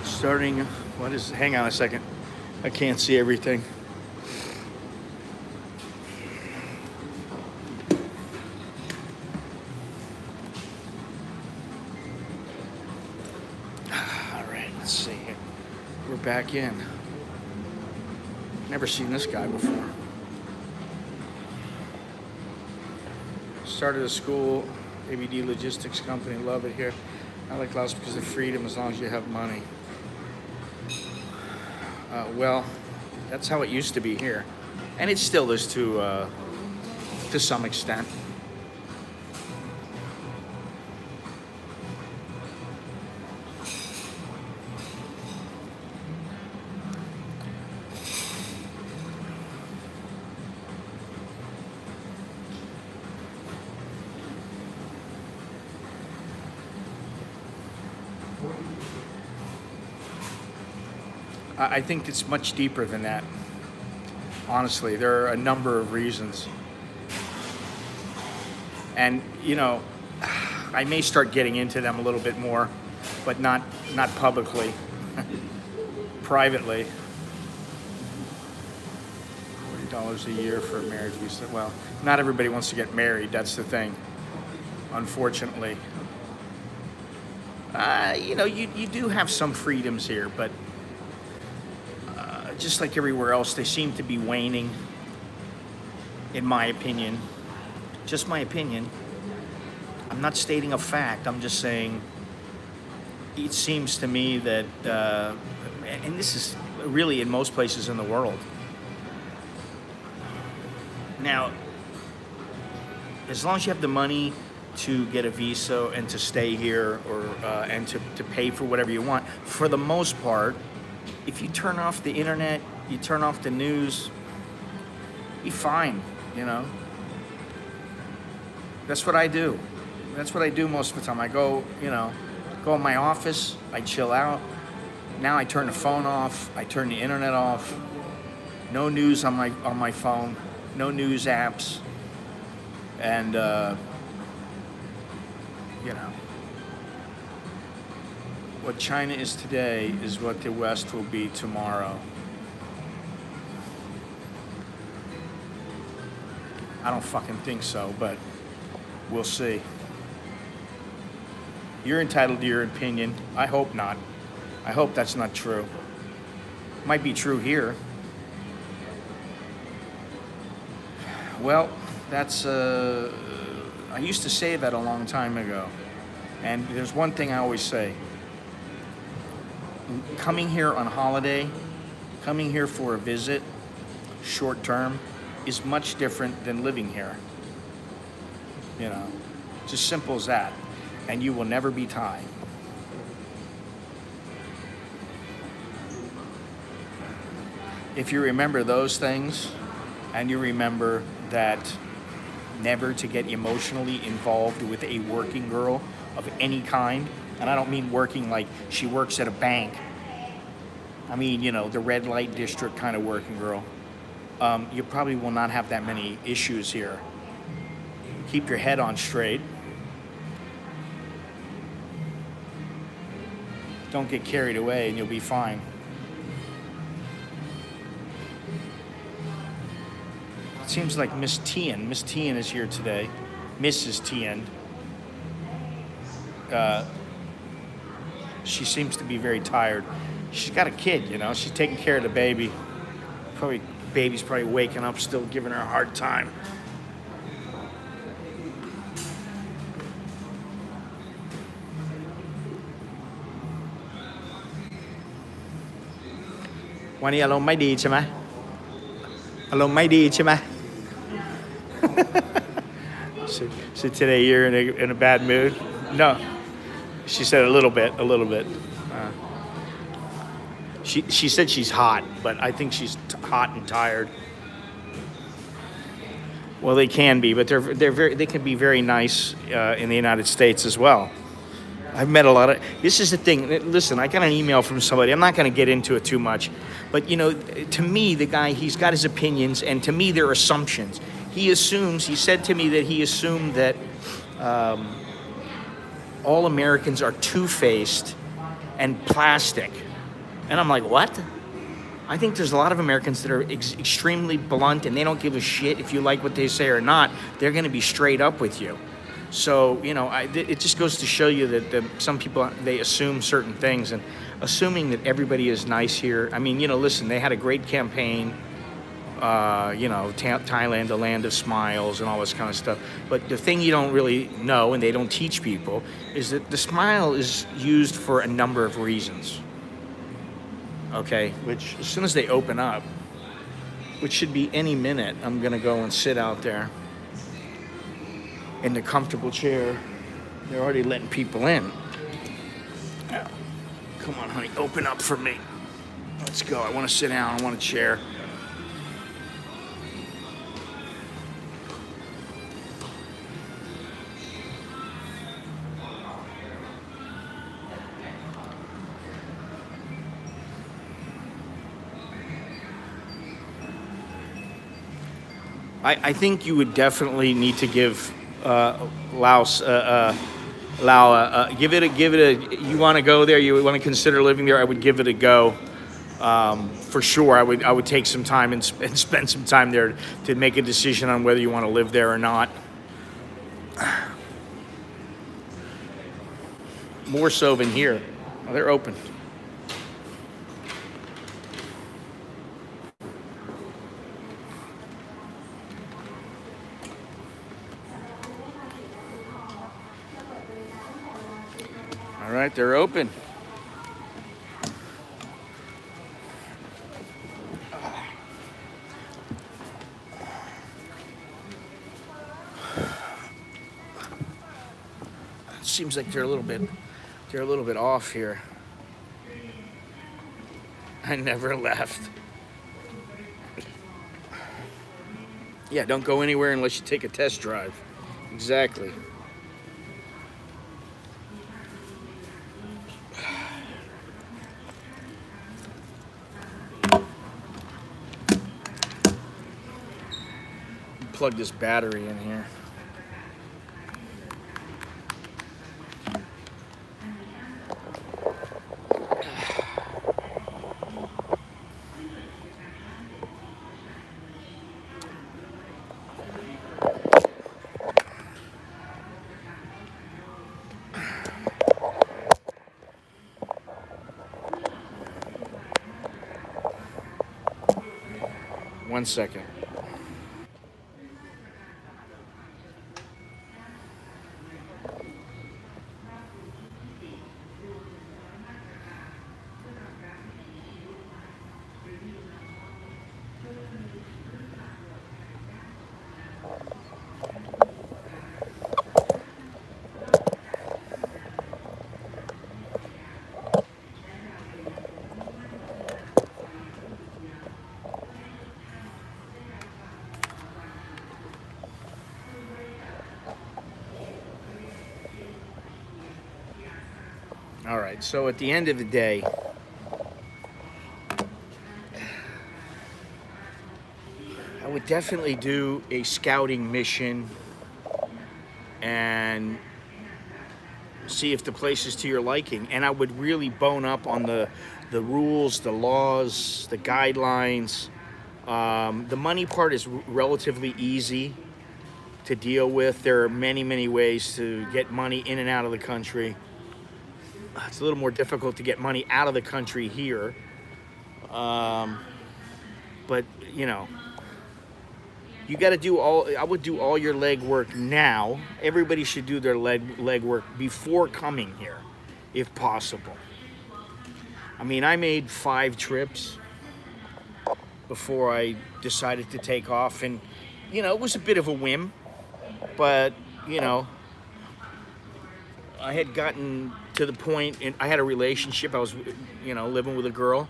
Starting, hang on a second. I can't see everything. All right, let's see. We're back in. Never seen this guy before. Started a school, ABD logistics company, love it here. I like Laos because of freedom as long as you have money. Well, that's how it used to be here. And it still is to some extent. I think it's much deeper than that. Honestly, there are a number of reasons. And, you know, I may start getting into them a little bit more, but not publicly, privately. $40 a year for a marriage visa. Well, not everybody wants to get married. That's the thing, unfortunately. You know, you do have some freedoms here, but just like everywhere else, they seem to be waning, in my opinion. Just my opinion. I'm not stating a fact. I'm just saying it seems to me that, and this is really in most places in the world. Now, as long as you have the money to get a visa and to stay here, or and to pay for whatever you want, for the most part, if you turn off the internet, you turn off the news, be fine, you know. That's what I do. That's what I do most of the time. I go, you know, go in my office, I chill out. Now I turn the phone off, I turn the internet off. No news on my phone, no news apps, and you know, what China is today is what the West will be tomorrow. I don't fucking think so, but we'll see. You're entitled to your opinion. I hope not. I hope that's not true. Might be true here. Well, that's, I used to say that a long time ago. And there's one thing I always say. Coming here on holiday, coming here for a visit, short term, is much different than living here. You know, it's as simple as that. And you will never be Thai. If you remember those things, and you remember that never to get emotionally involved with a working girl of any kind, and I don't mean working like she works at a bank. I mean, you know, the red light district kind of working girl. You probably will not have that many issues here. Keep your head on straight. Don't get carried away and you'll be fine. It seems like Miss Tien is here today. Mrs. Tien. She seems to be very tired. She's got a kid, you know. She's taking care of the baby. Baby's probably waking up still, giving her a hard time.วันนี้อารมณ์ไม่ดีใช่ไหมอารมณ์ไม่ดีใช่ไหม So today you're in a bad mood? No. She said a little bit. She said she's hot, but I think she's hot and tired. Well, they can be, but they can be very nice in the United States as well. I've met a lot of. This is the thing. Listen, I got an email from somebody. I'm not going to get into it too much, but you know, to me, the guy, he's got his opinions, and to me, they're assumptions. He said to me that he assumed that all Americans are two-faced and plastic. And I'm like, what? I think there's a lot of Americans that are extremely blunt, and they don't give a shit if you like what they say or not. They're going to be straight up with you. So, you know, it just goes to show you that some people, they assume certain things, and assuming that everybody is nice here. I mean, you know, listen, they had a great campaign. You know, Thailand, the land of smiles and all this kind of stuff. But the thing you don't really know, and they don't teach people, is that the smile is used for a number of reasons. Okay, which as soon as they open up, which should be any minute, I'm gonna go and sit out there in the comfortable chair. They're already letting people in. Come on, honey, open up for me. Let's go. I want to sit down. I want a chair. I think you would definitely need to give Laos Lao give it a. You want to go there? You want to consider living there? I would give it a go. For sure, I would take some time and spend some time there to make a decision on whether you want to live there or not. More so than here. Oh, they're open. All right, they're open. It seems like they're a little bit off here. I never left. Yeah, don't go anywhere unless you take a test drive. Exactly. Plug this battery in here. One second. All right, so at the end of the day, I would definitely do a scouting mission and see if the place is to your liking. And I would really bone up on the rules, the laws, the guidelines. The money part is relatively easy to deal with. There are many, many ways to get money in and out of the country. It's a little more difficult to get money out of the country here. But, you know, you got to do I would do all your legwork now. Everybody should do their legwork before coming here, if possible. I mean, I made 5 trips before I decided to take off. And, you know, it was a bit of a whim. But, you know, I had gotten to the point, and I had a relationship. I was, you know, living with a girl.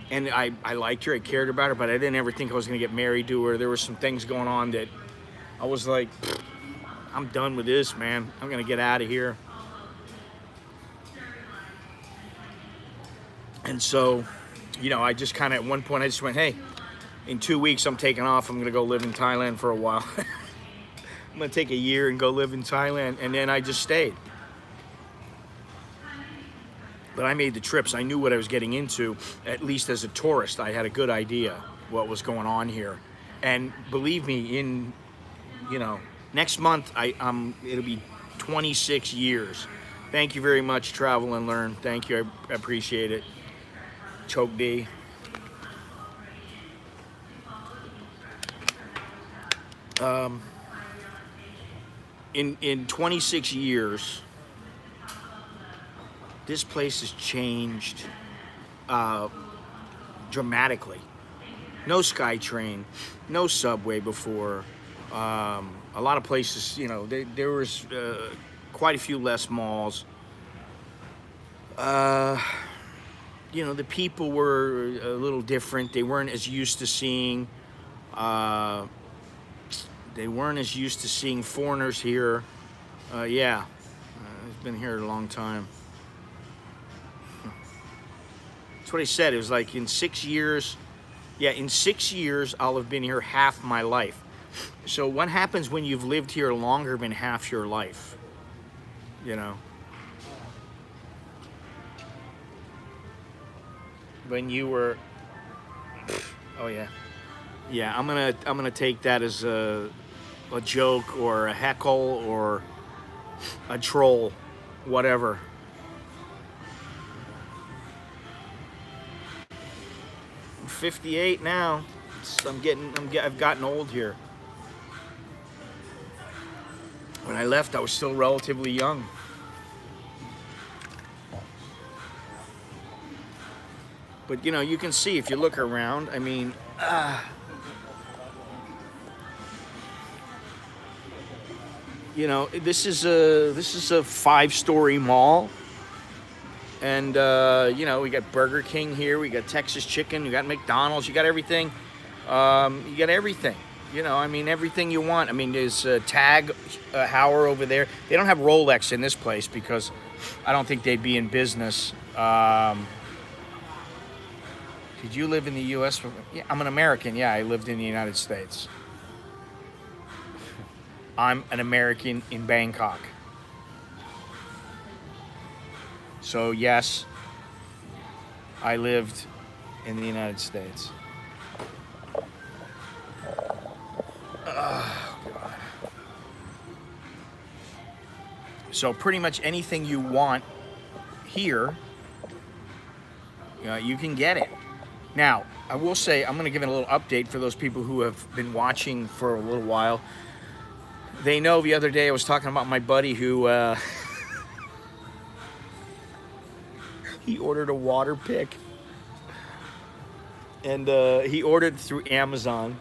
And I liked her, I cared about her, but I didn't ever think I was going to get married to her. There were some things going on that I was like, I'm done with this, man. I'm going to get out of here. And so, you know, I just kind of, at one point, I just went, hey, in 2 weeks, I'm taking off. I'm going to go live in Thailand for a while. I'm going to take a year and go live in Thailand. And then I just stayed. But I made the trips. I knew what I was getting into. At least as a tourist, I had a good idea what was going on here. And believe me, in, you know, next month, it'll be 26 years. Thank you very much, Travel and Learn. Thank you, I appreciate it. Choke D. In 26 years, this place has changed dramatically. No SkyTrain, no subway before. A lot of places, you know, there was quite a few less malls. You know, the people were a little different. They weren't as used to seeing. They weren't as used to seeing foreigners here. Yeah, I've been here a long time. That's what he said. It was like in 6 years. Yeah, in 6 years, I'll have been here half my life. So what happens when you've lived here longer than half your life? You know? When you were, oh yeah. Yeah, I'm gonna take that as a joke or a heckle or a troll, whatever. I'm 58 now. I've gotten old here. When I left, I was still relatively young. But you know, you can see if you look around. I mean, you know, this is a 5-story mall, and you know, we got Burger King here, we got Texas Chicken, you got McDonald's, you got everything. You got everything. You know, I mean, everything you want. I mean, there's Tag Heuer over there. They don't have Rolex in this place because I don't think they'd be in business. Did you live in the U.S.? Yeah, I'm an American. Yeah, I lived in the United States. I'm an American in Bangkok. So yes, I lived in the United States. Oh, God. So pretty much anything you want here, you can get it. Now, I will say, I'm going to give it a little update for those people who have been watching for a little while. They know the other day I was talking about my buddy who, he ordered a water pick. And he ordered through Amazon.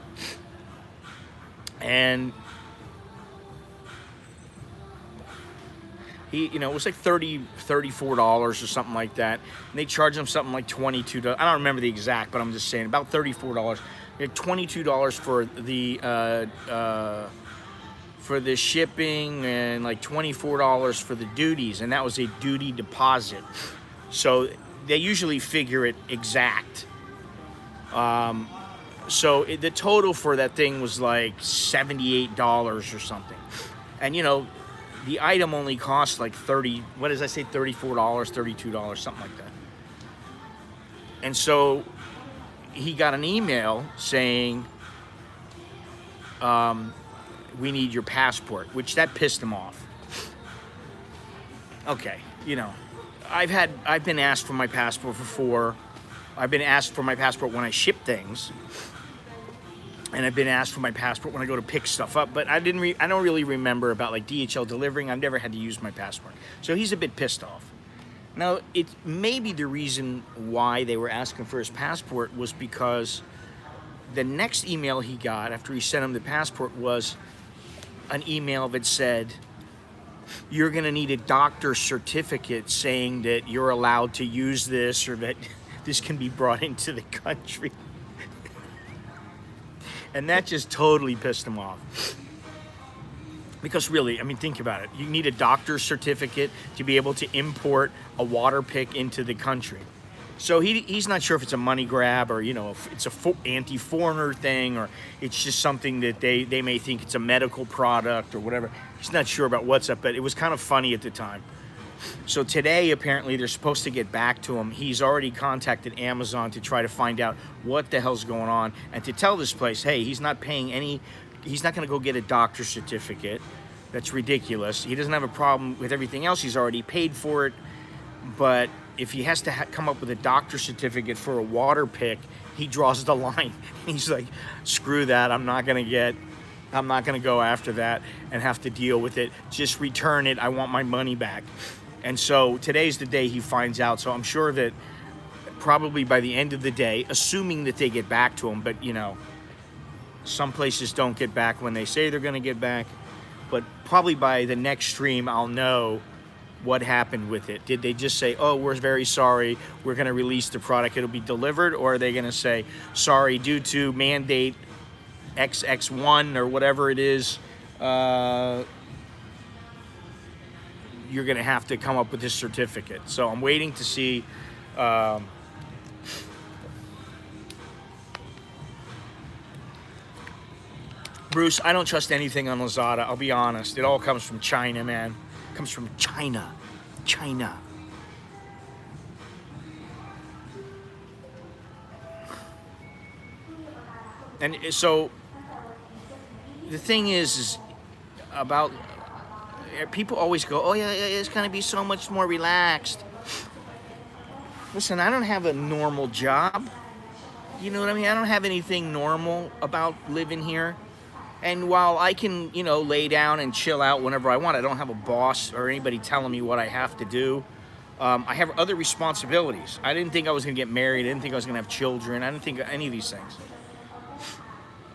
And he, you know, it was like $34 or something like that. And they charged him something like $22. I don't remember the exact, but I'm just saying about $34. They had $22 for the shipping and like $24 for the duties, and that was a duty deposit. So they usually figure it exact. So the total for that thing was like $78 or something. And you know, the item only cost like $34, $32, something like that. And so he got an email saying, we need your passport, which that pissed him off. Okay, you know, I've been asked for my passport before. I've been asked for my passport when I ship things. And I've been asked for my passport when I go to pick stuff up, but I don't really remember about like DHL delivering. I've never had to use my passport. So he's a bit pissed off. Now, it maybe the reason why they were asking for his passport was because the next email he got after he sent him the passport was an email that said, you're gonna need a doctor's certificate saying that you're allowed to use this or that this can be brought into the country. And that just totally pissed him off. Because really, I mean, think about it. You need a doctor's certificate to be able to import a water pick into the country. So he's not sure if it's a money grab or, you know, if it's a anti-foreigner thing or it's just something that they may think it's a medical product or whatever. He's not sure about what's up, but it was kind of funny at the time. So today, apparently, they're supposed to get back to him. He's already contacted Amazon to try to find out what the hell's going on and to tell this place, hey, he's not paying any, he's not going to go get a doctor's certificate. That's ridiculous. He doesn't have a problem with everything else. He's already paid for it. But if he has to come up with a doctor's certificate for a water pick, he draws the line. He's like, screw that. I'm not going to go after that and have to deal with it. Just return it. I want my money back. And so today's the day he finds out. So I'm sure that probably by the end of the day, assuming that they get back to him, but you know, some places don't get back when they say they're going to get back. But probably by the next stream, I'll know what happened with it. Did they just say, oh, we're very sorry, we're going to release the product, it'll be delivered? Or are they going to say, sorry, due to mandate XX1 or whatever it is, you're going to have to come up with this certificate. So I'm waiting to see. Bruce, I don't trust anything on Lazada. I'll be honest. It all comes from China, man. It comes from China. China. And so the thing is about people always go, oh yeah, it's gonna be so much more relaxed. Listen, I don't have a normal job. You know what I mean? I don't have anything normal about living here. And while I can, you know, lay down and chill out whenever I want, I don't have a boss or anybody telling me what I have to do. I have other responsibilities. I didn't think I was gonna get married. I didn't think I was gonna have children. I didn't think of any of these things.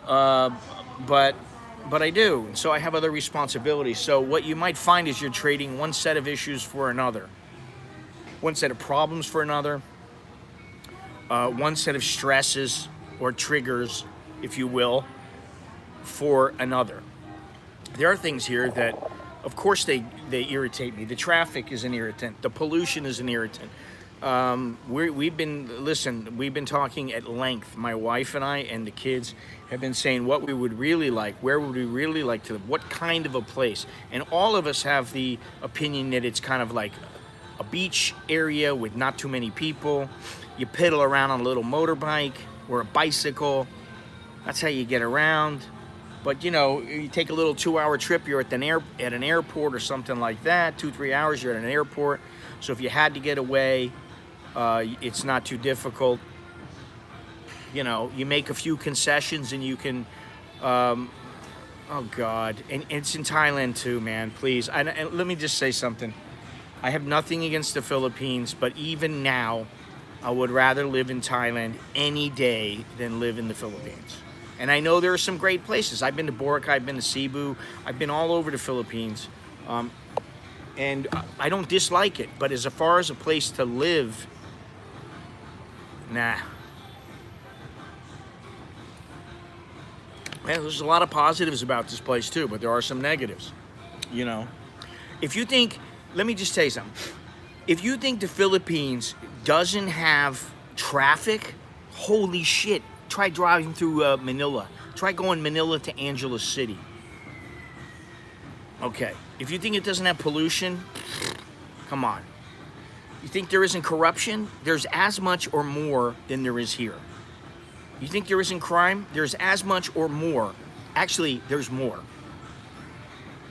But I do. So I have other responsibilities. So what you might find is you're trading one set of issues for another, one set of problems for another, one set of stresses or triggers, if you will, for another. There are things here that, of course, they irritate me. The traffic is an irritant. The pollution is an irritant. We've been talking at length. My wife and I and the kids have been saying what we would really like, where would we really like to live, what kind of a place. And all of us have the opinion that it's kind of like a beach area with not too many people. You pedal around on a little motorbike or a bicycle. That's how you get around. But you know, you take a little 2-hour trip, you're at an airport or something like that. 2-3 hours, you're at an airport. So if you had to get away, it's not too difficult. You know, you make a few concessions and you can, oh God, and it's in Thailand too, man, please. And let me just say something. I have nothing against the Philippines, but even now, I would rather live in Thailand any day than live in the Philippines. And I know there are some great places. I've been to Boracay, I've been to Cebu, I've been all over the Philippines. And I don't dislike it, but as far as a place to live, nah. Man, there's a lot of positives about this place too, but there are some negatives, you know. If you think, let me just tell you something. If you think the Philippines doesn't have traffic, holy shit, try driving through Manila. Try going Manila to Angeles City. Okay, if you think it doesn't have pollution, come on. You think there isn't corruption? There's as much or more than there is here. You think there isn't crime? There's as much or more. Actually, there's more.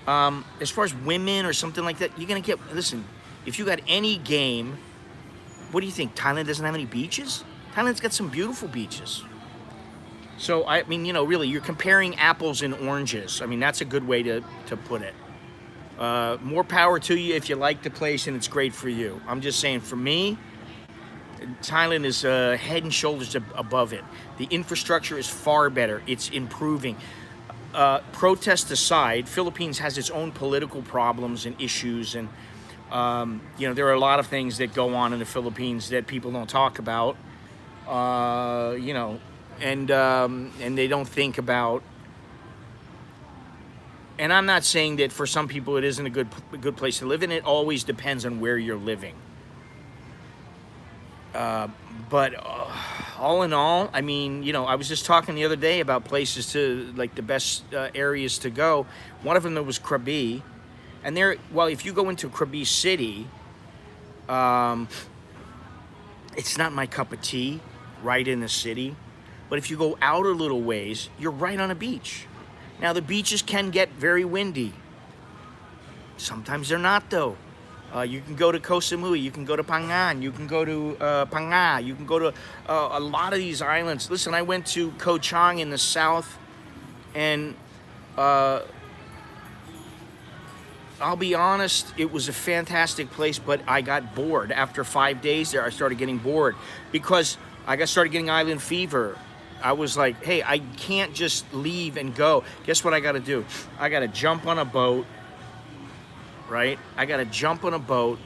As far as women or something like that, you're gonna get, listen, if you got any game, what do you think? Thailand doesn't have any beaches? Thailand's got some beautiful beaches. So, I mean, you know, really, you're comparing apples and oranges. I mean, that's a good way to put it. More power to you if you like the place and it's great for you. I'm just saying, for me, Thailand is head and shoulders above it. The infrastructure is far better. It's improving. Protest aside, Philippines has its own political problems and issues. And, you know, there are a lot of things that go on in the Philippines that people don't talk about, you know, and they don't think about. And I'm not saying that for some people it isn't a good place to live in. It always depends on where you're living. But all in all, I mean, you know, I was just talking the other day about places to, like, the best areas to go. One of them was Krabi. And there, well, if you go into Krabi City, it's not my cup of tea right in the city. But if you go out a little ways, you're right on a beach. Now, the beaches can get very windy. Sometimes they're not, though. You can go to Koh Samui, you can go to Phangan, you can go to Phang Nga, you can go to a lot of these islands. Listen, I went to Koh Chang in the south, and I'll be honest, it was a fantastic place, but I got bored. After 5 days there, I started getting bored because I started getting island fever. I was like, hey, I can't just leave and go. Guess what I got to do? I got to jump on a boat. Right? I got to jump on a boat,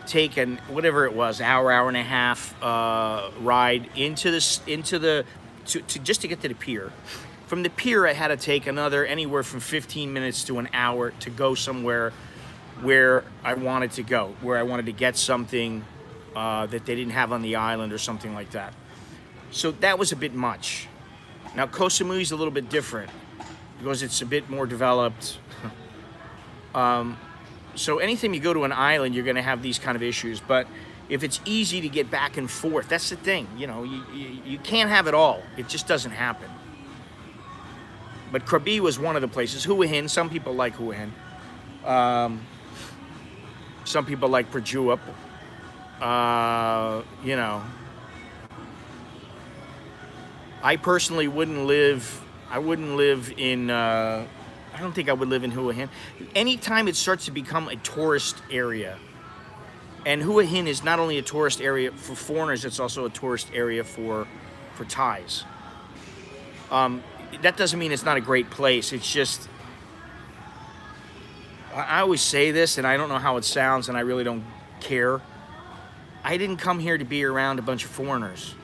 take an whatever it was, hour and a half ride just to get to the pier. From the pier, I had to take another anywhere from 15 minutes to an hour to go somewhere where I wanted to go, where I wanted to get something that they didn't have on the island or something like that. So that was a bit much. Now, Koh Samui is a little bit different. because it's a bit more developed. So anytime you go to an island, you're going to have these kind of issues. But if it's easy to get back and forth, that's the thing. You know, you can't have it all. It just doesn't happen. But Krabi was one of the places. Hua Hin, some people like Hua Hin. Some people like Prachuap. You know, I personally wouldn't live. I wouldn't live in. I don't think I would live in Hua Hin. Anytime it starts to become a tourist area, and Hua Hin is not only a tourist area for foreigners, it's also a tourist area for Thais. That doesn't mean it's not a great place. It's just, I always say this, and I don't know how it sounds, and I really don't care. I didn't come here to be around a bunch of foreigners,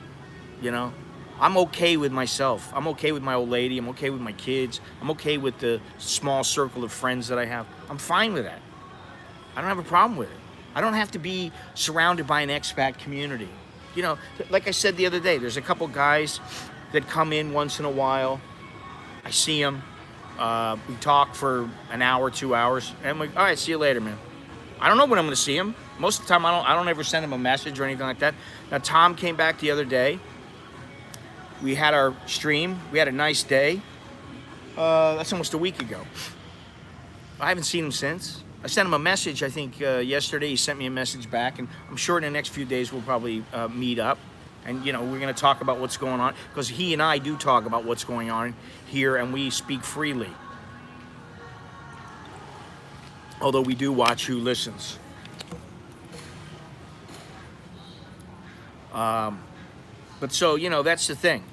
you know? I'm okay with myself. I'm okay with my old lady. I'm okay with my kids. I'm okay with the small circle of friends that I have. I'm fine with that. I don't have a problem with it. I don't have to be surrounded by an expat community. You know, like I said the other day, there's a couple guys that come in once in a while. I see them. We talk for an hour, 2 hours, and I'm like, all right, see you later, man. I don't know when I'm going to see him. Most of the time, I don't ever send him a message or anything like that. Now, Tom came back the other day. We had our stream. We had a nice day. That's almost a week ago. I haven't seen him since. I sent him a message, I think, yesterday. He sent me a message back, and I'm sure in the next few days we'll probably meet up. And, you know, we're going to talk about what's going on, because he and I do talk about what's going on here, and we speak freely. Although we do watch who listens. But so, you know, that's the thing.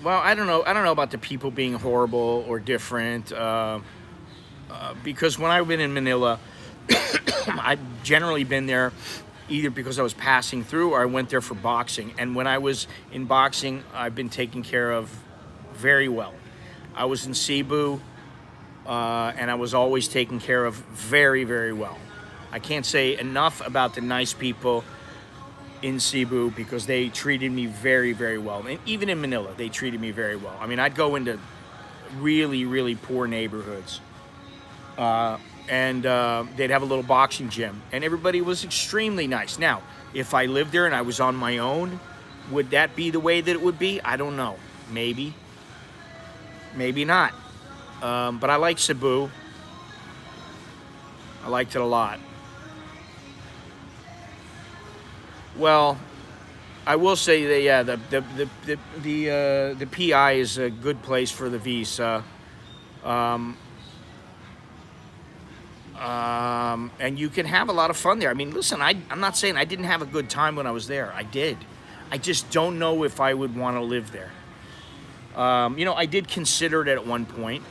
Well, I don't know about the people being horrible or different, because when I've been in Manila, I've generally been there either because I was passing through or I went there for boxing. And when I was in boxing, I've been taken care of very well. I was in Cebu, and I was always taken care of very, very well. I can't say enough about the nice people in Cebu, because they treated me very, very well. And even in Manila, they treated me very well. I mean, I'd go into really, really poor neighborhoods, and they'd have a little boxing gym, and everybody was extremely nice. Now, if I lived there and I was on my own, would that be the way that it would be? I don't know. Maybe. Maybe not. But I like Cebu. I liked it a lot. Well, I will say that, yeah, the PI is a good place for the visa, and you can have a lot of fun there. I mean, listen, I'm not saying I didn't have a good time when I was there. I did. I just don't know if I would want to live there. You know, I did consider it at one point.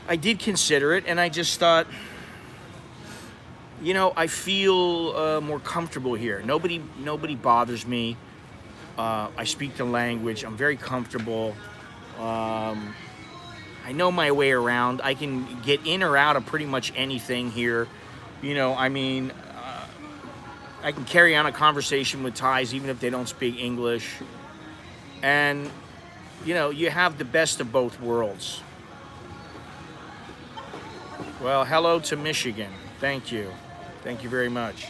I did consider it, and I just thought, you know, I feel more comfortable here. Nobody bothers me. I speak the language. I'm very comfortable. I know my way around. I can get in or out of pretty much anything here. You know, I mean, I can carry on a conversation with Thais even if they don't speak English. And, you know, you have the best of both worlds. Well, hello to Michigan. Thank you. Thank you very much.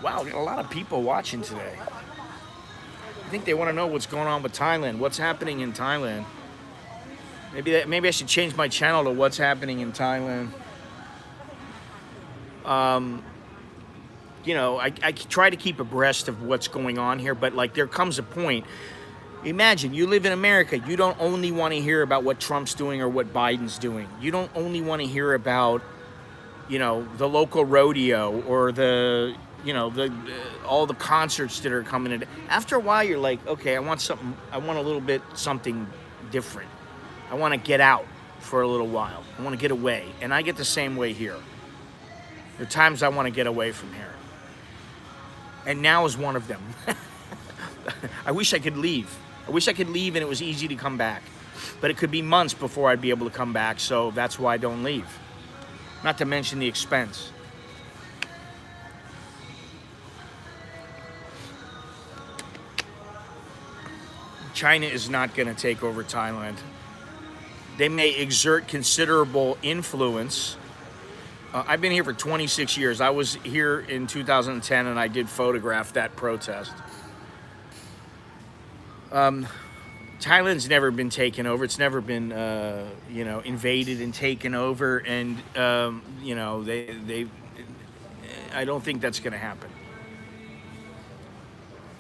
Wow, we got a lot of people watching today. I think they want to know what's going on with Thailand. What's happening in Thailand? Maybe I should change my channel to what's happening in Thailand. You know, I try to keep abreast of what's going on here, but like there comes a point. Imagine you live in America. You don't only want to hear about what Trump's doing or what Biden's doing. You don't only want to hear about, you know, the local rodeo or the, you know, all the concerts that are coming in. After a while, you're like, okay, I want a little bit something different. I want to get out for a little while. I want to get away. And I get the same way here. There are times I want to get away from here. And now is one of them. I wish I could leave. I wish I could leave and it was easy to come back. But it could be months before I'd be able to come back, so that's why I don't leave. Not to mention the expense. China is not going to take over Thailand. They may exert considerable influence. I've been here for 26 years. I was here in 2010 and I did photograph that protest. Thailand's never been taken over. It's never been, invaded and taken over. And, I don't think that's going to happen.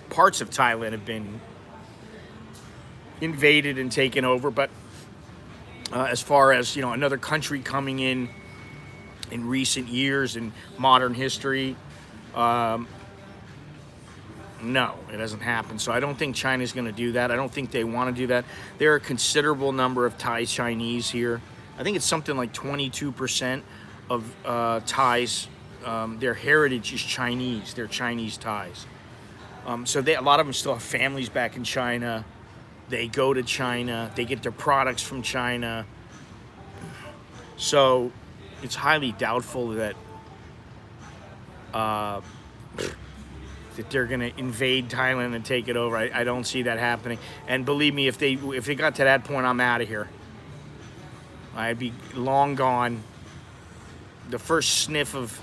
Parts of Thailand have been invaded and taken over, but as far as, another country coming in recent years in modern history, no, it hasn't happened. So I don't think China's going to do that. I don't think they want to do that. There are a considerable number of Thai Chinese here. I think it's something like 22% of Thais, their heritage is Chinese. They're Chinese Thais. So a lot of them still have families back in China. They go to China. They get their products from China. So it's highly doubtful that that they're going to invade Thailand and take it over. I don't see that happening. And believe me, if they got to that point, I'm out of here. I'd be long gone. The first sniff of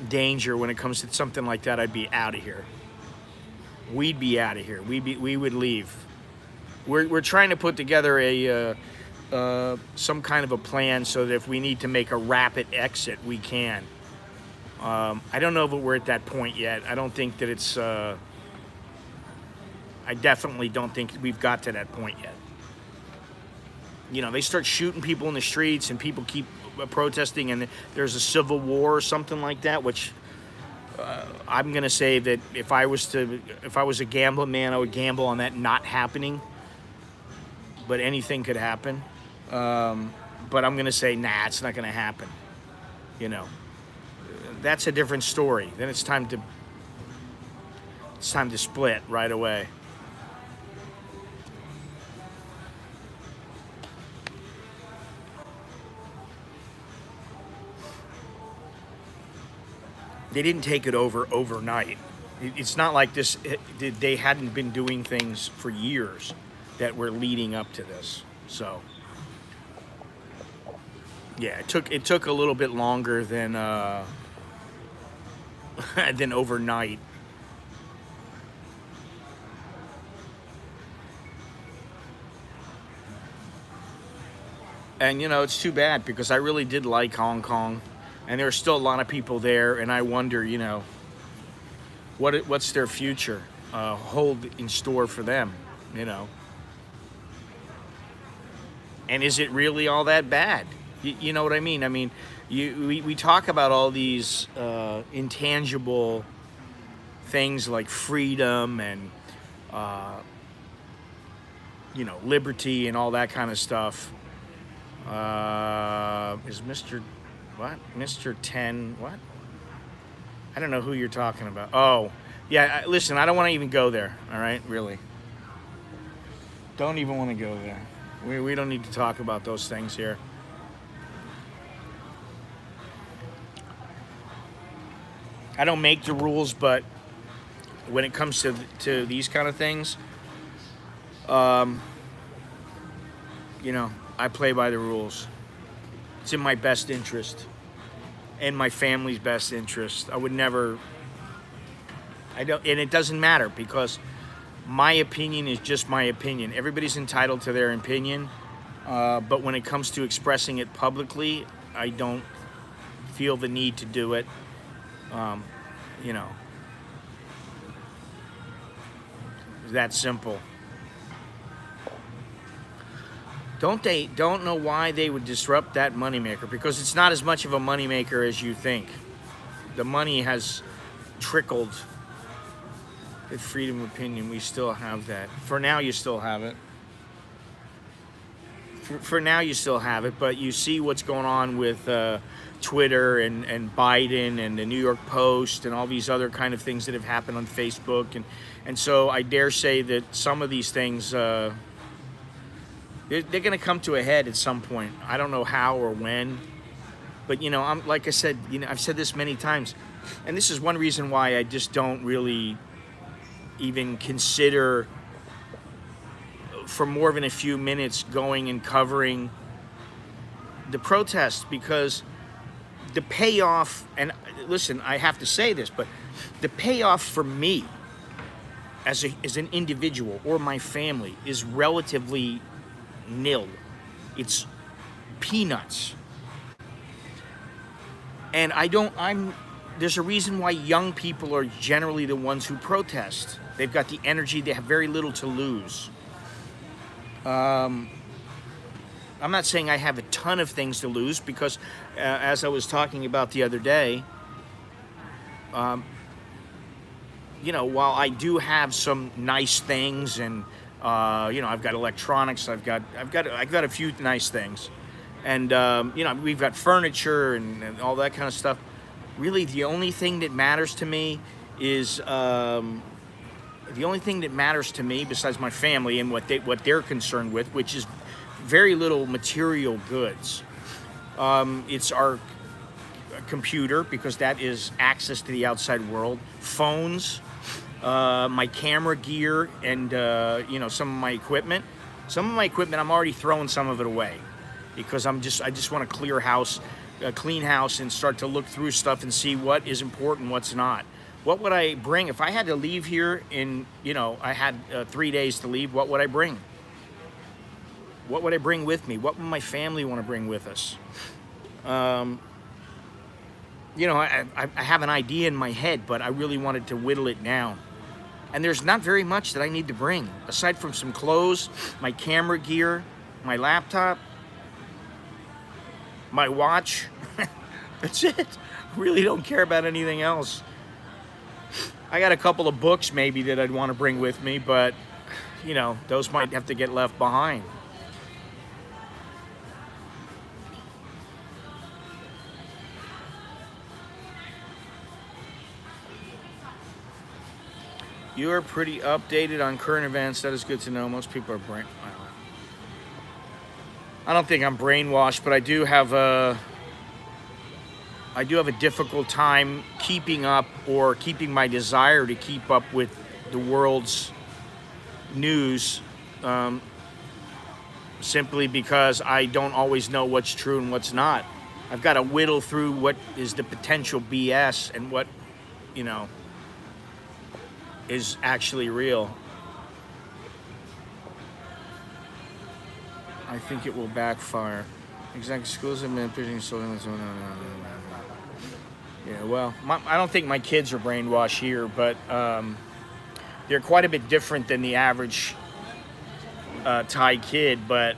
danger when it comes to something like that, I'd be out of here. We'd be out of here. We would leave. We're trying to put together some kind of a plan so that if we need to make a rapid exit, we can. I don't know if we're at that point yet. I don't think that it's. I definitely don't think we've got to that point yet. They start shooting people in the streets and people keep protesting, and there's a civil war or something like that, which I'm gonna say that if I was a gambling man, I would gamble on that not happening. But anything could happen. But I'm gonna say, nah, it's not gonna happen. That's a different story. Then it's time to split right away. They didn't take it over overnight. It's not like this. They hadn't been doing things for years that were leading up to this. So, yeah, it took a little bit longer than than overnight. And it's too bad because I really did like Hong Kong. And there are still a lot of people there, and I wonder, what's their future hold in store for them, And is it really all that bad? You know what I mean? I mean, we talk about all these intangible things like freedom and, liberty and all that kind of stuff. Is Mr. 10, what? I don't know who you're talking about. Oh, yeah, listen, I don't want to even go there, all right? Really. Don't even want to go there. We don't need to talk about those things here. I don't make the rules, but when it comes to these kind of things, I play by the rules. It's in my best interest and my family's best interest. I would never, and it doesn't matter because my opinion is just my opinion. Everybody's entitled to their opinion, but when it comes to expressing it publicly, I don't feel the need to do it. It's that simple. Don't know why they would disrupt that moneymaker, because it's not as much of a moneymaker as you think. The money has trickled. With freedom of opinion, we still have that. For now, you still have it. For now, you still have it, but you see what's going on with Twitter and Biden and the New York Post and all these other kind of things that have happened on Facebook. And so I dare say that some of these things, they're going to come to a head at some point. I don't know how or when, but I'm like I said, I've said this many times, and this is one reason why I just don't really even consider for more than a few minutes going and covering the protest, because the payoff, and listen, I have to say this, but the payoff for me as an individual or my family is relatively nil. It's peanuts. And there's a reason why young people are generally the ones who protest. They've got the energy, they have very little to lose. I'm not saying I have a ton of things to lose, because as I was talking about the other day, you know, while I do have some nice things, and you know, I've got electronics, I've got a few nice things, and you know, we've got furniture and all that kind of stuff. Really, the only thing that matters to me is besides my family and what they're concerned with, which is very little material goods. It's our computer, because that is access to the outside world. Phones, my camera gear, and you know, some of my equipment. Some of my equipment, I'm already throwing some of it away, because I just want to clean house, and start to look through stuff and see what is important, what's not. What would I bring if I had to leave here in, you know, I had 3 days to leave? What would I bring? What would I bring with me? What would my family want to bring with us? You know, I have an idea in my head, but I really wanted to whittle it down. And there's not very much that I need to bring, aside from some clothes, my camera gear, my laptop, my watch. That's it. I really don't care about anything else. I got a couple of books maybe that I'd want to bring with me, but, you know, those might have to get left behind. You are pretty updated on current events. That is good to know. Most people are I don't think I'm brainwashed, but I do have a difficult time keeping up, or keeping my desire to keep up with the world's news, simply because I don't always know what's true and what's not. I've got to whittle through what is the potential BS and what, you know, is actually real. I think it will backfire. Exact schools have been pushing so. Yeah, well, I don't think my kids are brainwashed here, but they're quite a bit different than the average Thai kid. But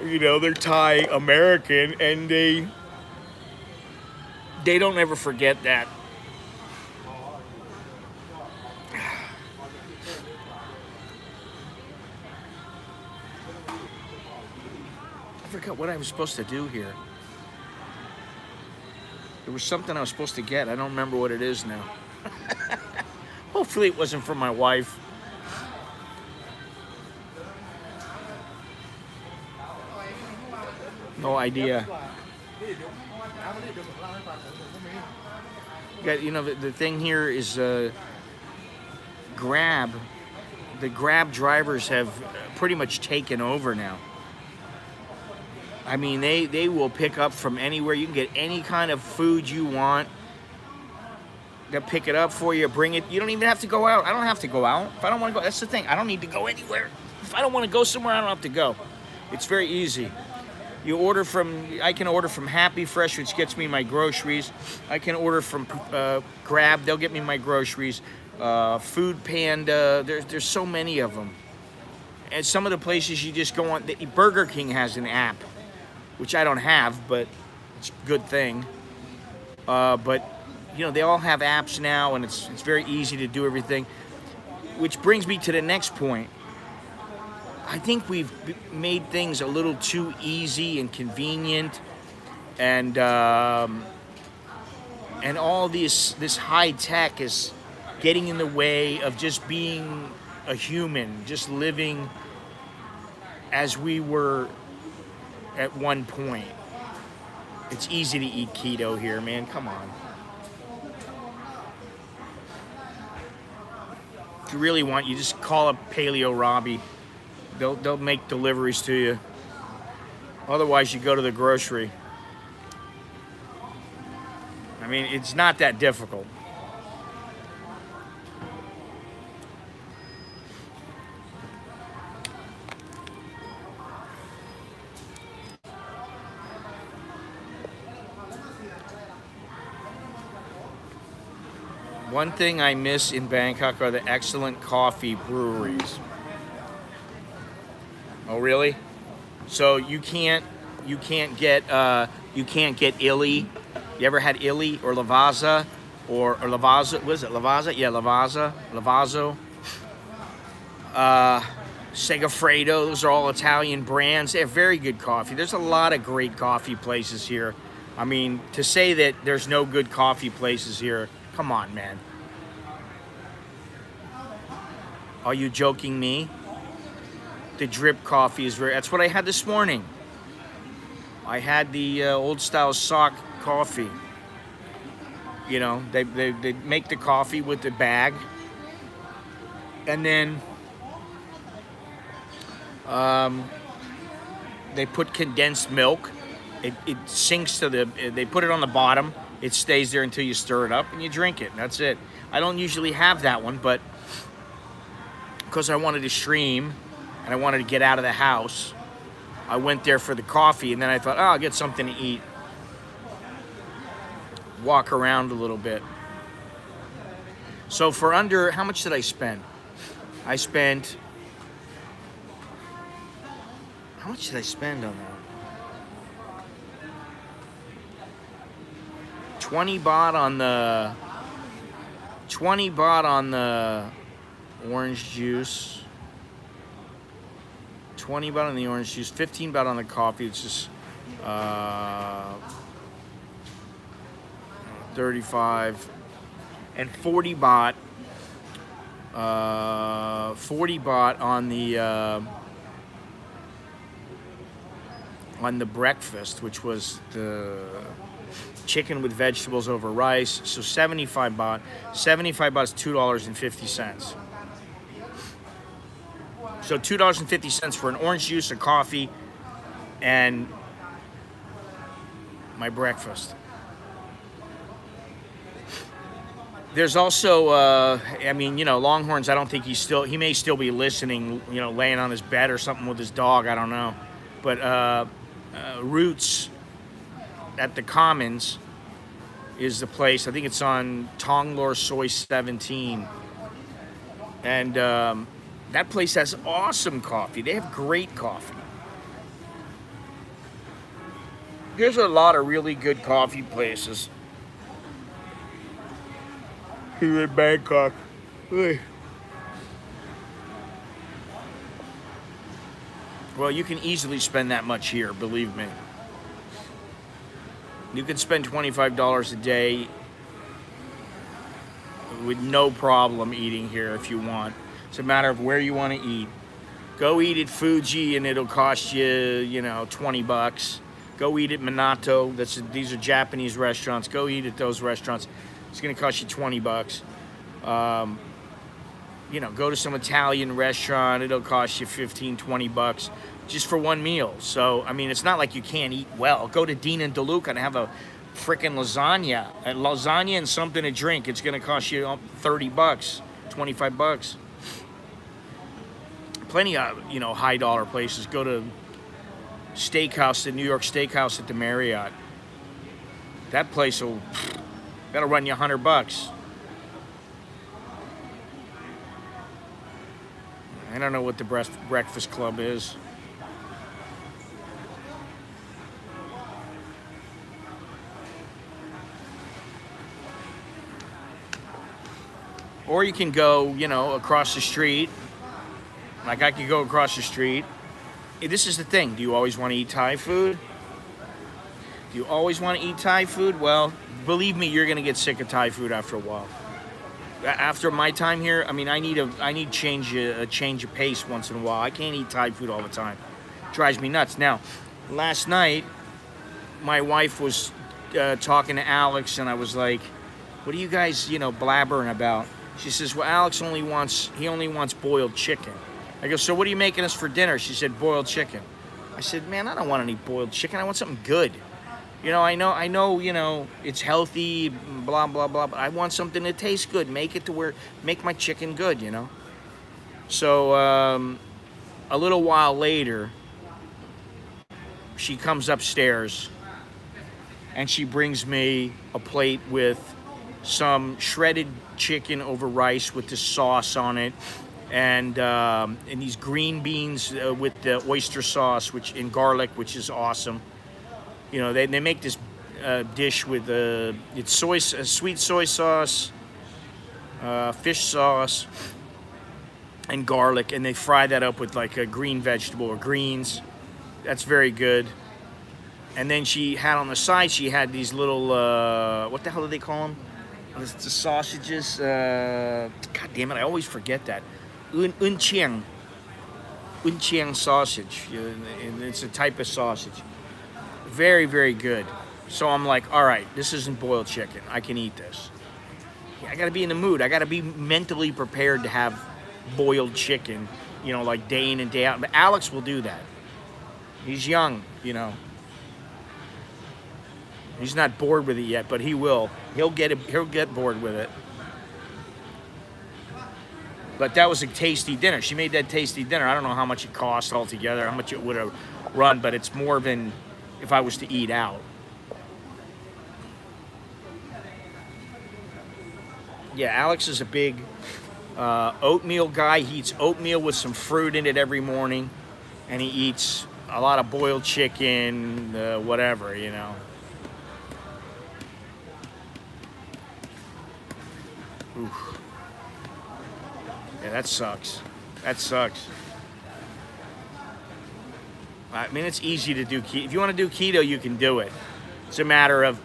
you know, they're Thai American, and they don't ever forget that. I forgot what I was supposed to do here. There was something I was supposed to get. I don't remember what it is now. Hopefully it wasn't for my wife. No idea. You know, the thing here is Grab. The Grab drivers have pretty much taken over now. I mean, they will pick up from anywhere. You can get any kind of food you want. They'll pick it up for you, bring it. You don't even have to go out. I don't have to go out. If I don't want to go, that's the thing. I don't need to go anywhere. If I don't want to go somewhere, I don't have to go. It's very easy. I can order from Happy Fresh, which gets me my groceries. I can order from Grab. They'll get me my groceries. Food Panda. There's so many of them. And some of the places you just go on. Burger King has an app, which I don't have, but it's a good thing. But you know, they all have apps now, and it's very easy to do everything. Which brings me to the next point. I think we've made things a little too easy and convenient, and all this high tech is getting in the way of just being a human, just living as we were at one point. It's easy to eat keto here, man. Come on. If you really want, you just call up Paleo Robbie. They'll make deliveries to you. Otherwise, you go to the grocery. I mean, it's not that difficult. One thing I miss in Bangkok are the excellent coffee breweries. Oh, really? So you can't get illy. You ever had illy or lavazza or lavazza? What is it? Lavazza? Yeah, lavazzo. Segafredo. Those are all Italian brands. They have very good coffee. There's a lot of great coffee places here. I mean, to say that there's no good coffee places here, come on, man. Are you joking me? The drip coffee is very, that's what I had this morning. I had the old style sock coffee. You know, they make the coffee with the bag. And then they put condensed milk. It sinks to they put it on the bottom. It stays there until you stir it up and you drink it. That's it. I don't usually have that one, but because I wanted to stream and I wanted to get out of the house, I went there for the coffee, and then I thought, oh, I'll get something to eat. Walk around a little bit. So for under, how much did I spend? I spent, how much did I spend on that? 20 baht on the orange juice. 20 baht on the orange juice, 15 baht on the coffee. It's just 35 and 40 baht. 40 baht on the breakfast, which was the chicken with vegetables over rice. So 75 baht. 75 baht is $2.50. So $2.50 for an orange juice, a coffee, and my breakfast. There's also, I mean, you know, Longhorns, I don't think he may still be listening, you know, laying on his bed or something with his dog, I don't know. But Roots at the Commons is the place. I think it's on Tonglor Soy 17. And that place has awesome coffee. They have great coffee. There's a lot of really good coffee places here in Bangkok. Well, you can easily spend that much here, believe me. You can spend $25 a day with no problem eating here if you want. It's a matter of where you want to eat. Go eat at Fuji and it'll cost you, you know, 20 bucks. Go eat at Minato. These are Japanese restaurants. Go eat at those restaurants. It's going to cost you 20 bucks. You know, go to some Italian restaurant. It'll cost you 15, 20 bucks just for one meal. So, I mean, it's not like you can't eat well. Go to Dean and DeLuca and have a freaking lasagna. A lasagna and something to drink. It's going to cost you 30 bucks, 25 bucks. Plenty of, you know, high dollar places. Go to Steakhouse, the New York Steakhouse at the Marriott. That place that'll run you 100 bucks. I don't know what the Breakfast Club is. Or you can go, you know, across the street. Like I could go across the street. This is the thing. Do you always want to eat Thai food? Do you always want to eat Thai food? Well, believe me, you're going to get sick of Thai food after a while. After my time here, I mean, I need a change of pace once in a while. I can't eat Thai food all the time. It drives me nuts. Now, last night, my wife was talking to Alex, and I was like, what are you guys, you know, blabbering about? She says, well, Alex only wants boiled chicken. I go, so what are you making us for dinner? She said, boiled chicken. I said, man, I don't want any boiled chicken. I want something good. You know, I know, you know, it's healthy, blah, blah, blah, but I want something that tastes good. Make my chicken good, you know? So, a little while later, she comes upstairs and she brings me a plate with some shredded chicken over rice with the sauce on it, and these green beans with the oyster sauce, and garlic, which is awesome. You know, they make this dish with it's sweet soy sauce, fish sauce, and garlic, and they fry that up with like a green vegetable or greens. That's very good. And then she had on the side, she had these little, what the hell do they call them? The sausages. God damn it, I always forget that. Unqiang sausage. And it's a type of sausage. Very, very good. So I'm like, all right, this isn't boiled chicken. I can eat this. I gotta be in the mood. I gotta be mentally prepared to have boiled chicken, you know, like day in and day out. But Alex will do that. He's young, you know. He's not bored with it yet, but he will. He'll get bored with it. But that was a tasty dinner. She made that tasty dinner. I don't know how much it cost altogether, how much it would have run, but it's more than if I was to eat out. Yeah, Alex is a big oatmeal guy. He eats oatmeal with some fruit in it every morning, and he eats a lot of boiled chicken, whatever, you know. Oof. Yeah, that sucks. That sucks. I mean, it's easy to do keto. If you want to do keto, you can do it. It's a matter of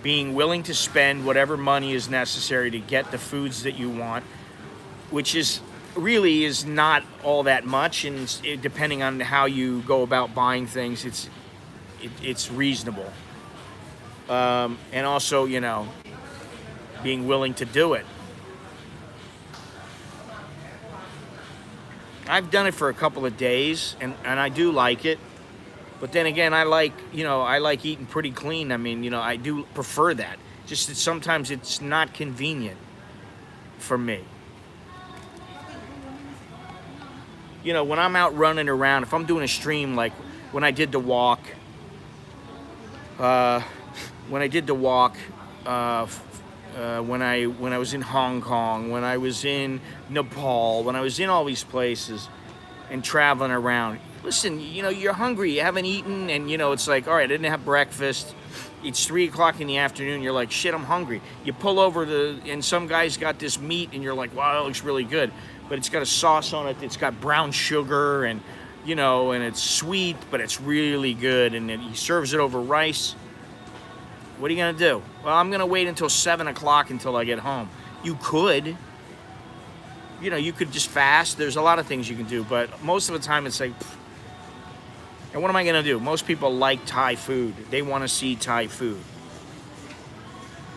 being willing to spend whatever money is necessary to get the foods that you want, which is not all that much, and depending on how you go about buying things, it's reasonable. And also, you know, being willing to do it. I've done it for a couple of days, and I do like it. But then again, I like eating pretty clean. I mean, you know, I do prefer that. Just that sometimes it's not convenient for me. You know, when I'm out running around, if I'm doing a stream, like when I did the walk, when I was in Hong Kong, when I was in Nepal, when I was in all these places and traveling around. Listen, you know, you're hungry, you haven't eaten, and you know, it's like, all right, I didn't have breakfast. It's 3 o'clock in the afternoon, you're like, shit, I'm hungry. You pull over and some guy's got this meat, and you're like, wow, that looks really good. But it's got a sauce on it, it's got brown sugar, and you know, and it's sweet, but it's really good, and then he serves it over rice. What are you gonna do? Well, I'm gonna wait until 7 o'clock until I get home. You could. You know, you could just fast. There's a lot of things you can do, but most of the time it's like, pfft. And what am I gonna do? Most people like Thai food. They wanna see Thai food.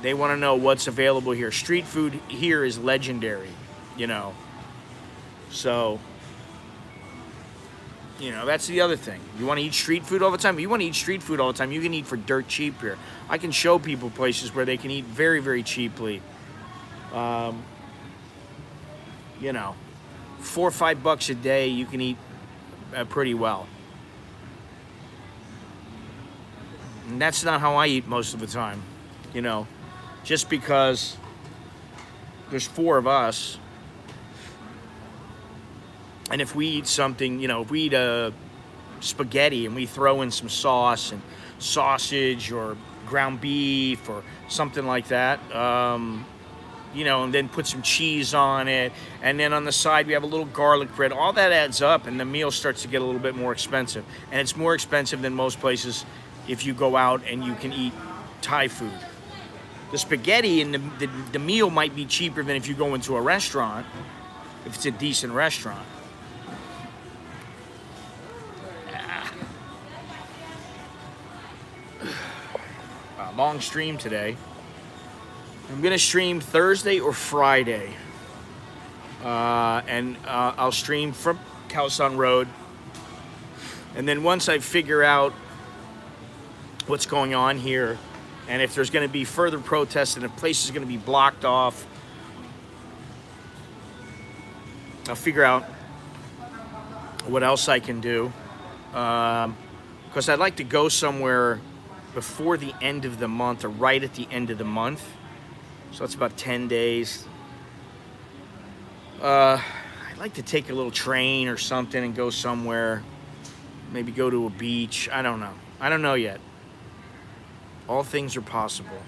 They wanna know what's available here. Street food here is legendary, you know. So, you know, that's the other thing. You want to eat street food all the time? If you want to eat street food all the time, you can eat for dirt cheap here. I can show people places where they can eat very, very cheaply. You know, $4 or $5 a day, you can eat pretty well. And that's not how I eat most of the time, you know. Just because there's 4 of us, and if we eat something, you know, if we eat a spaghetti and we throw in some sauce and sausage or ground beef or something like that, you know, and then put some cheese on it, and then on the side we have a little garlic bread, all that adds up, and the meal starts to get a little bit more expensive. And it's more expensive than most places if you go out and you can eat Thai food. The spaghetti and the meal might be cheaper than if you go into a restaurant, if it's a decent restaurant. Long stream today. I'm gonna stream Thursday or Friday. and I'll stream from Khao San Road. And then once I figure out what's going on here, and if there's going to be further protests and if places are going to be blocked off, I'll figure out what else I can do. Because I'd like to go somewhere before the end of the month or right at the end of the month. So it's about 10 days. I'd like to take a little train or something and go somewhere. Maybe go to a beach. I don't know. I don't know yet. All things are possible.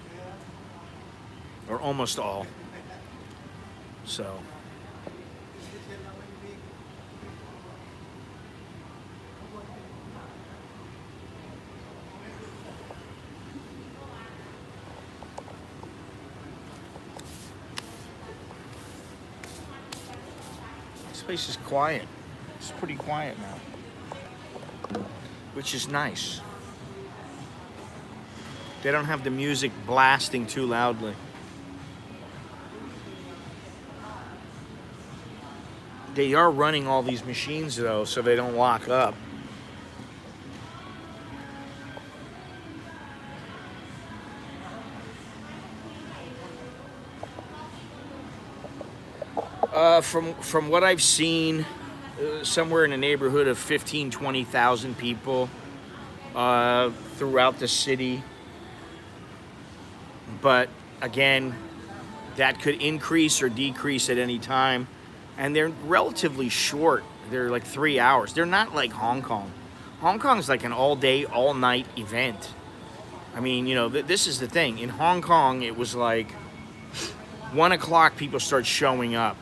Or almost all. So. This place is quiet. It's pretty quiet now, which is nice. They don't have the music blasting too loudly. They are running all these machines though, so they don't lock up. From what I've seen, somewhere in the neighborhood of 15,000, 20,000 people throughout the city. But again, that could increase or decrease at any time. And they're relatively short. They're like 3 hours. They're not like Hong Kong. Hong Kong is like an all-day, all-night event. I mean, you know, this is the thing. In Hong Kong, it was like 1 o'clock, people start showing up.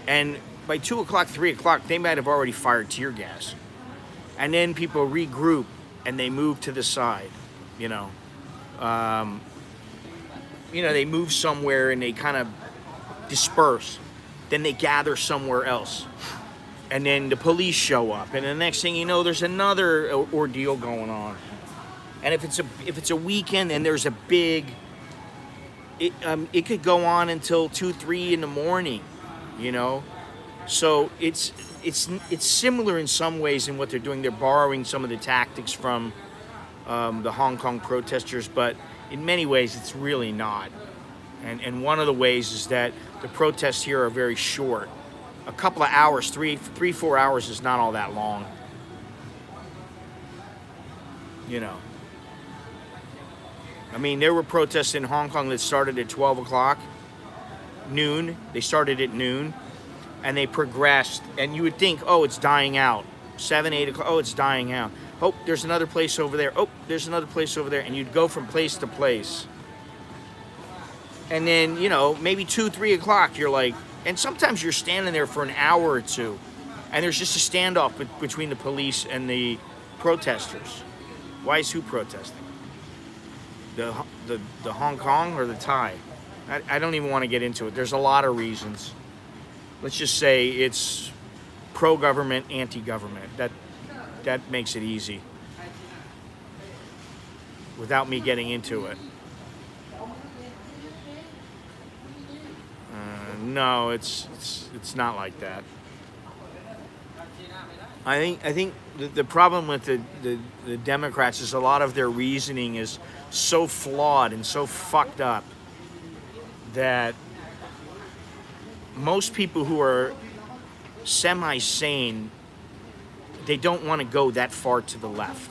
And by 2 o'clock, 3 o'clock, they might have already fired tear gas. And then people regroup and they move to the side, you know. They move somewhere and they kind of disperse. Then they gather somewhere else. And then the police show up. And the next thing you know, there's another ordeal going on. And if it's a weekend and there's a big, it could go on until 2, 3 in the morning, you know. So it's similar in some ways in what they're doing. They're borrowing some of the tactics from the Hong Kong protesters, but in many ways it's really not. And one of the ways is that the protests here are very short. A couple of hours, 4 hours is not all that long. You know. I mean, there were protests in Hong Kong that started at 12 o'clock, noon. They started at noon, and they progressed. And you would think, oh, it's dying out. 7, 8 o'clock, oh, it's dying out. Oh, there's another place over there. Oh, there's another place over there. And you'd go from place to place. And then, you know, maybe 2, 3 o'clock, you're like, and sometimes you're standing there for an hour or two, and there's just a standoff between the police and the protesters. Why is who protesting? The Hong Kong or the Thai? I don't even want to get into it. There's a lot of reasons. Let's just say it's pro-government, anti-government. That makes it easy. Without me getting into it. No, it's not like that. I think the problem with the Democrats is a lot of their reasoning is so flawed and so fucked up that most people who are semi-sane, they don't want to go that far to the left.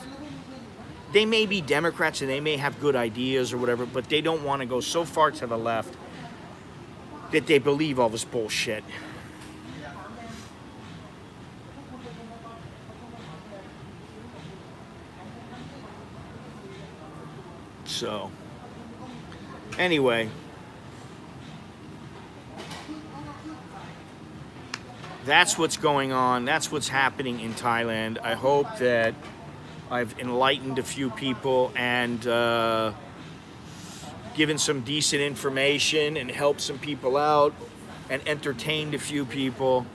They may be Democrats and they may have good ideas or whatever, but they don't want to go so far to the left that they believe all this bullshit. So, anyway, that's what's going on. That's what's happening in Thailand. I hope that I've enlightened a few people and given some decent information and helped some people out and entertained a few people.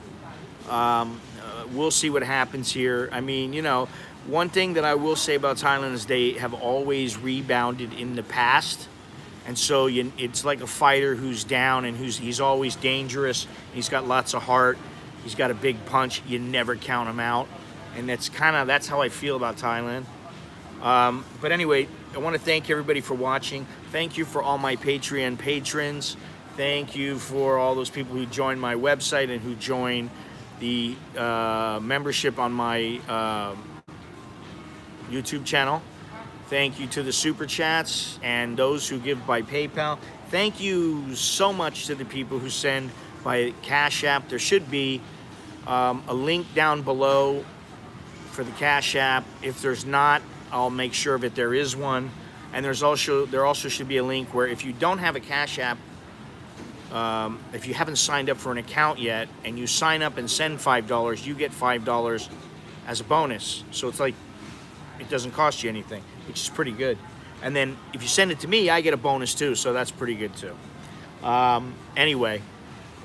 We'll see what happens here. I mean, you know, one thing that I will say about Thailand is they have always rebounded in the past. And so it's like a fighter who's down and he's always dangerous. He's got lots of heart. He's got a big punch. You never count him out. And that's how I feel about Thailand. But anyway, I want to thank everybody for watching. Thank you for all my Patreon patrons. Thank you for all those people who joined my website and who joined the membership on my YouTube channel. Thank you to the Super Chats and those who give by PayPal. Thank you so much to the people who send by Cash App. There should be a link down below for the Cash App. If there's not, I'll make sure that there is one. And there also should be a link where if you don't have a Cash App, if you haven't signed up for an account yet and you sign up and send $5, you get $5 as a bonus. So it's like it doesn't cost you anything, which is pretty good. And then if you send it to me, I get a bonus too, so that's pretty good too. Anyway,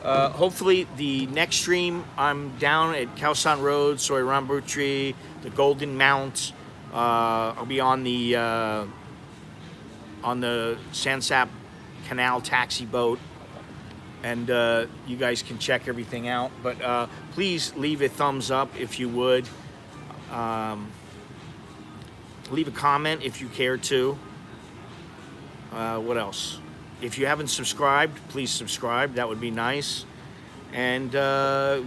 hopefully the next stream, I'm down at Khao San Road, Soi Rambutri, the Golden Mount. I'll be on the Sansap Canal taxi boat, and you guys can check everything out. But please leave a thumbs up if you would. Leave a comment if you care to. What else? If you haven't subscribed, please subscribe. That would be nice. And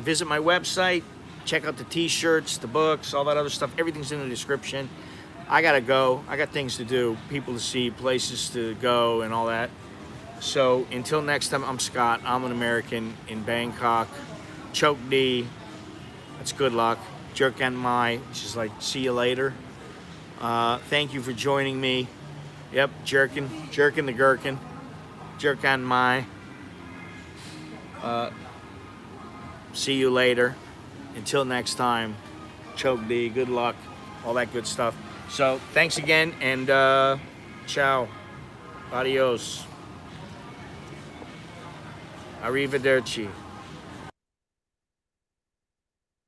visit my website. Check out the t-shirts, the books, all that other stuff. Everything's in the description. I gotta go. I got things to do, people to see, places to go, and all that. So until next time, I'm Scott. I'm an American in Bangkok. Chok di. That's good luck. Jerkan mai, which is like see you later. Thank you for joining me. Yep, jerkin the gherkin. Jerkan mai. See you later. Until next time, Chok di, good luck, all that good stuff. So thanks again, and ciao, adios, arrivederci.